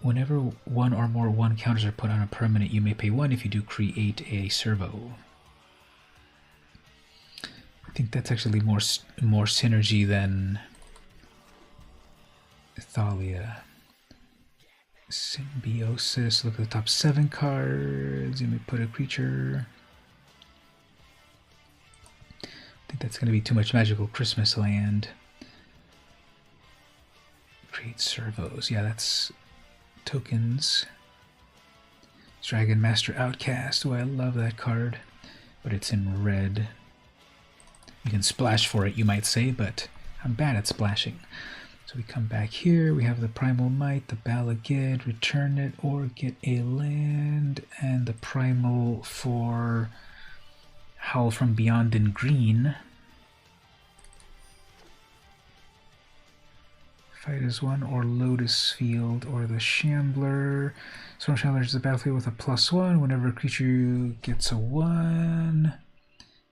S1: Whenever 1 or more 1 counters are put on a permanent, you may pay 1 if you do create a servo. I think that's actually more synergy than Thalia. Symbiosis. Look at the top 7 cards. You may put a creature. I think that's going to be too much Magical Christmas land. Create servos. Yeah, that's tokens. Dragon Master Outcast. Oh, I love that card. But it's in red. You can splash for it, you might say, but I'm bad at splashing. So we come back here. We have the Primal Might, the Balagid, return it, or get a land, and the Primal for Howl from Beyond in green. Fight as 1, or Lotus Field, or the Shambler. Storm Shambler is the battlefield with a +1. Whenever a creature gets a 1,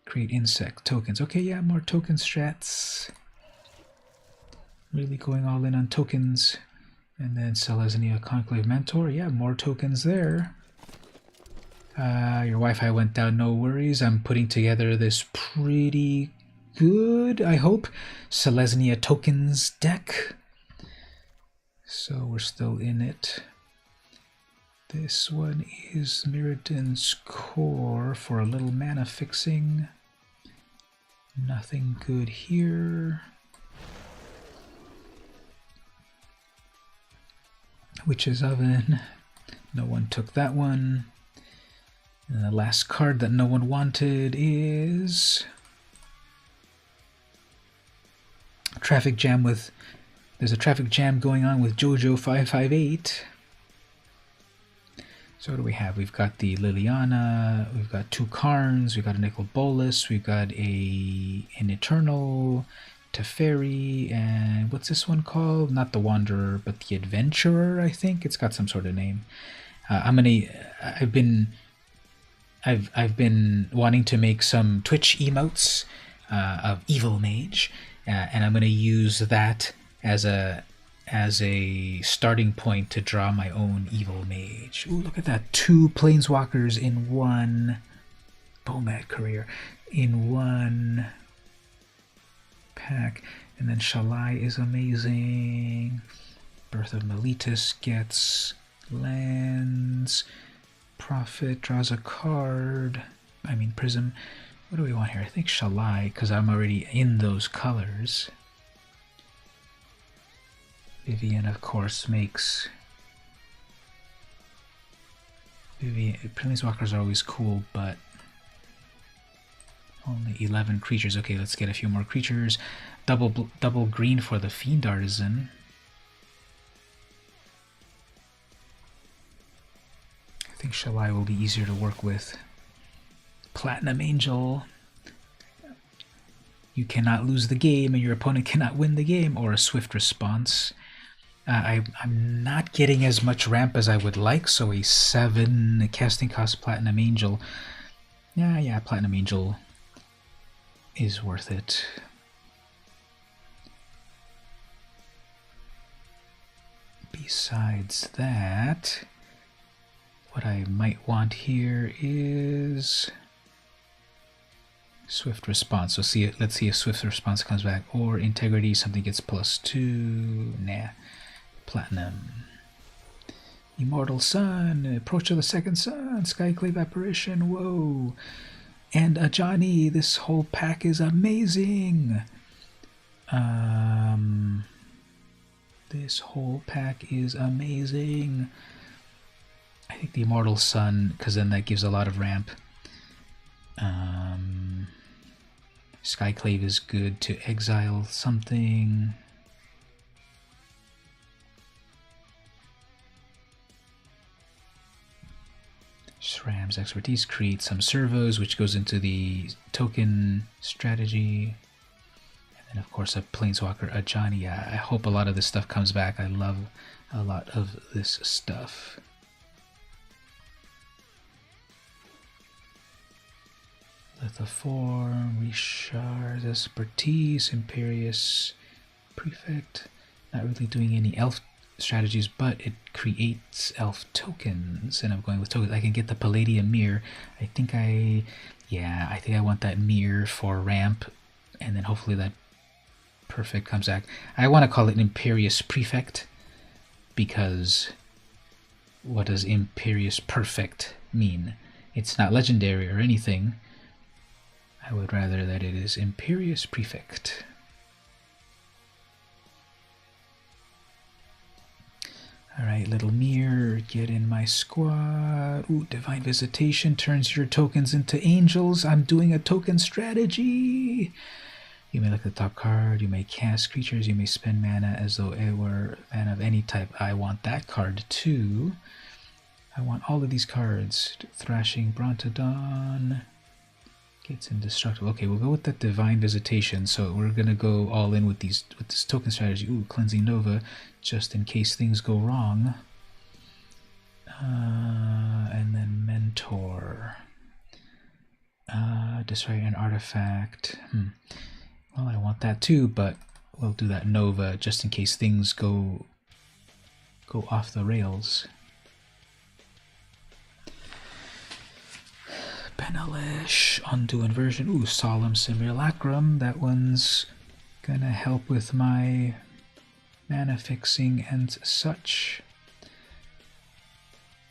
S1: create insect tokens. Okay, yeah, more token strats. Really going all in on tokens. And then Selesnya Conclave Mentor. Yeah, more tokens there. Your Wi-Fi went down, no worries. I'm putting together this pretty good, I hope, Selesnya tokens deck. So we're still in it. This one is Mirrodin's Core for a little mana fixing. Nothing good here. Witch's Oven. No one took that one. And the last card that no one wanted is Traffic Jam with... There's a traffic jam going on with Jojo 558. So what do we have? We've got the Liliana, we've got two Karns, we've got a Nicol Bolas, we've got an Eternal, Teferi, and what's this one called? Not the Wanderer, but the Adventurer, I think. It's got some sort of name. I've been wanting to make some Twitch emotes of Evil Mage, and I'm gonna use that as a starting point to draw my own Evil Mage. Ooh, look at that. 2 Planeswalkers in one Bomad Career in one pack. And then Shalai is amazing. Birth of Meletis gets lands. Prophet draws a card. I mean Prism. What do we want here? I think Shalai, because I'm already in those colors. Vivian, of course, makes... Planeswalkers are always cool, but only 11 creatures. Okay, let's get a few more creatures. Double green for the Fiend Artisan. I think Shalai will be easier to work with. Platinum Angel. You cannot lose the game and your opponent cannot win the game, or a swift response. I'm not getting as much ramp as I would like, so a 7 casting cost Platinum Angel. Yeah, Platinum Angel is worth it. Besides that, what I might want here is swift response. So let's see if swift response comes back, or integrity, something gets +2. Nah. Platinum. Immortal Sun, Approach of the Second Sun, Skyclave Apparition, whoa. And Ajani, this whole pack is amazing. This whole pack is amazing. I think the Immortal Sun, because then that gives a lot of ramp. Skyclave is good to exile something. SRAM's Expertise creates some servos, which goes into the token strategy. And then, of course, a Planeswalker Ajani. I hope a lot of this stuff comes back. I love a lot of this stuff. Lithoform, Richard's Expertise, Imperious Prefect. Not really doing any elf strategies, but it creates elf tokens, and I'm going with tokens. I can get the Palladium Mirror. I think I want that mirror for ramp, and then hopefully that perfect comes back. I want to call it Imperious Prefect, because what does Imperious Perfect mean? It's not legendary or anything. I would rather that it is Imperious Prefect. Alright, little mirror, get in my squad. Ooh, Divine Visitation turns your tokens into angels. I'm doing a token strategy. You may look at the top card, you may cast creatures, you may spend mana as though it were mana of any type. I want that card too. I want all of these cards. Thrashing Brontodon gets indestructible. Okay, we'll go with that Divine Visitation. So we're gonna go all in with this token strategy. Ooh, Cleansing Nova, just in case things go wrong. And then Mentor. Destroy an artifact. Well, I want that too, but we'll do that Nova just in case things go go off the rails. Benalish, Undo Inversion. Ooh, Solemn Simulacrum. That one's gonna help with my mana fixing and such.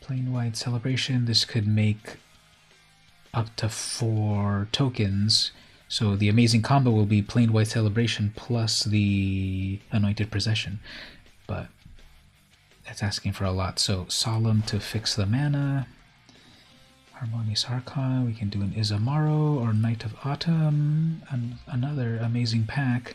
S1: Plain White Celebration. This could make up to 4 tokens. So the amazing combo will be Plain White Celebration plus the Anointed Possession. But that's asking for a lot. So Solemn to fix the mana. Harmonious Archon, we can do an Izamaro or Knight of Autumn, and another amazing pack.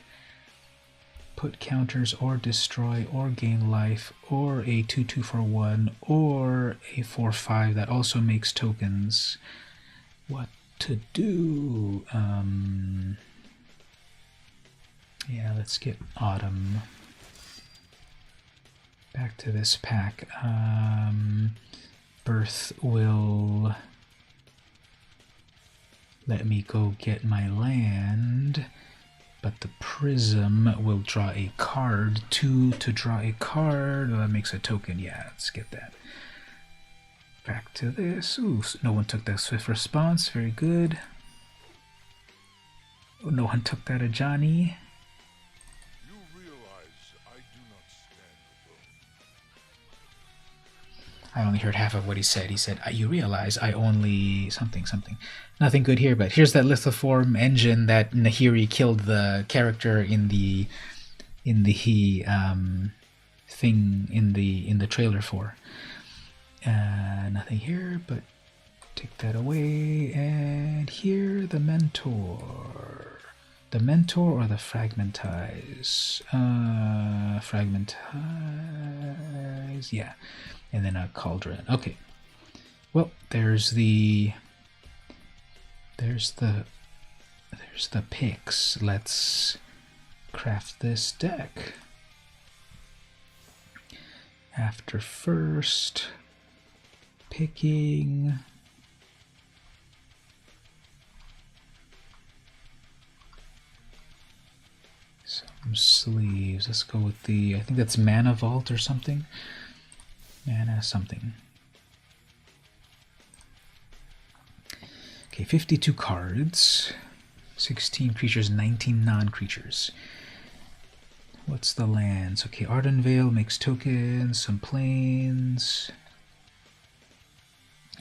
S1: Put counters or destroy or gain life, or a 2/2 for 1, or a 4/5 that also makes tokens. What to do? Yeah, let's get Autumn. Back to this pack. Birth will let me go get my land, but the Prism will draw a card. 2 to draw a card. Well, that makes a token. Yeah, let's get that. Back to this. Ooh, no one took that Swift Response. Very good. Oh, no one took that Ajani. I only heard half of what he said. He said, you realize I only something. Nothing good here, but here's that lithoform engine that Nahiri killed the character in the thing in the trailer for. Nothing here, but take that away. And here, the Mentor. The Mentor or the Fragmentize? Fragmentize, yeah. And then a Cauldron. Okay. Well, there's the picks. Let's craft this deck. After first picking, some sleeves. Let's go with the, I think that's Mana Vault or something. Mana something. Okay, 52 cards, 16 creatures, 19 non-creatures. What's the lands? Okay, Ardenvale makes tokens, some plains.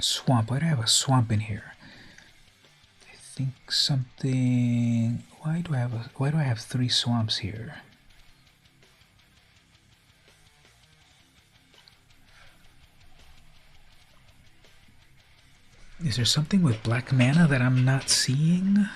S1: Swamp. Why do I have a swamp in here? I think something. Why do I have 3 swamps here? Is there something with black mana that I'm not seeing?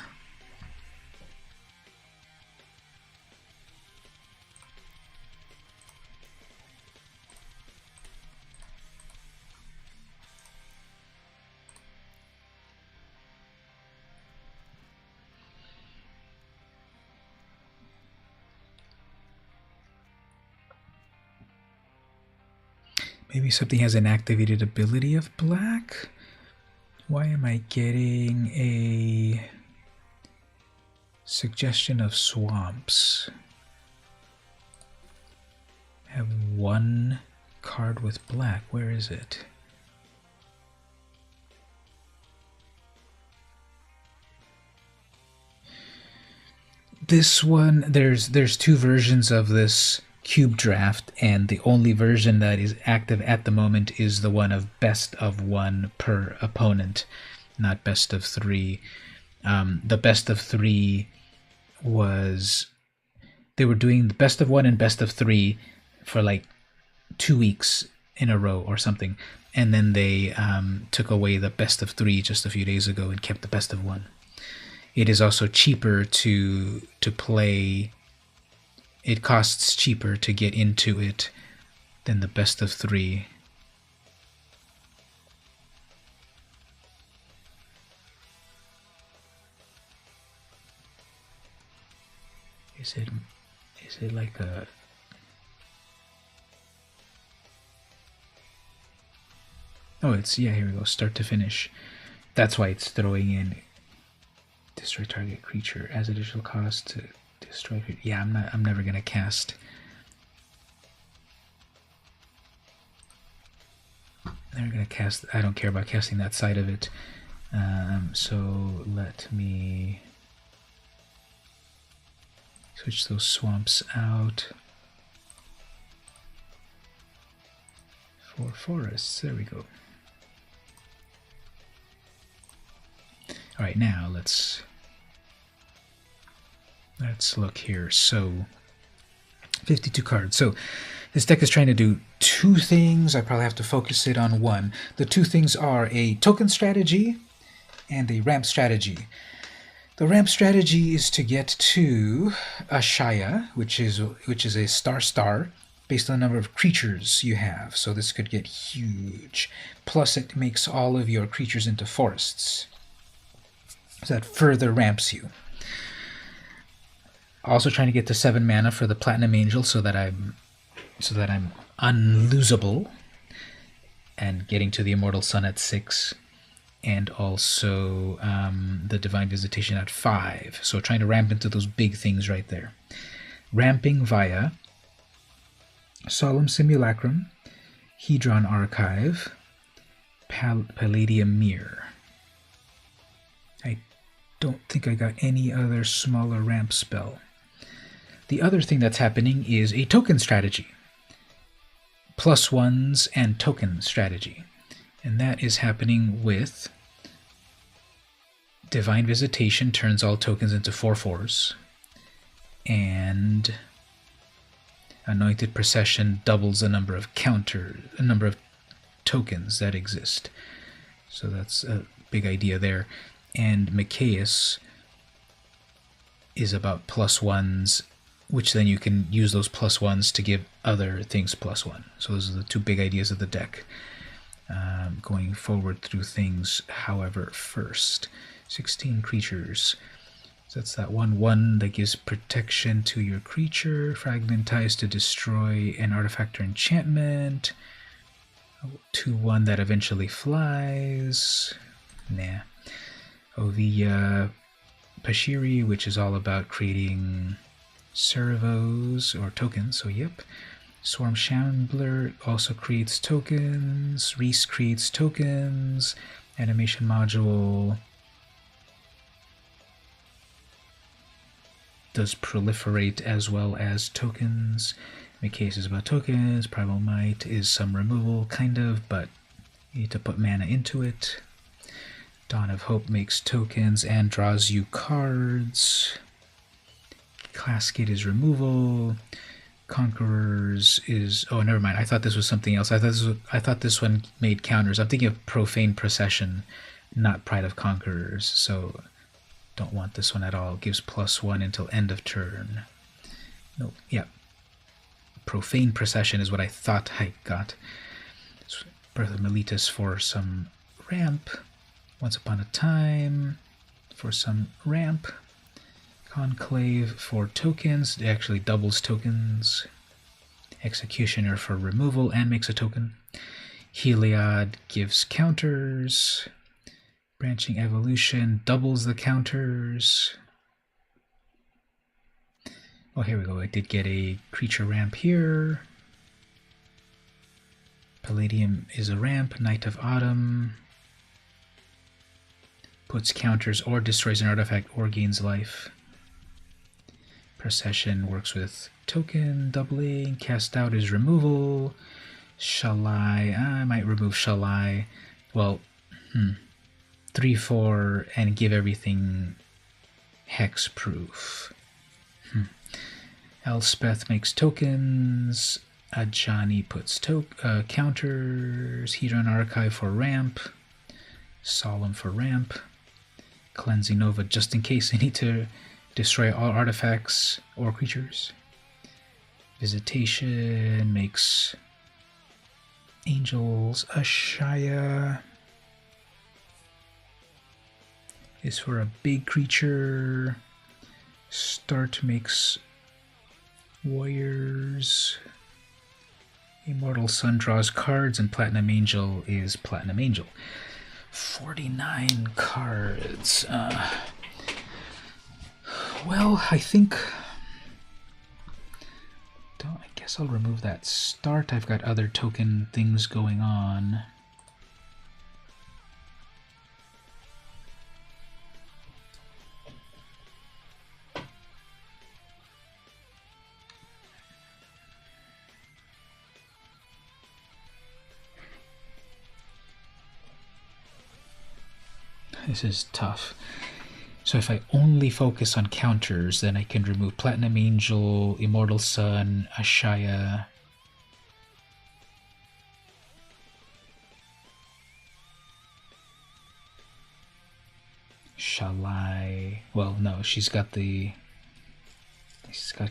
S1: Maybe something has an activated ability of black? Why am I getting a suggestion of swamps? I have 1 card with black. Where is it? This one, there's 2 versions of this cube draft, and the only version that is active at the moment is the one of best of 1 per opponent, not best of 3. The best of 3 was, they were doing the best of 1 and best of 3 for like 2 weeks in a row or something, and then they took away the best of 3 just a few days ago and kept the best of 1. It is also cheaper to play. It costs cheaper to get into it than the best of 3. Is it like a... Oh, it's, yeah, here we go, start to finish. That's why it's throwing in destroy target creature as additional cost to destroy. Yeah, I'm never gonna cast. They're gonna cast. I don't care about casting that side of it. So let me switch those swamps out for forests. There we go. All right, now let's look here. So 52 cards. So this deck is trying to do two things. I probably have to focus it on one. The two things are a token strategy and a ramp strategy. The ramp strategy is to get to Ashaya, which is a star based on the number of creatures you have. So this could get huge. Plus it makes all of your creatures into forests. So that further ramps you. Also trying to get to 7 mana for the Platinum Angel so that I'm unlosable, and getting to the Immortal Sun at 6, and also the Divine Visitation at 5. So trying to ramp into those big things right there. Ramping via Solemn Simulacrum, Hedron Archive, Palladium Mirror. I don't think I got any other smaller ramp spell. The other thing that's happening is a token strategy. +1s and token strategy. And that is happening with Divine Visitation turns all tokens into 4/4s. And Anointed Procession doubles the number of tokens that exist. So that's a big idea there. And Micaeus is about +1s, which then you can use those +1s to give other things +1. So those are the two big ideas of the deck. Going forward through things, however, first. 16 creatures. So that's that 1/1 that gives protection to your creature. Fragmentize to destroy an artifact or enchantment. 2/1 that eventually flies. Nah. Ovia Pashiri, which is all about creating servos or tokens, so yep. Swarm Shambler also creates tokens. Reese creates tokens. Animation module does proliferate as well as tokens. Micaeus is about tokens. Primal Might is some removal, kind of, but you need to put mana into it. Dawn of Hope makes tokens and draws you cards. Cascade is removal. Conquerors is... oh, never mind. I thought this was something else. I thought this one made counters. I'm thinking of Profane Procession, not Pride of Conquerors. So don't want this one at all. Gives +1 until end of turn. Nope. Yeah. Profane Procession is what I thought I got. Birth of Meletus for some ramp. Once Upon a Time for some ramp. Conclave for tokens. It actually doubles tokens. Executioner for removal and makes a token. Heliod gives counters. Branching Evolution doubles the counters. Oh, here we go. I did get a creature ramp here. Palladium is a ramp. Night of Autumn puts counters or destroys an artifact or gains life. Procession works with token doubling. Cast Out is removal. Shalai, I might remove Shalai. Well, 3/4 and give everything hexproof. Elspeth makes tokens. Ajani puts counters. Hedron Archive for ramp. Solemn for ramp. Cleansing Nova just in case they need to destroy all artifacts or creatures. Visitation makes angels. Ashaya is for a big creature. Start makes warriors. Immortal Sun draws cards, and Platinum Angel is Platinum Angel. 49 cards. Well, I think... I guess I'll remove that start. I've got other token things going on. This is tough. So if I only focus on counters, then I can remove Platinum Angel, Immortal Sun, Ashaya. Shall I? Well, no, she's got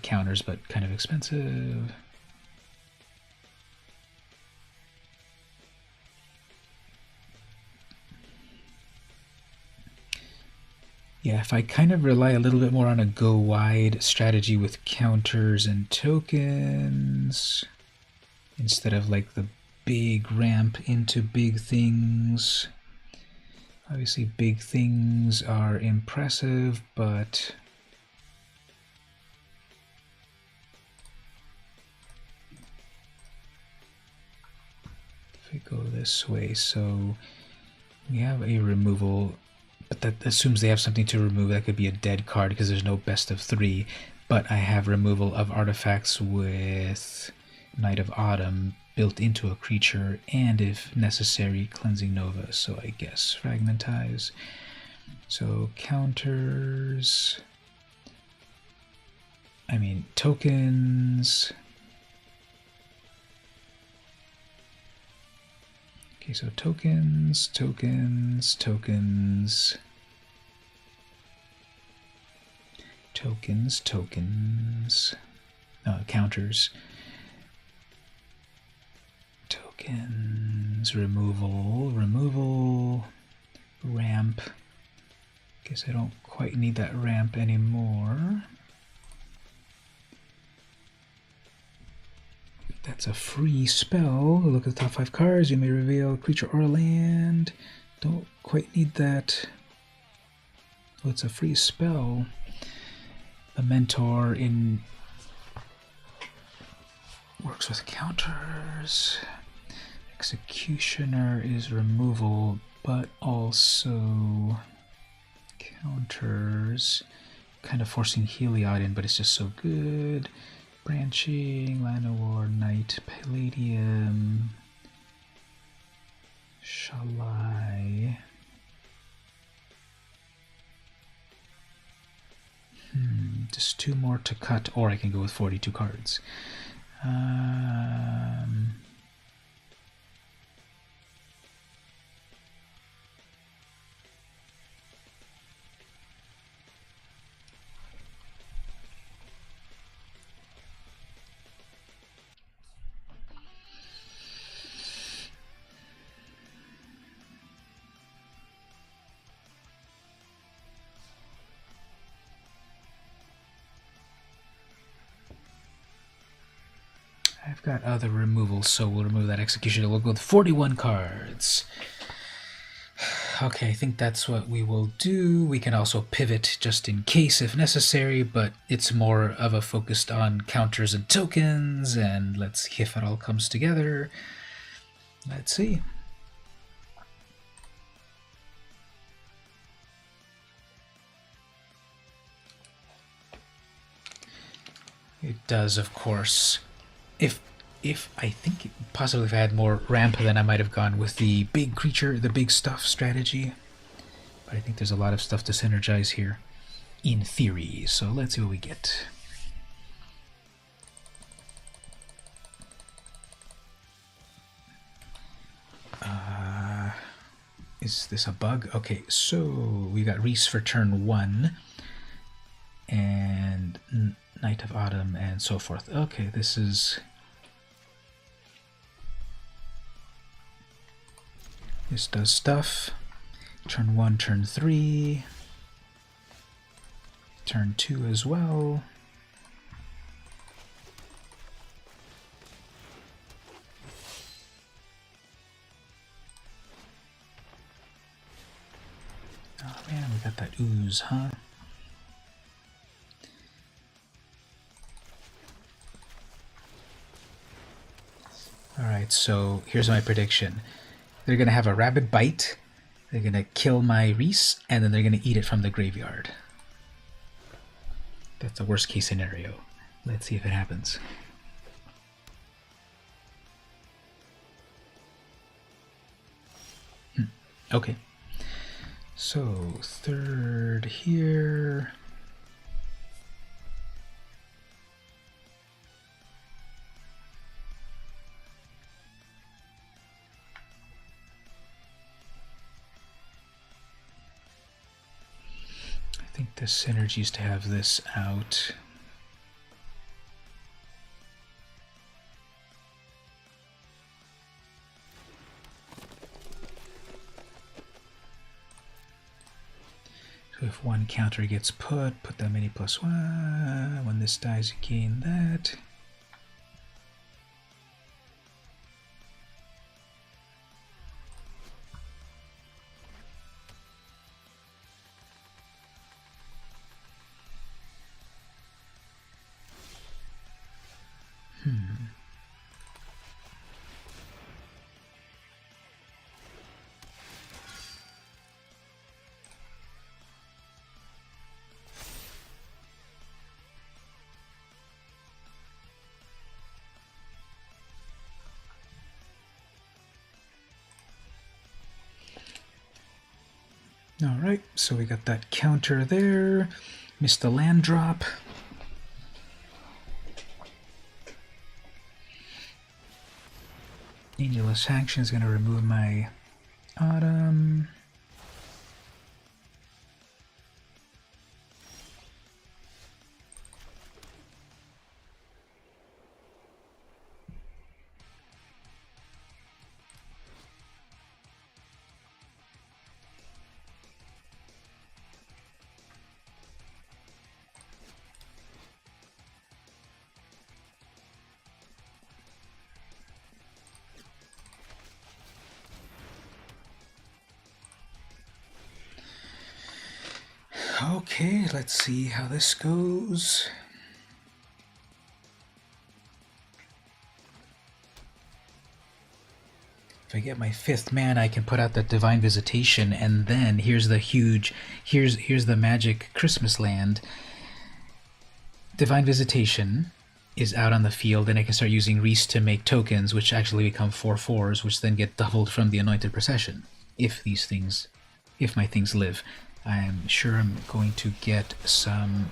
S1: counters, but kind of expensive. Yeah, if I kind of rely a little bit more on a go wide strategy with counters and tokens instead of like the big ramp into big things. Obviously big things are impressive, but if we go this way, so we have a removal, but that assumes they have something to remove. That could be a dead card because there's no best of 3, but I have removal of artifacts with Knight of Autumn built into a creature, and if necessary, Cleansing Nova. So I guess Fragmentize. So counters, I mean tokens. Okay, so tokens, tokens, tokens, tokens, tokens, counters, tokens, removal, removal, ramp. Guess I don't quite need that ramp anymore. That's a free spell. Look at the top 5 cards. You may reveal creature or land. Don't quite need that. Oh, it's a free spell. The Mentor works with counters. Executioner is removal, but also counters. Kind of forcing Heliod in, but it's just so good. Branching, Llanowar, Knight, Palladium. Shall I? Just 2 more to cut, or I can go with 42 cards. I've got other removals, so we'll remove that execution. We'll go with 41 cards. Okay, I think that's what we will do. We can also pivot just in case if necessary, but it's more of a focused on counters and tokens, and let's see if it all comes together. Let's see. It does, of course. If I think possibly if I had more ramp, then I might have gone with the big creature, the big stuff strategy. But I think there's a lot of stuff to synergize here, in theory. So let's see what we get. Is this a bug? Okay, so we got Reese for turn 1, and Knight of Autumn, and so forth. Okay, this does stuff. Turn 1, turn 3, turn 2 as well. Oh man, we got that ooze, huh? Alright, so here's my prediction. They're going to have a rabid bite, they're going to kill my Reese, and then they're going to eat it from the graveyard. That's the worst case scenario. Let's see if it happens. Okay. So, third here. I think the synergy is to have this out. So if one counter gets put that many +1. When this dies, you gain that. Alright, so we got that counter there. Missed the land drop. Angelus Action is going to remove my Autumn. Okay, let's see how this goes. If I get my 5th mana, I can put out the Divine Visitation, and then here's the huge, here's the magic Christmas land. Divine Visitation is out on the field, and I can start using Reese to make tokens, which actually become 4/4s, which then get doubled from the Anointed Procession. If my things live. I'm sure I'm going to get some.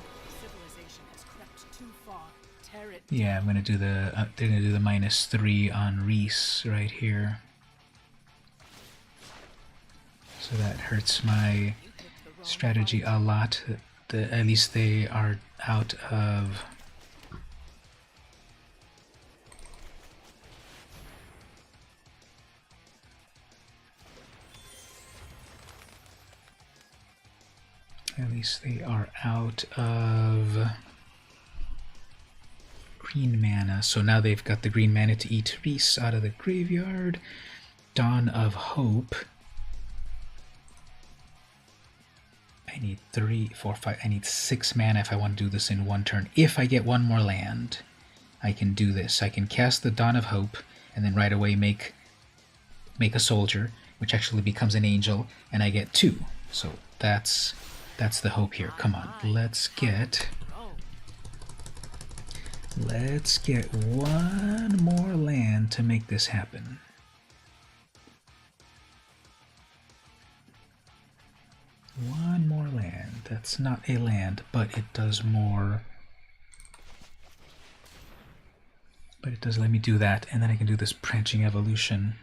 S1: Yeah, I'm gonna do the. They're gonna do the -3 on Reese right here. So that hurts my strategy a lot. At least they are out of. At least they are out of green mana. So now they've got the green mana to eat Reese out of the graveyard. Dawn of Hope. I need 3, 4, 5. I need 6 mana if I want to do this in one turn. If I get one more land, I can do this. I can cast the Dawn of Hope and then right away make a soldier, which actually becomes an angel, and I get 2. So that's the hope here. Come on, let's get one more land to make this happen. One more land. That's not a land, but it does more. But it does let me do that, and then I can do this branching evolution.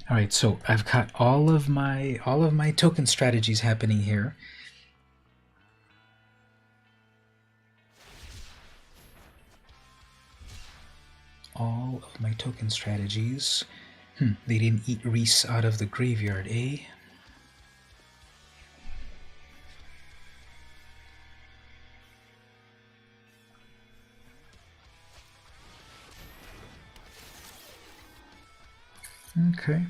S1: All right, so I've got all of my token strategies happening here. All of my token strategies. They didn't eat Reese out of the graveyard, eh? Okay.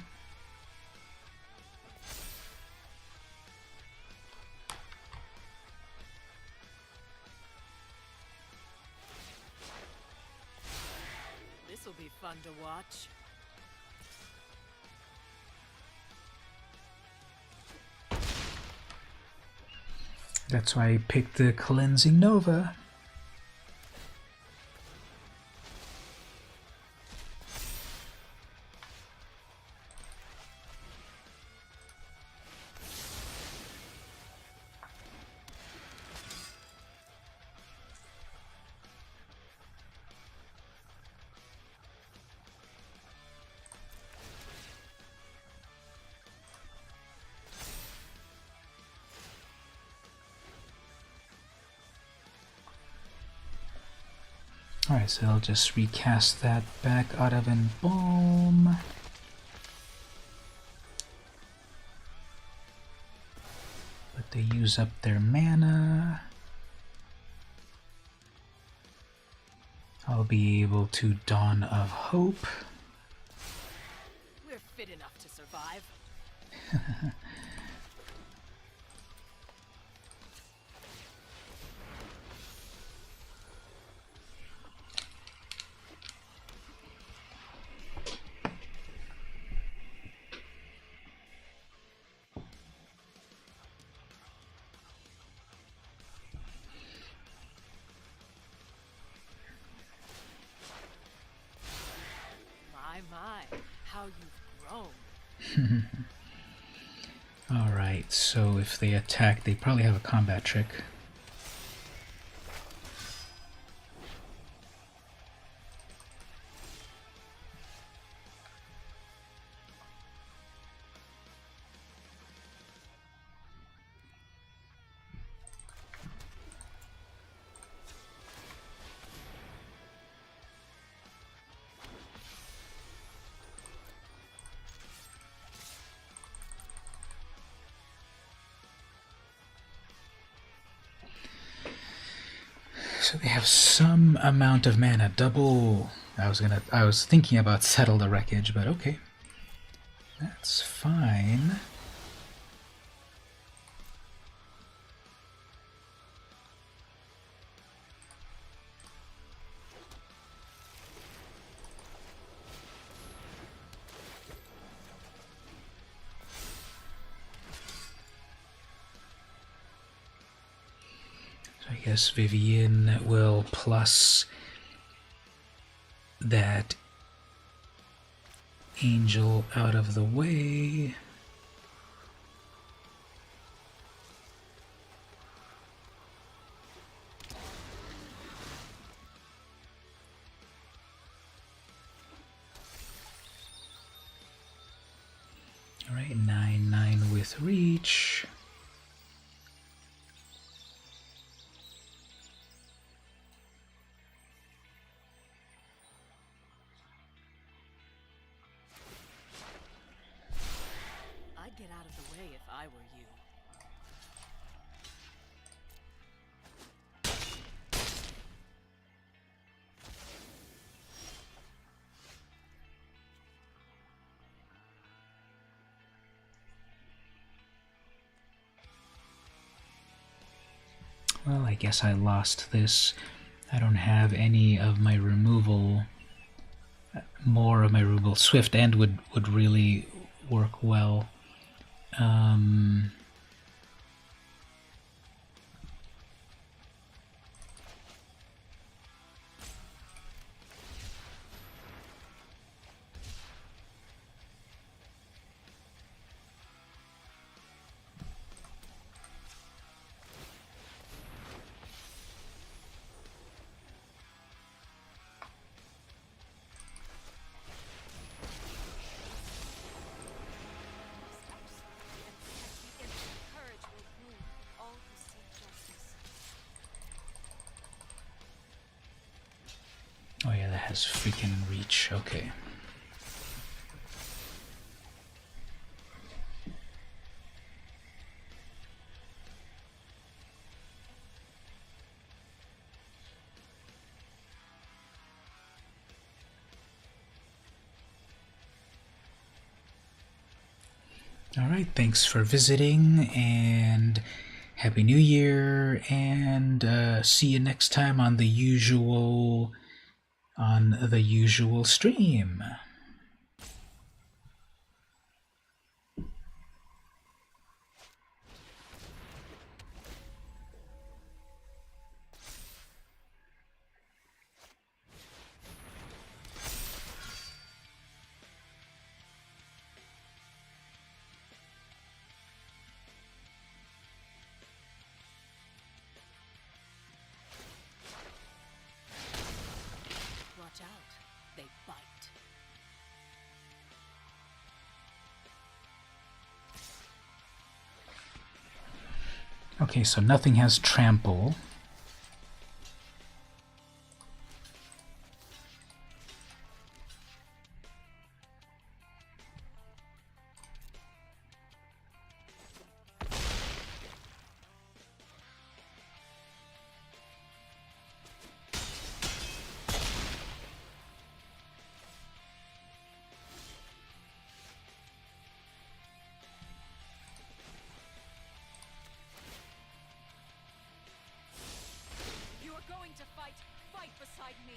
S2: This'll be fun to watch.
S1: That's why I picked the Cleansing Nova. Alright, so I'll just recast that back out of Embalm. But they use up their mana. I'll be able to Dawn of Hope.
S2: We're fit enough to survive. My, how you've grown.
S1: Alright, so if they attack, they probably have a combat trick. So they have some amount of mana, double. I was thinking about Settle the Wreckage, but okay. That's fine. I guess Vivian will plus that angel out of the way. Alright, 9/9 with reach.
S2: I'd get out of the way if I were you.
S1: Well, I guess I lost this. I don't have any of my removal. More of my removal. Swift End would really work well. Oh yeah, that has freaking reach. Okay. Alright, thanks for visiting, and Happy New Year, and see you next time on the usual stream. Okay, so nothing has trample.
S2: You are going to fight. Fight beside me.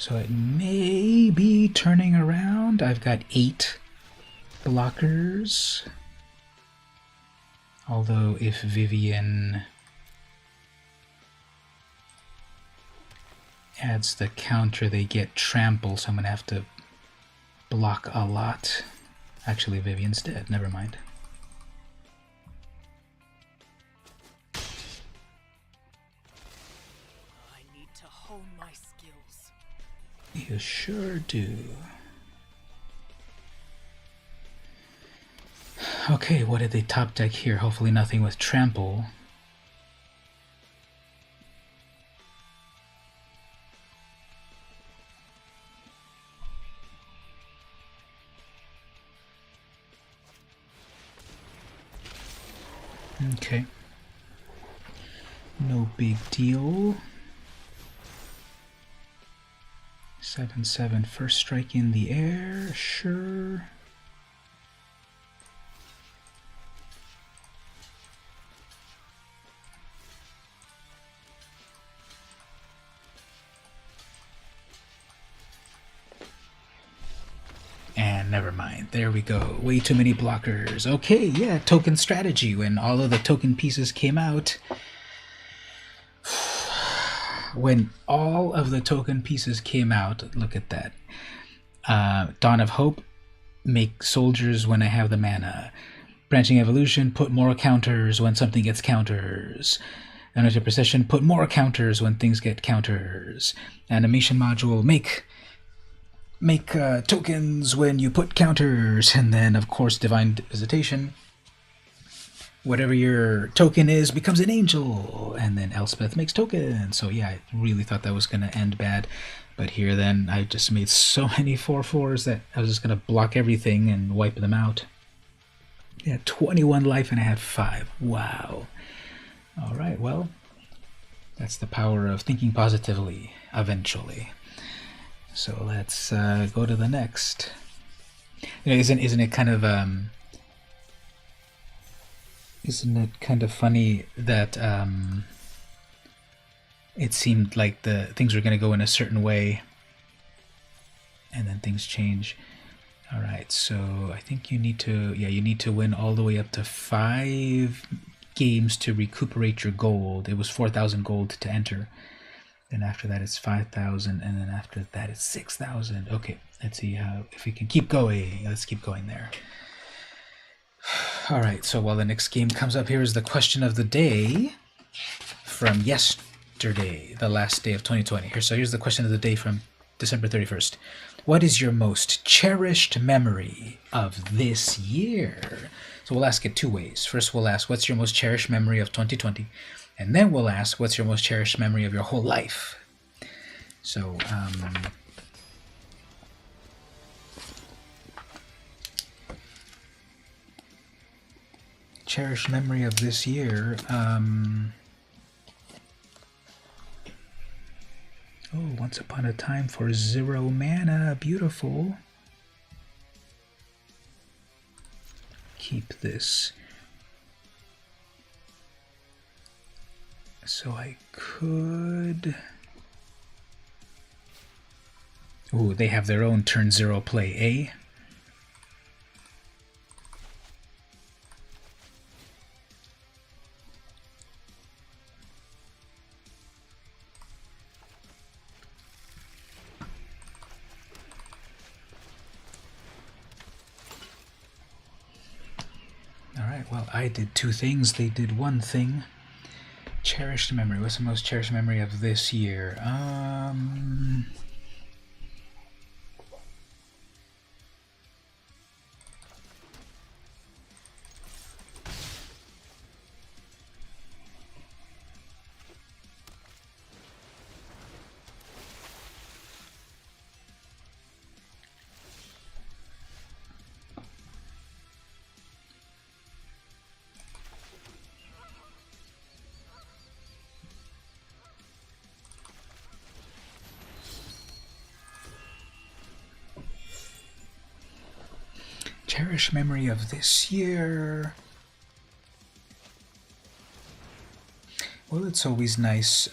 S1: So it may be turning around. I've got 8 blockers. Although if Vivian adds the counter, they get trample, so I'm going to have to block a lot. Actually, Vivian's dead. Never mind.
S2: I need to hone my skills.
S1: You sure do. Okay, what did they top deck here? Hopefully nothing with trample. Okay. No big deal. 7/7 first strike in the air, sure. And never mind. There we go. Way too many blockers. Okay, yeah, token strategy. When all of the token pieces came out, when all of the token pieces came out, look at that. Dawn of Hope, make soldiers when I have the mana. Branching Evolution, put more counters when something gets counters. Energy Precision, put more counters when things get counters. Animation Module, make tokens when you put counters. And then, of course, Divine Visitation. Whatever your token is becomes an angel. And then Elspeth makes tokens. So yeah, I really thought that was going to end bad. But here then, I just made so many 4/4s that I was just going to block everything and wipe them out. Yeah, 21 life and I had 5. Wow. Alright, well, that's the power of thinking positively, eventually. So let's go to the next. You know, isn't it kind of funny that it seemed like the things were going to go in a certain way, and then things change. All right, so I think you need to win all the way up to 5 games to recuperate your gold. It was 4,000 gold to enter. Then after that it's 5,000, and then after that it's 6,000. Okay, let's see if we can keep going. Let's keep going there. All right, so while the next game comes up, here is the question of the day from yesterday, the last day of 2020. Here's the question of the day from December 31st. What is your most cherished memory of this year? So we'll ask it 2 ways. First, we'll ask, what's your most cherished memory of 2020? And then we'll ask, what's your most cherished memory of your whole life? So, cherished memory of this year. Oh, Once Upon a Time for 0 mana. Beautiful. Keep this. So I could... Ooh, they have their own turn 0 play, eh? Alright, well, I did two things, they did one thing. Cherished memory. What's the most cherished memory of this year? Cherished memory of this year. Well, it's always nice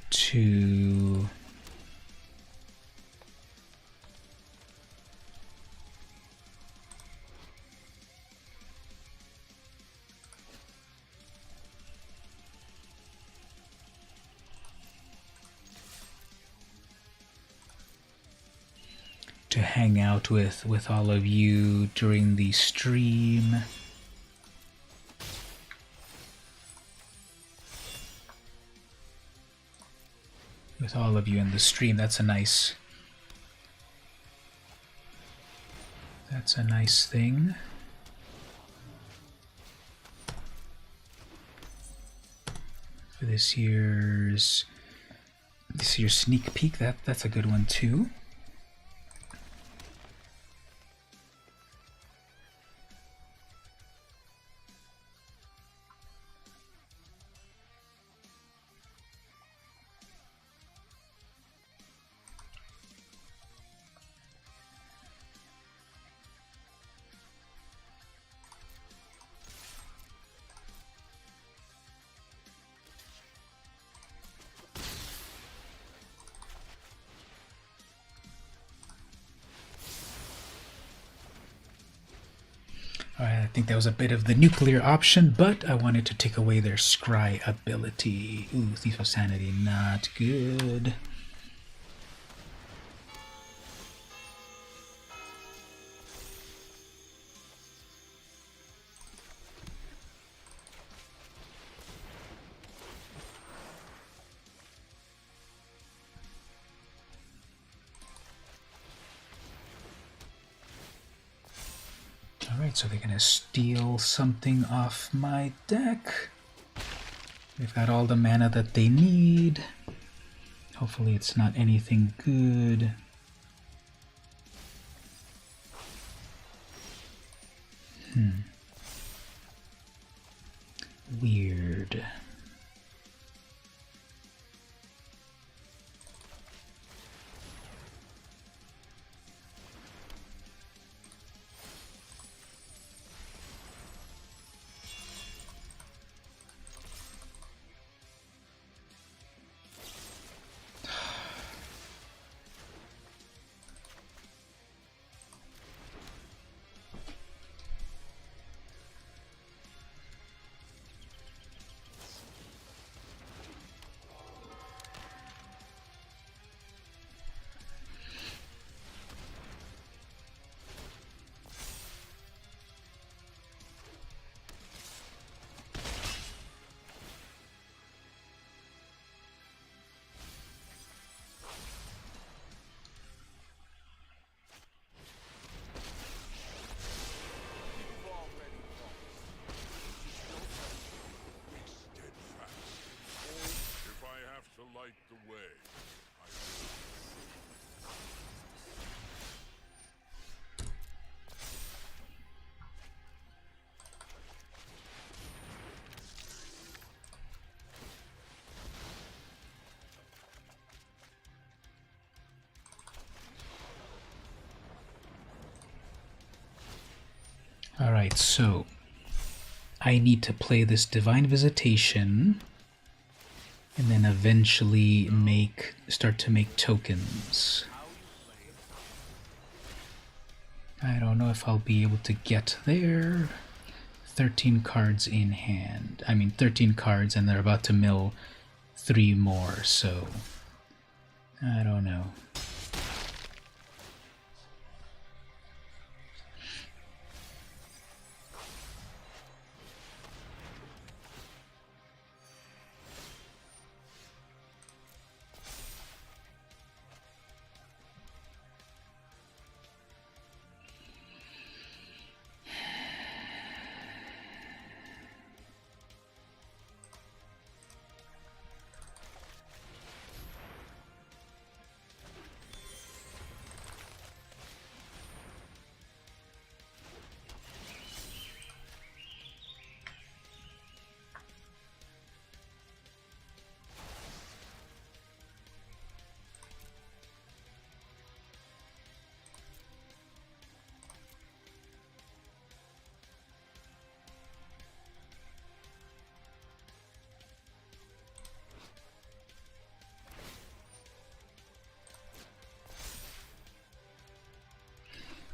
S1: to hang out with all of you during the stream. With all of you in the stream, that's a nice thing. For this year's sneak peek, that's a good one too. I think that was a bit of the nuclear option, but I wanted to take away their scry ability. Ooh, Thief of Sanity, not good. Alright, so they're gonna steal something off my deck. They've got all the mana that they need. Hopefully it's not anything good. Weird. Alright, so I need to play this Divine Visitation and then eventually start to make tokens. I don't know if I'll be able to get there. 13 cards in hand. I mean 13 cards and they're about to mill 3 more, so I don't know.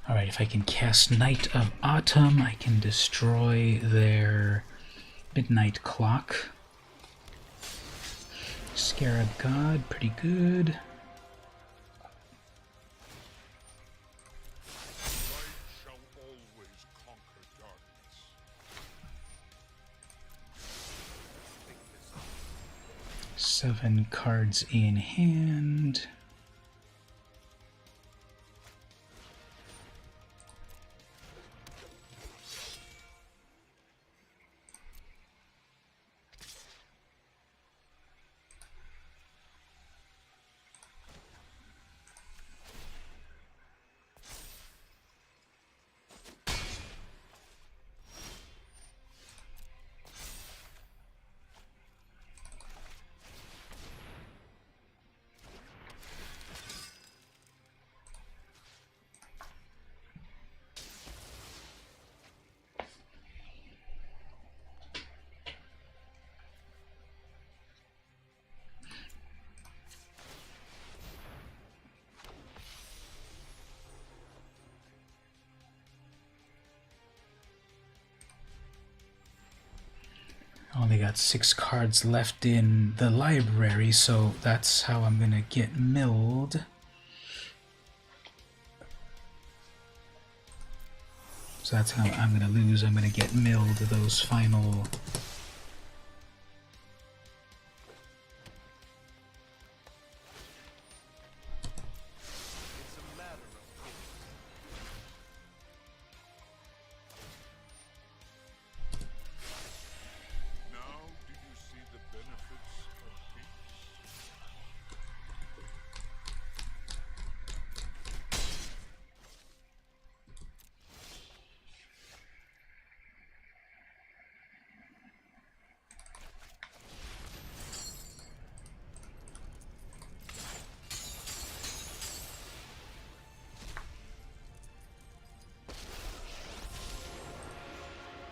S1: Alright, if I can cast Night of Autumn, I can destroy their midnight clock. Scarab God, pretty good.
S3: Shall always conquer darkness.
S1: 7 cards in hand. Only got 6 cards left in the library, so that's how I'm gonna get milled. So that's how I'm gonna lose. I'm gonna get milled those final.
S3: It's a matter of pace. Now do you see the benefits of peace?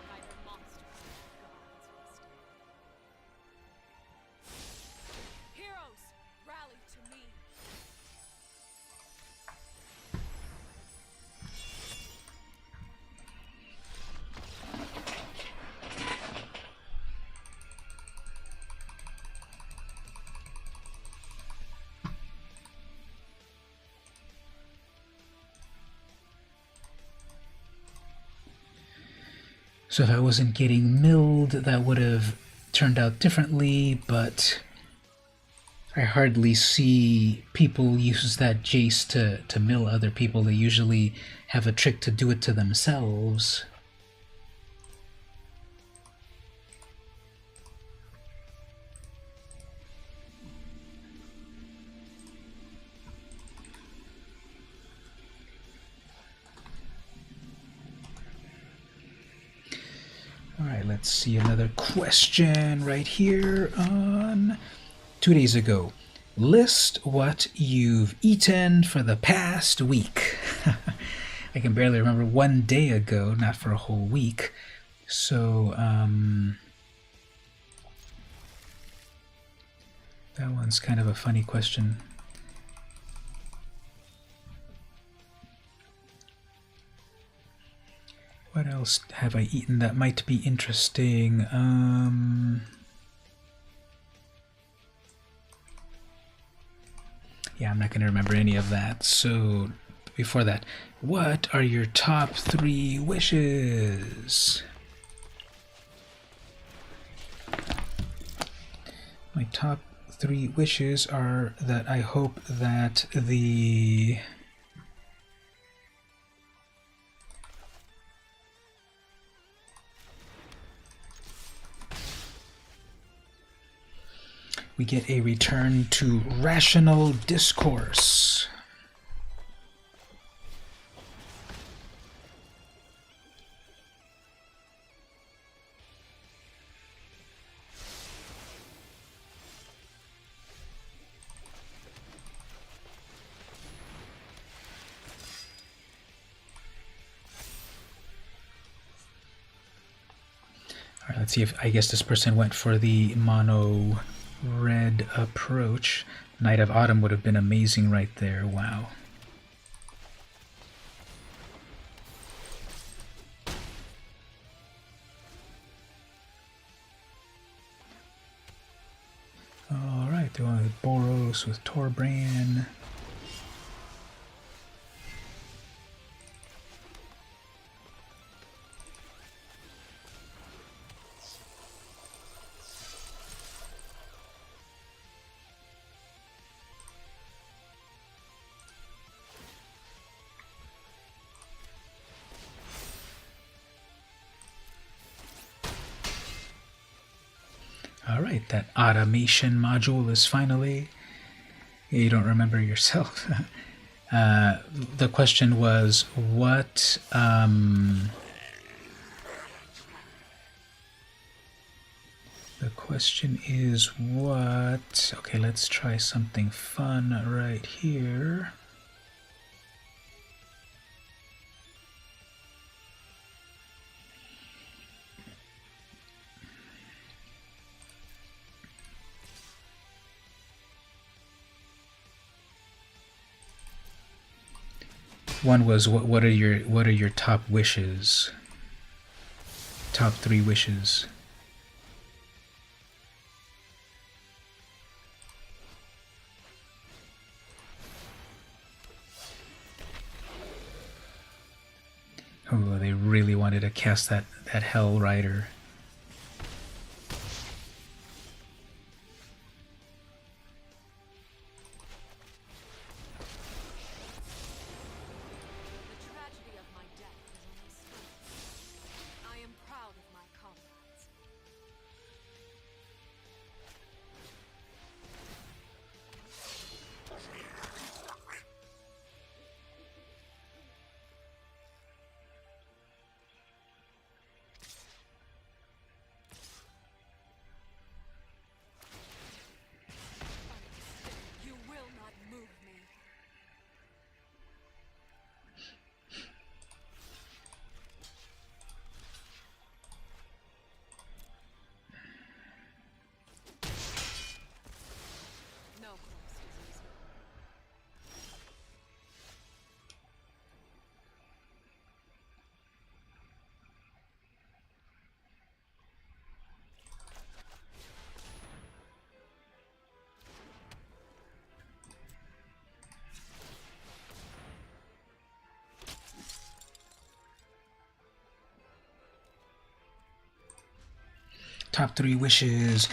S2: Neither monsters nor gods will stand. Heroes, rally to me.
S1: So if I wasn't getting milled, that would have turned out differently, but I hardly see people use that Jace to mill other people. They usually have a trick to do it to themselves. Alright, let's see another question right here on 2 days ago. List what you've eaten for the past week. I can barely remember 1 day ago, not for a whole week. So, that one's kind of a funny question. What else have I eaten that might be interesting? Yeah, I'm not going to remember any of that. So, before that, what are your top 3 wishes? My top 3 wishes are that I hope that the we get a return to rational discourse. All right, let's see if I guess this person went for the mono red approach. Night of Autumn would have been amazing right there. Wow. Alright, the one with Boros with Torbran. Alright, that automation module is finally... You don't remember yourself. The question was, what... the question is what... Okay, let's try something fun right here. One was what are your top wishes? Top 3 wishes. Oh, they really wanted to cast that Hell Rider.
S2: The tragedy of my death is understood. I am proud of my comrades. You will not move me. No close is easy.
S1: Top 3 wishes.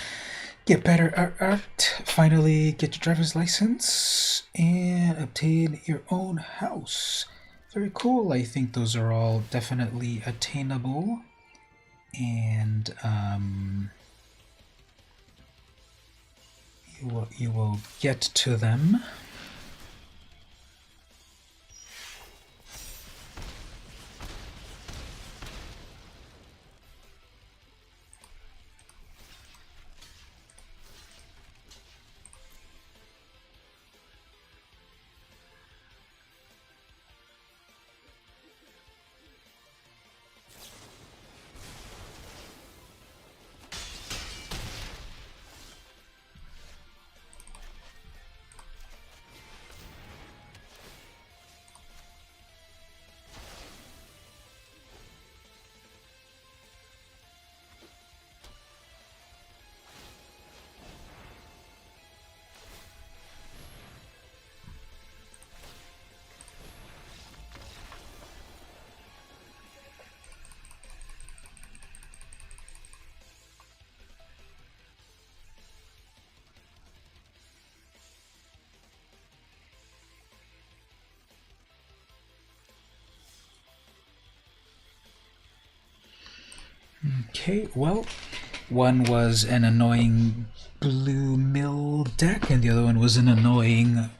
S1: Get better at art. Finally get your driver's license. And obtain your own house. Very cool. I think those are all definitely attainable. And you will get to them. Okay, well, one was an annoying blue mill deck, and the other one was an annoying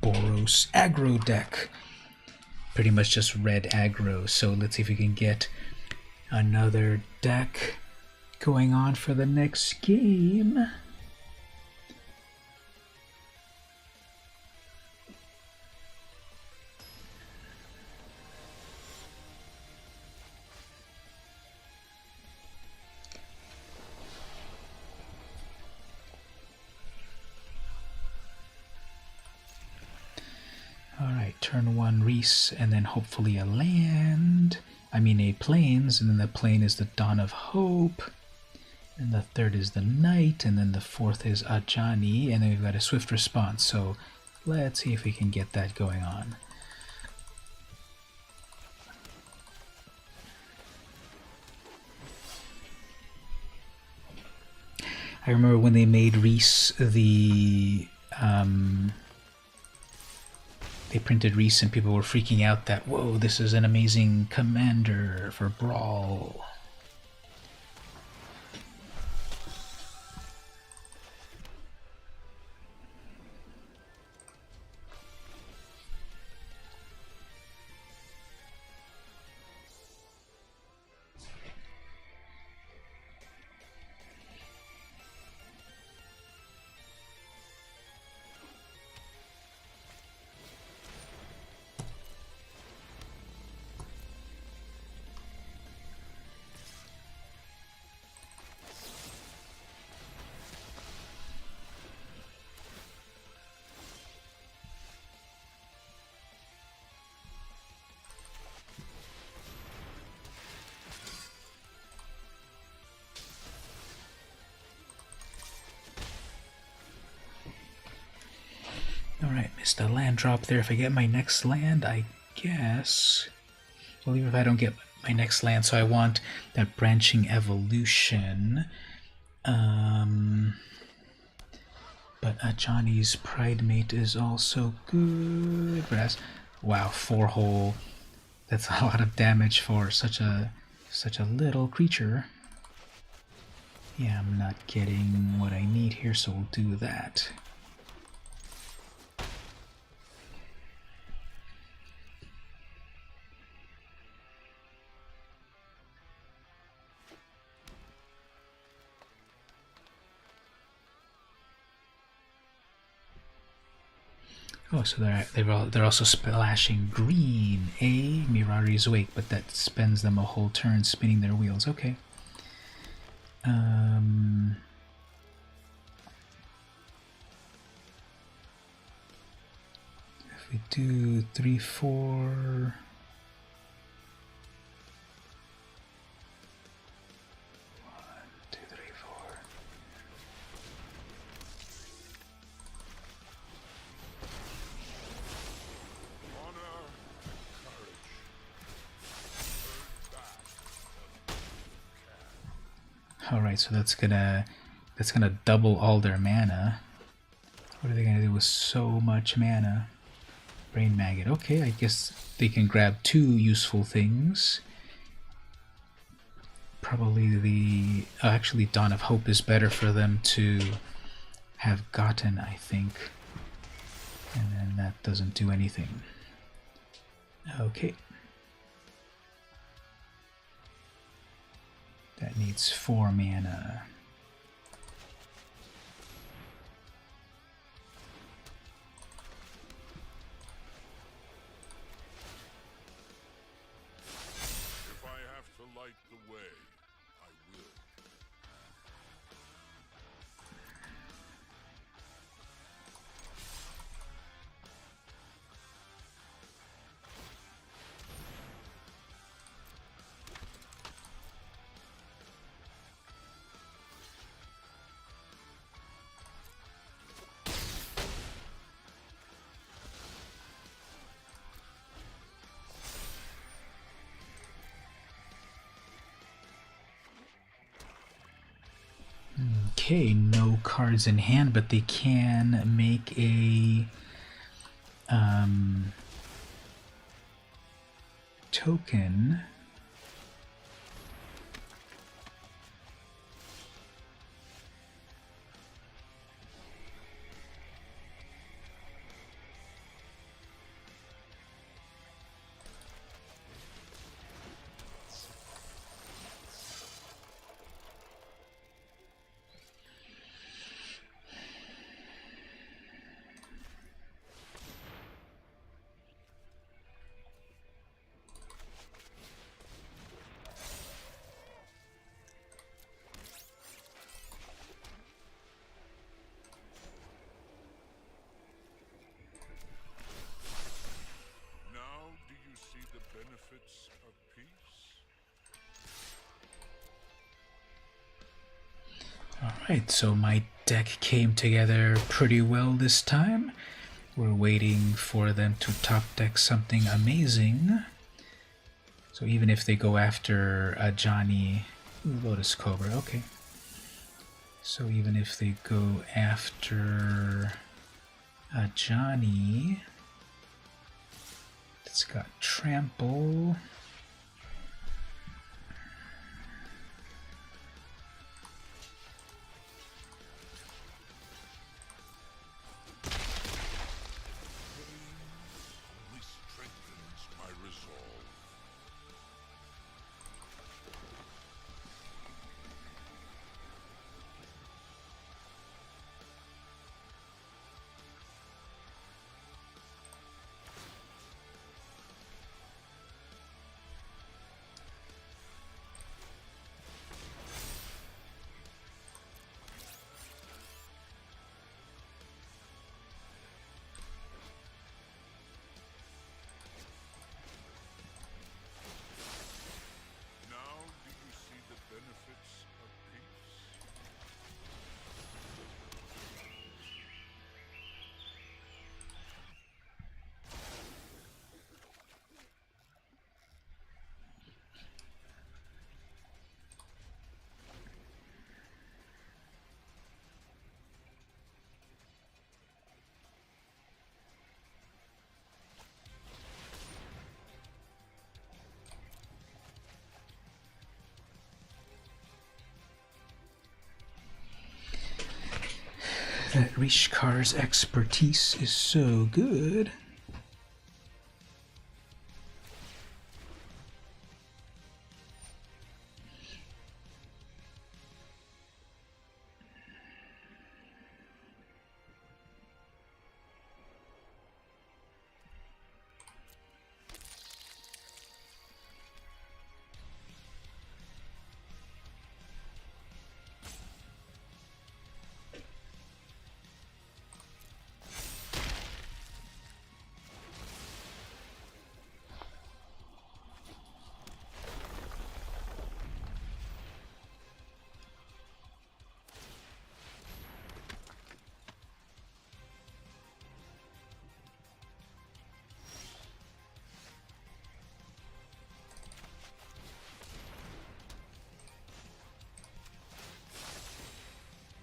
S1: Boros aggro deck. Pretty much just red aggro. So let's see if we can get another deck going on for the next game. Alright, turn 1 Reese, and then hopefully a land. I mean a plains, and then the plane is the Dawn of Hope. And the third is the knight, and then the fourth is Ajani, and then we've got a swift response. So let's see if we can get that going on. I remember when they made Reese they printed Reese and people were freaking out that, whoa, this is an amazing commander for Brawl. Alright, missed a land drop there. If I get my next land, I guess... I'll leave if I don't get my next land, so I want that branching evolution. But Ajani's Pride Mate is also good. Wow, 4-hole. That's a lot of damage for such a little creature. Yeah, I'm not getting what I need here, so we'll do that. Oh, so they're also splashing green. Mirari's Wake, but that spends them a whole turn spinning their wheels. Okay. If we do 3, 4. 2, 3, 4.
S3: Honor and courage. Turn back.
S1: Alright, so that's gonna double all their mana. What are they gonna do with so much mana? Brain Maggot. Okay, I guess they can grab 2 useful things. Probably the... actually, Dawn of Hope is better for them to have gotten, I think. And then that doesn't do anything. Okay. That needs 4 mana.
S3: If I have to light the way, I will.
S1: Okay, no cards in hand, but they can make a token. Alright, so my deck came together pretty well this time. We're waiting for them to top deck something amazing. So even if they go after a Johnny Lotus Cobra, okay. So even if they go after a Johnny that's got trample,
S3: only strengthens my resolve. Now do you see the benefits of peace?
S1: that Rishkar's expertise is so good.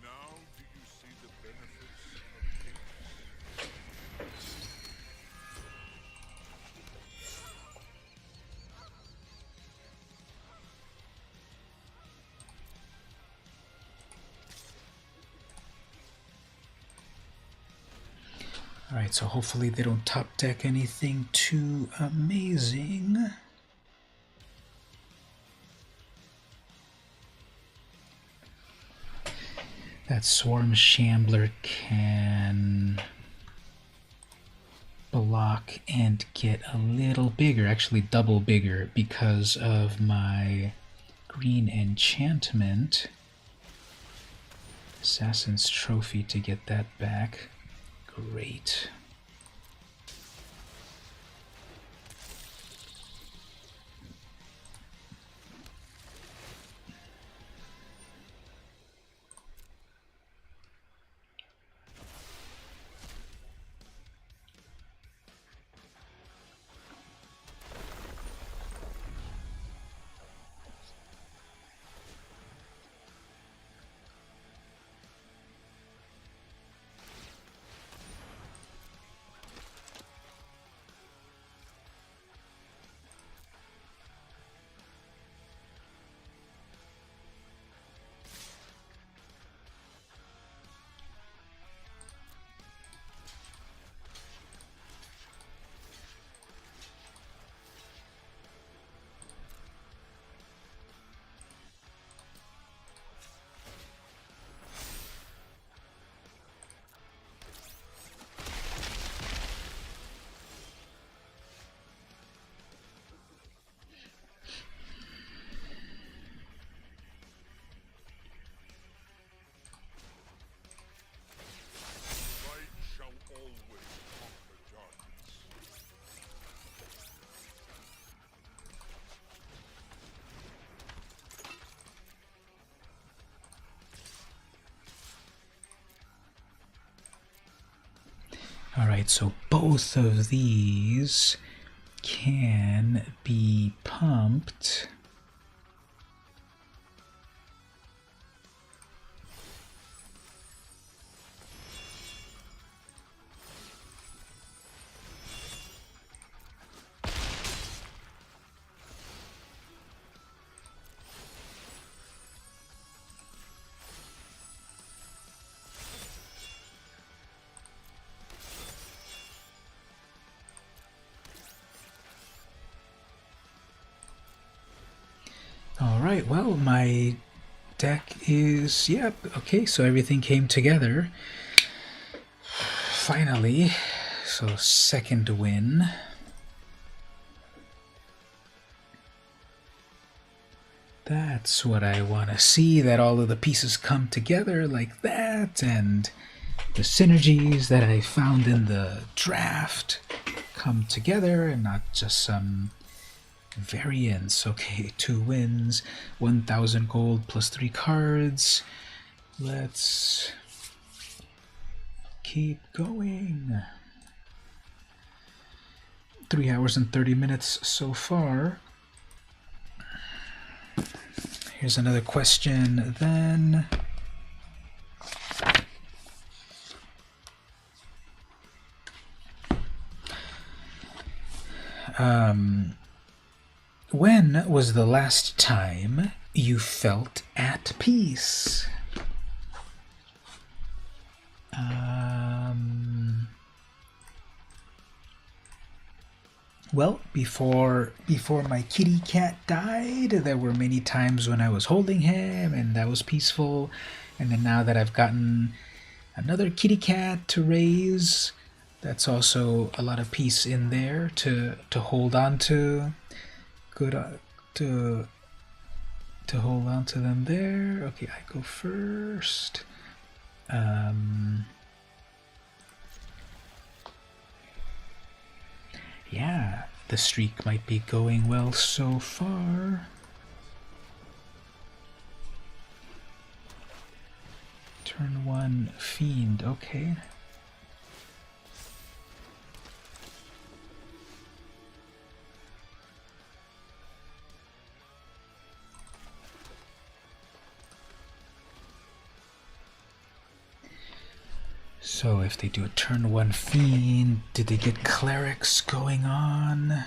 S3: Now do you see the benefits of peace?
S1: Alright, so hopefully they don't top deck anything too amazing. That Swarm Shambler can block and get a little bigger, actually double bigger, because of my green enchantment. Assassin's Trophy to get that back. Great. Alright, so both of these can be pumped. Alright, well, my deck is, yep, okay, so everything came together. Finally, so second win. That's what I want to see, that all of the pieces come together like that, and the synergies that I found in the draft come together and not just some variance. Okay, 2 wins, 1,000 gold plus 3 cards. Let's keep going. 3 hours and 30 minutes so far. Here's another question then. When was the last time you felt at peace? Well, before my kitty cat died, there were many times when I was holding him and that was peaceful. And then now that I've gotten another kitty cat to raise, that's also a lot of peace in there to hold on to. Good to hold on to them there. Okay, I go first. Yeah, the streak might be going well so far. Turn 1 Fiend, okay. So if they do a turn 1 Fiend, did they get clerics going on?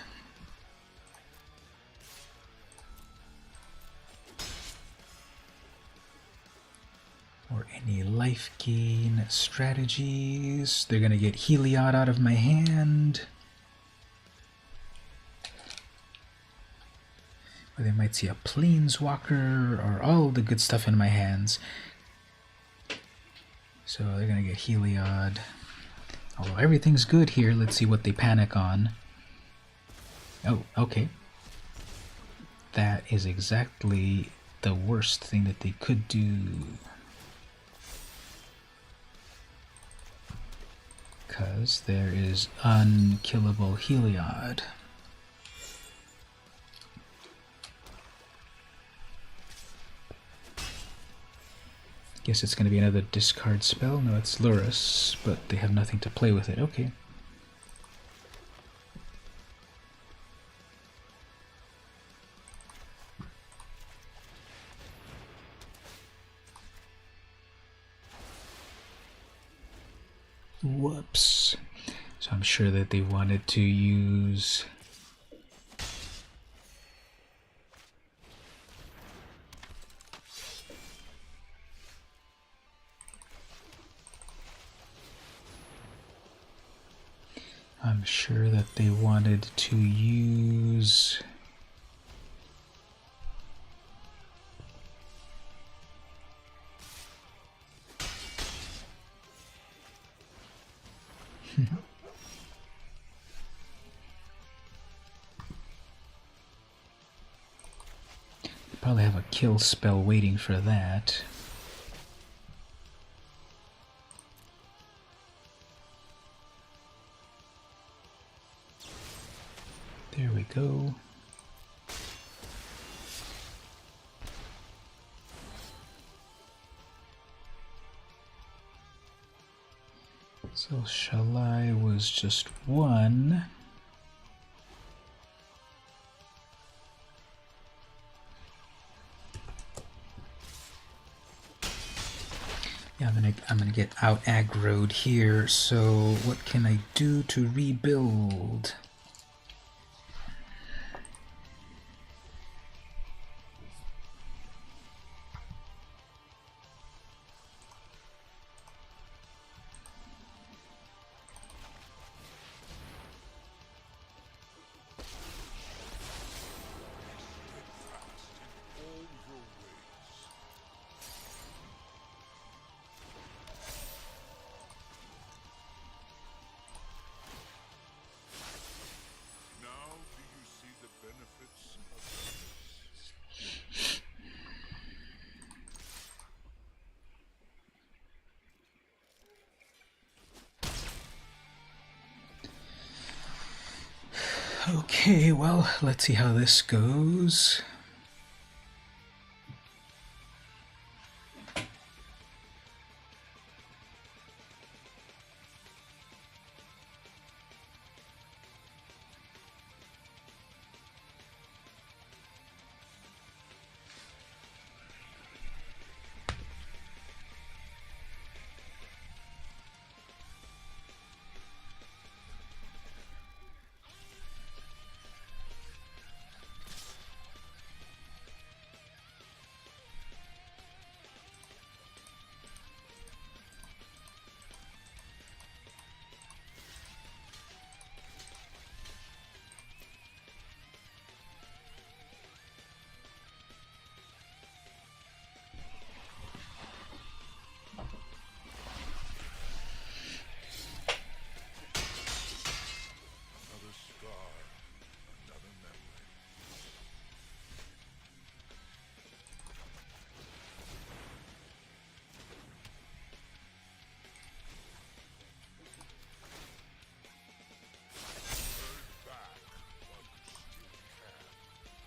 S1: Or any life gain strategies? They're gonna get Heliod out of my hand. Or they might see a Planeswalker or all the good stuff in my hands. So they're gonna get Heliod. Although everything's good here, let's see what they panic on. Oh, okay. That is exactly the worst thing that they could do. Because there is unkillable Heliod. Guess it's going to be another discard spell. No, it's Lurrus, but they have nothing to play with it. Okay. Whoops. So I'm sure that they wanted to use... I'm sure that they wanted to use... Probably have a kill spell waiting for that. There we go. So Shalai was just 1. Yeah, I'm gonna get out aggroed here. So what can I do to rebuild?
S3: All your ways. Now do you see the benefits of this?
S1: Okay, well, let's see how this goes.
S3: Another scar, another memory. Turn back while you still can.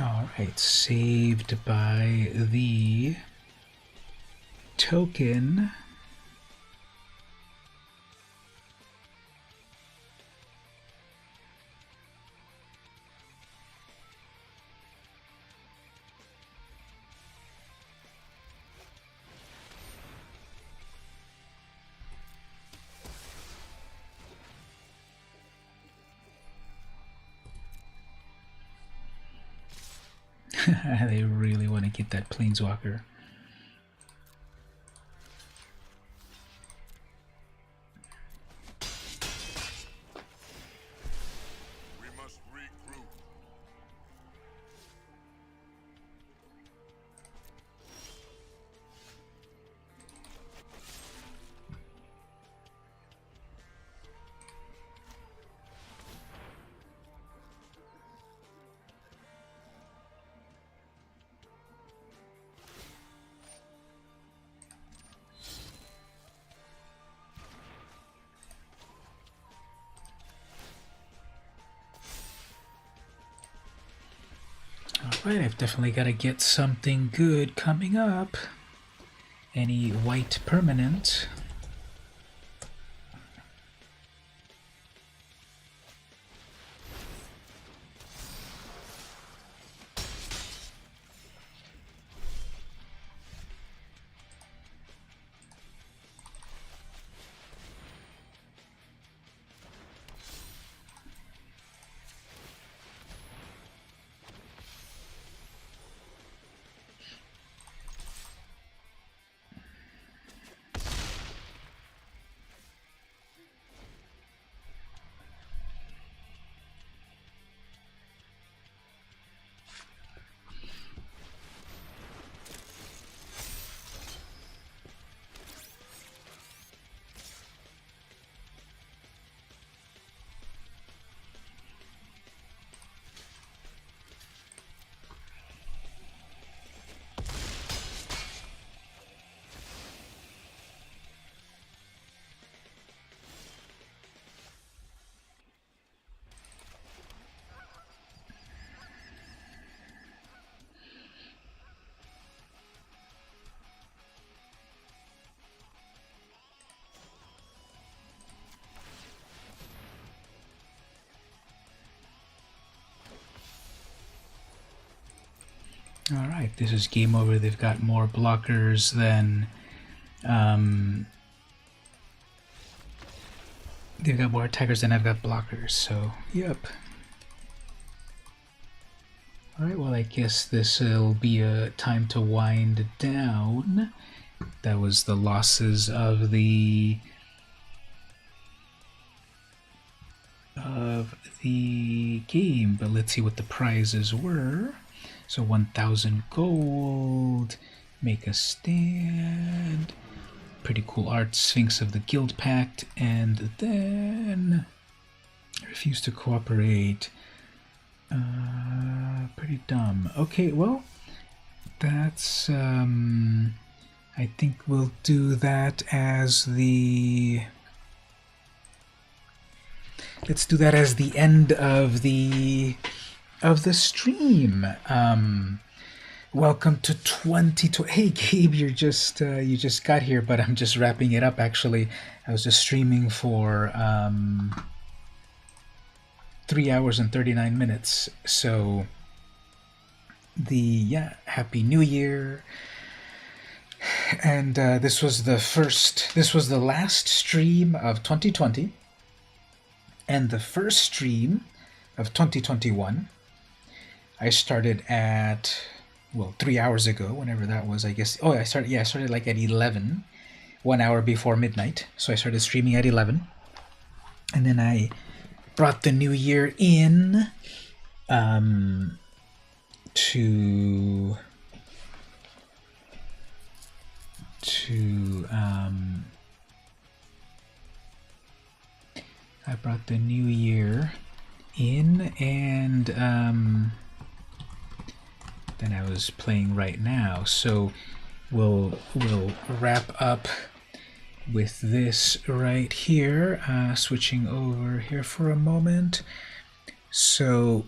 S1: Alright, saved by the token. They really want to get that Planeswalker.
S3: We must regroup.
S1: Alright, I've definitely got to get something good coming up. Any white permanent. Alright, this is game over. They've got more blockers than... they've got more attackers than I've got blockers, so yep. Alright, well I guess this will be a time to wind down. That was the losses of the game, but let's see what the prizes were. So 1,000 gold, make a stand, pretty cool art, Sphinx of the Guild Pact, and then refuse to cooperate. Pretty dumb. Okay, well, that's I think we'll do that as the... let's do that as the end of the stream. Welcome to 2020. Hey Gabe, you just got here, but I'm just wrapping it up actually. I was just streaming for 3 hours and 39 minutes. So Happy New Year. And this was the last stream of 2020 and the first stream of 2021. I started at, well, 3 hours ago, whenever that was, I guess. Oh, I started like at 11, 1 hour before midnight. So I started streaming at 11. And then I brought the new year in I brought the new year in, and then I was playing right now. So we'll wrap up with this right here. Switching over here for a moment. So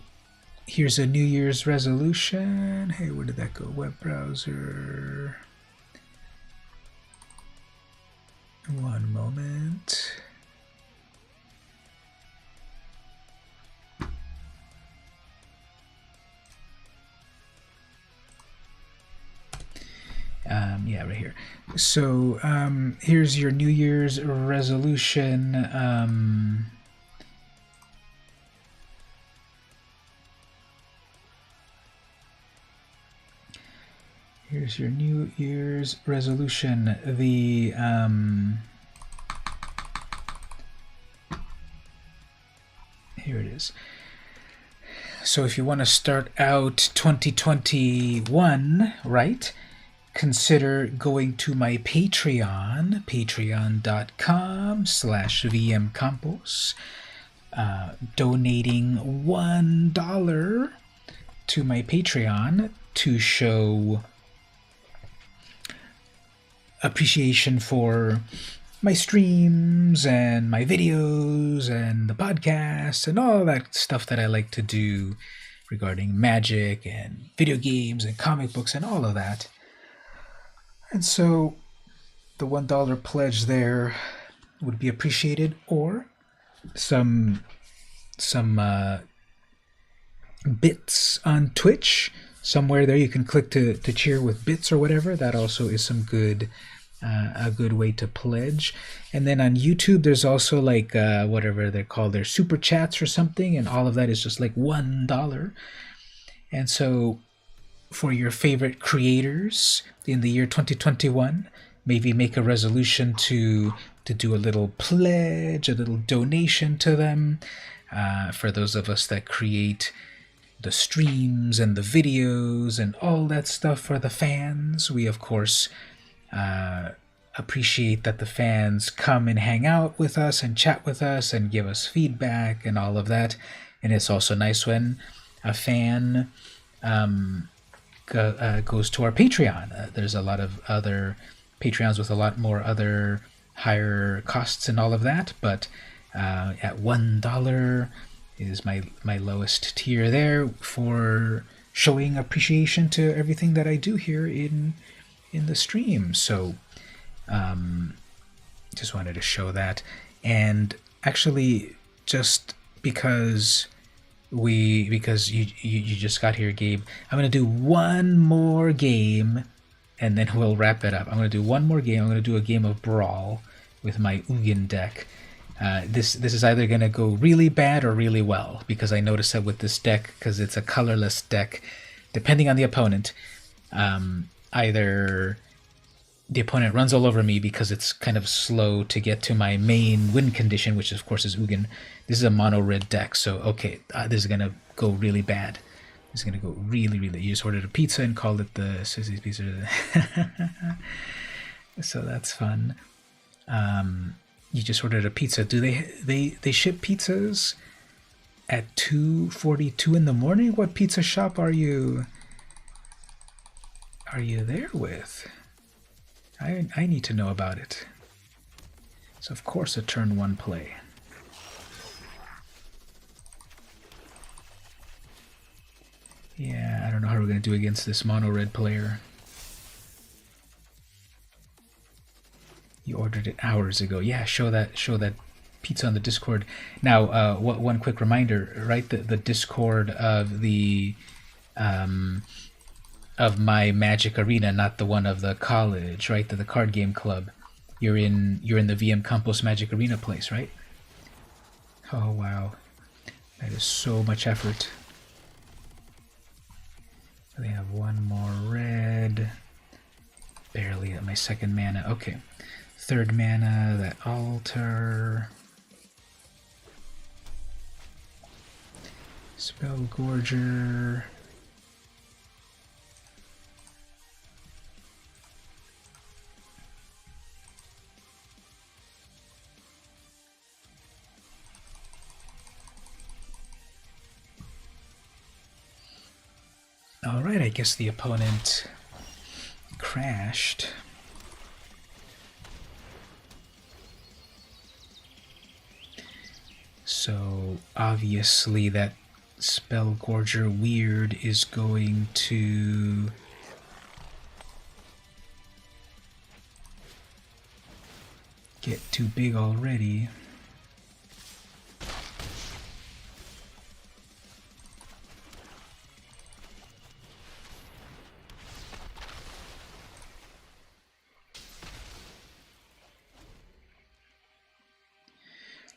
S1: here's a New Year's resolution. Hey, where did that go? Web browser. One moment. Yeah, right here. So here's your New Year's resolution. Here's your New Year's resolution. The here it is. So if you want to start out 2021 right, consider going to my Patreon, patreon.com/vmcampos, donating $1 to my Patreon to show appreciation for my streams and my videos and the podcast and all that stuff that I like to do regarding magic and video games and comic books and all of that. And so the $1 pledge there would be appreciated, or some bits on Twitch. Somewhere there you can click to cheer with bits or whatever. That also is some good a good way to pledge. And then on YouTube there's also like whatever they're called, their super chats or something, and all of that is just like $1. And so for your favorite creators in the year 2021, maybe make a resolution to do a little pledge, a little donation to them. For those of us that create the streams and the videos and all that stuff for the fans, we of course appreciate that the fans come and hang out with us and chat with us and give us feedback and all of that. And it's also nice when a fan goes to our Patreon. There's a lot of other Patreons with a lot more other higher costs and all of that, but at $1 is my lowest tier there for showing appreciation to everything that I do here in the stream. So just wanted to show that. And actually, just because because you just got here, Gabe. I'm gonna do one more game, and then we'll wrap it up. I'm gonna do one more game. I'm gonna do a game of Brawl with my Ugin deck. This is either gonna go really bad or really well, because I noticed that with this deck, because it's a colorless deck, depending on the opponent, either the opponent runs all over me because it's kind of slow to get to my main win condition, which of course is Ugin. This is a mono red deck, so okay, this is gonna go really bad. This is gonna go really, really. You just ordered a pizza and called it the Susie's Pizza. So that's fun. You just ordered a pizza. Do they ship pizzas at 2:42 in the morning? What pizza shop are you there with? I need to know about it. So of course a turn 1 play. Yeah, I don't know how we're gonna do against this mono red player. You ordered it hours ago. Yeah, show that pizza on the Discord. Now, one quick reminder, right? The Discord of the of my Magic Arena, not the one of the college, right? The card game club. You're in the VM Campos Magic Arena place, right? Oh wow, that is so much effort. They have one more red. Barely at my second mana. Okay. Third mana, that altar. Spell Gorger. Alright, I guess the opponent crashed. So obviously that Spell Gorger weird is going to get too big already.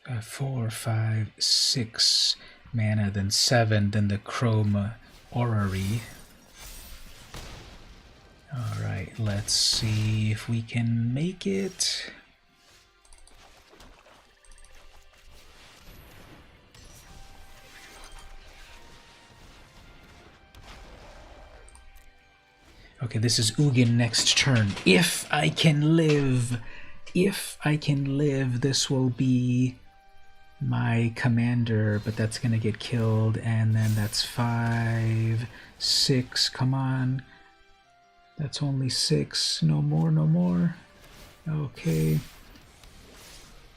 S1: Got 4, 5, 6 mana, then 7, then the Chrome Orrery. Alright, let's see if we can make it. Okay, this is Ugin next turn. If I can live, this will be my commander, but that's gonna get killed, and then that's 5, 6, come on. That's only 6, no more, no more. Okay.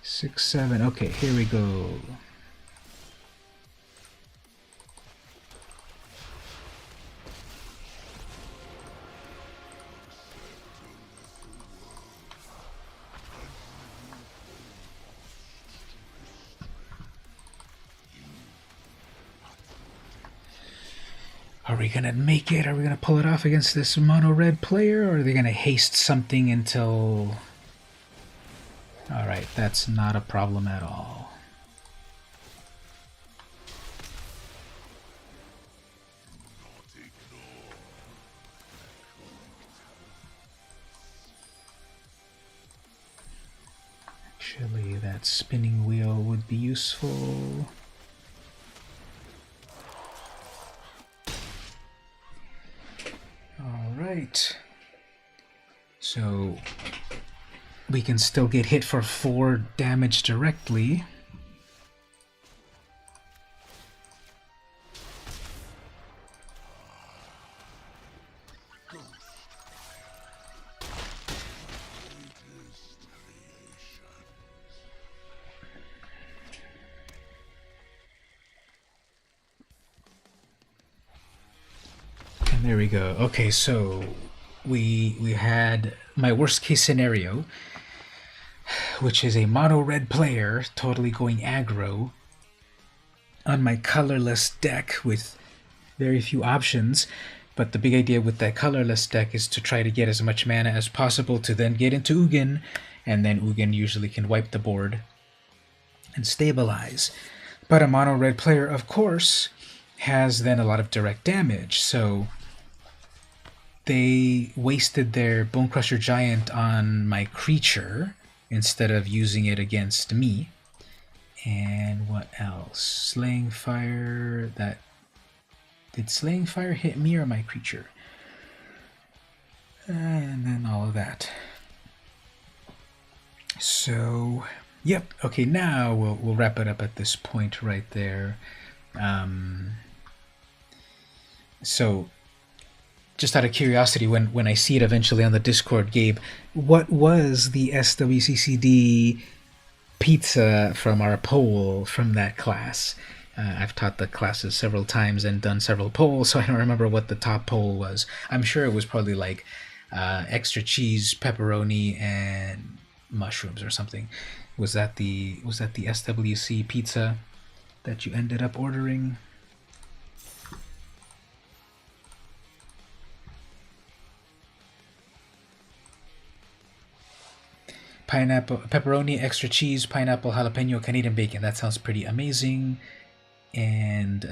S1: 6, 7, okay, here we go. Are we gonna make it? Are we gonna pull it off against this mono red player, or are they gonna haste something until... Alright, that's not a problem at all. Actually, that spinning wheel would be useful. Alright. So we can still get hit for 4 damage directly. There we go. Okay, so we had my worst case scenario, which is a mono red player totally going aggro, on my colorless deck with very few options. But the big idea with that colorless deck is to try to get as much mana as possible to then get into Ugin, and then Ugin usually can wipe the board and stabilize. But a mono red player, of course, has then a lot of direct damage, so they wasted their Bone Crusher Giant on my creature instead of using it against me. And what else? Slaying Fire. That did Slaying Fire hit me or my creature? And then all of that. So, yep. Okay, now we'll wrap it up at this point right there. So, just out of curiosity, when I see it eventually on the Discord, Gabe, what was the SWCCD pizza from our poll from that class? I've taught the classes several times and done several polls, so I don't remember what the top poll was. I'm sure it was probably like extra cheese, pepperoni, and mushrooms or something. Was that the SWC pizza that you ended up ordering? Pineapple, pepperoni, extra cheese, pineapple, jalapeno, Canadian bacon. That sounds pretty amazing. And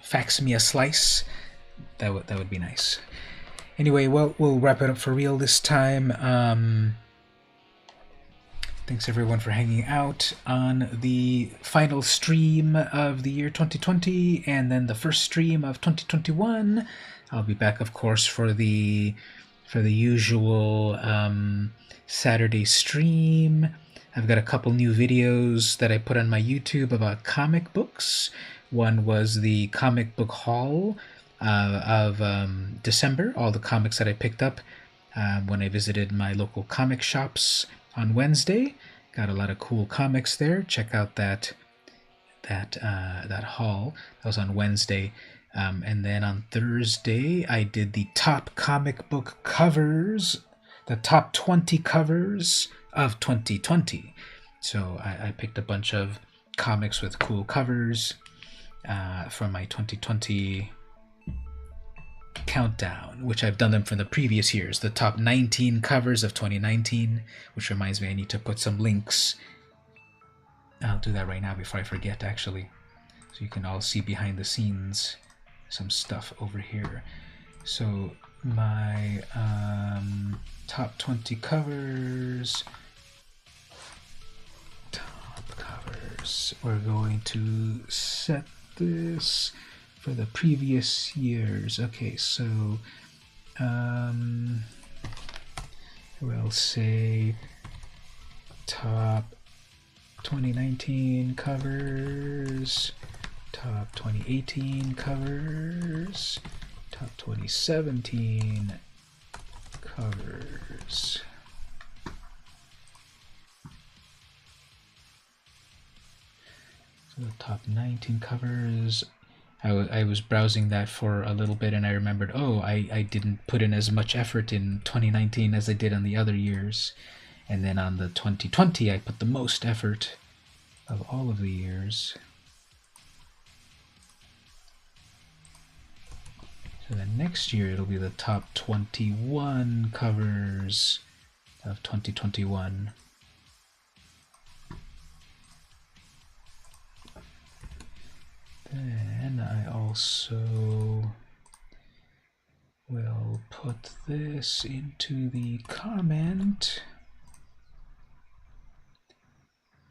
S1: fax me a slice. That would be nice. Anyway, well, we'll wrap it up for real this time. Thanks everyone for hanging out on the final stream of the year 2020 and then the first stream of 2021. I'll be back, of course, for the usual Saturday stream. I've got a couple new videos that I put on my YouTube about comic books. One was the comic book haul of December, all the comics that I picked up when I visited my local comic shops on Wednesday. Got a lot of cool comics there. Check out that haul. That was on Wednesday. And then on Thursday, I did the top comic book covers, the top 20 covers of 2020. So I picked a bunch of comics with cool covers from my 2020 countdown, which I've done them from the previous years, the top 19 covers of 2019, which reminds me I need to put some links. I'll do that right now before I forget, actually, so you can all see behind the scenes some stuff over here. So my top 20 covers, we're going to set this for the previous years. Okay, so we'll say top 2019 covers, top 2018 covers, top 2017 covers. So the top 19 covers. I was browsing that for a little bit and I remembered, oh, I didn't put in as much effort in 2019 as I did on the other years. And then on the 2020, I put the most effort of all of the years. So then next year, it'll be the top 21 covers of 2021. Then I also will put this into the comment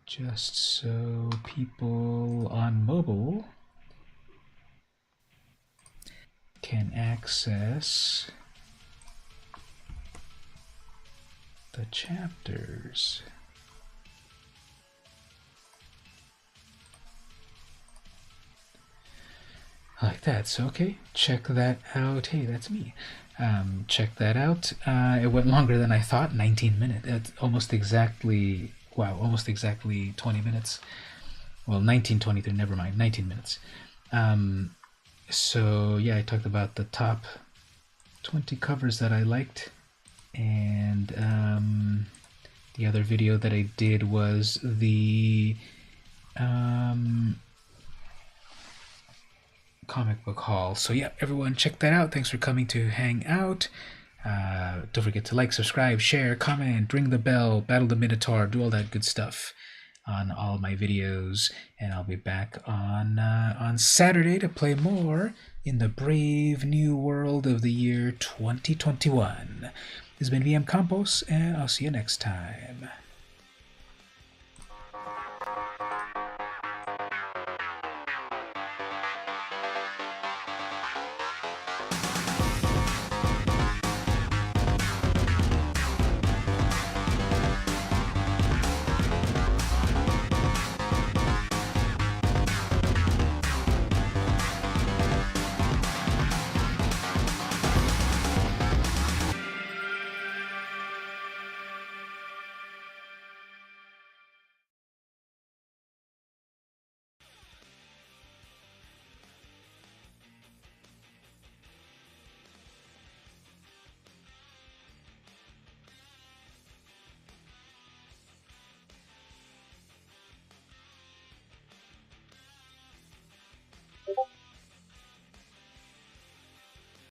S1: just so people on mobile can access the chapters. Like that. So okay, check that out. Hey, that's me. Check that out. It went longer than I thought. 19 minutes. It's almost exactly, wow, almost exactly 20 minutes. Well, 1923, never mind, 19 minutes. So yeah, I talked about the top 20 covers that I liked, and the other video that I did was the comic book haul. So yeah, everyone check that out. Thanks for coming to hang out. Don't forget to like, subscribe, share, comment, ring the bell, battle the Minotaur, do all that good stuff on all my videos. And I'll be back on Saturday to play more in the brave new world of the year 2021. This has been VM Campos, and I'll see you next time.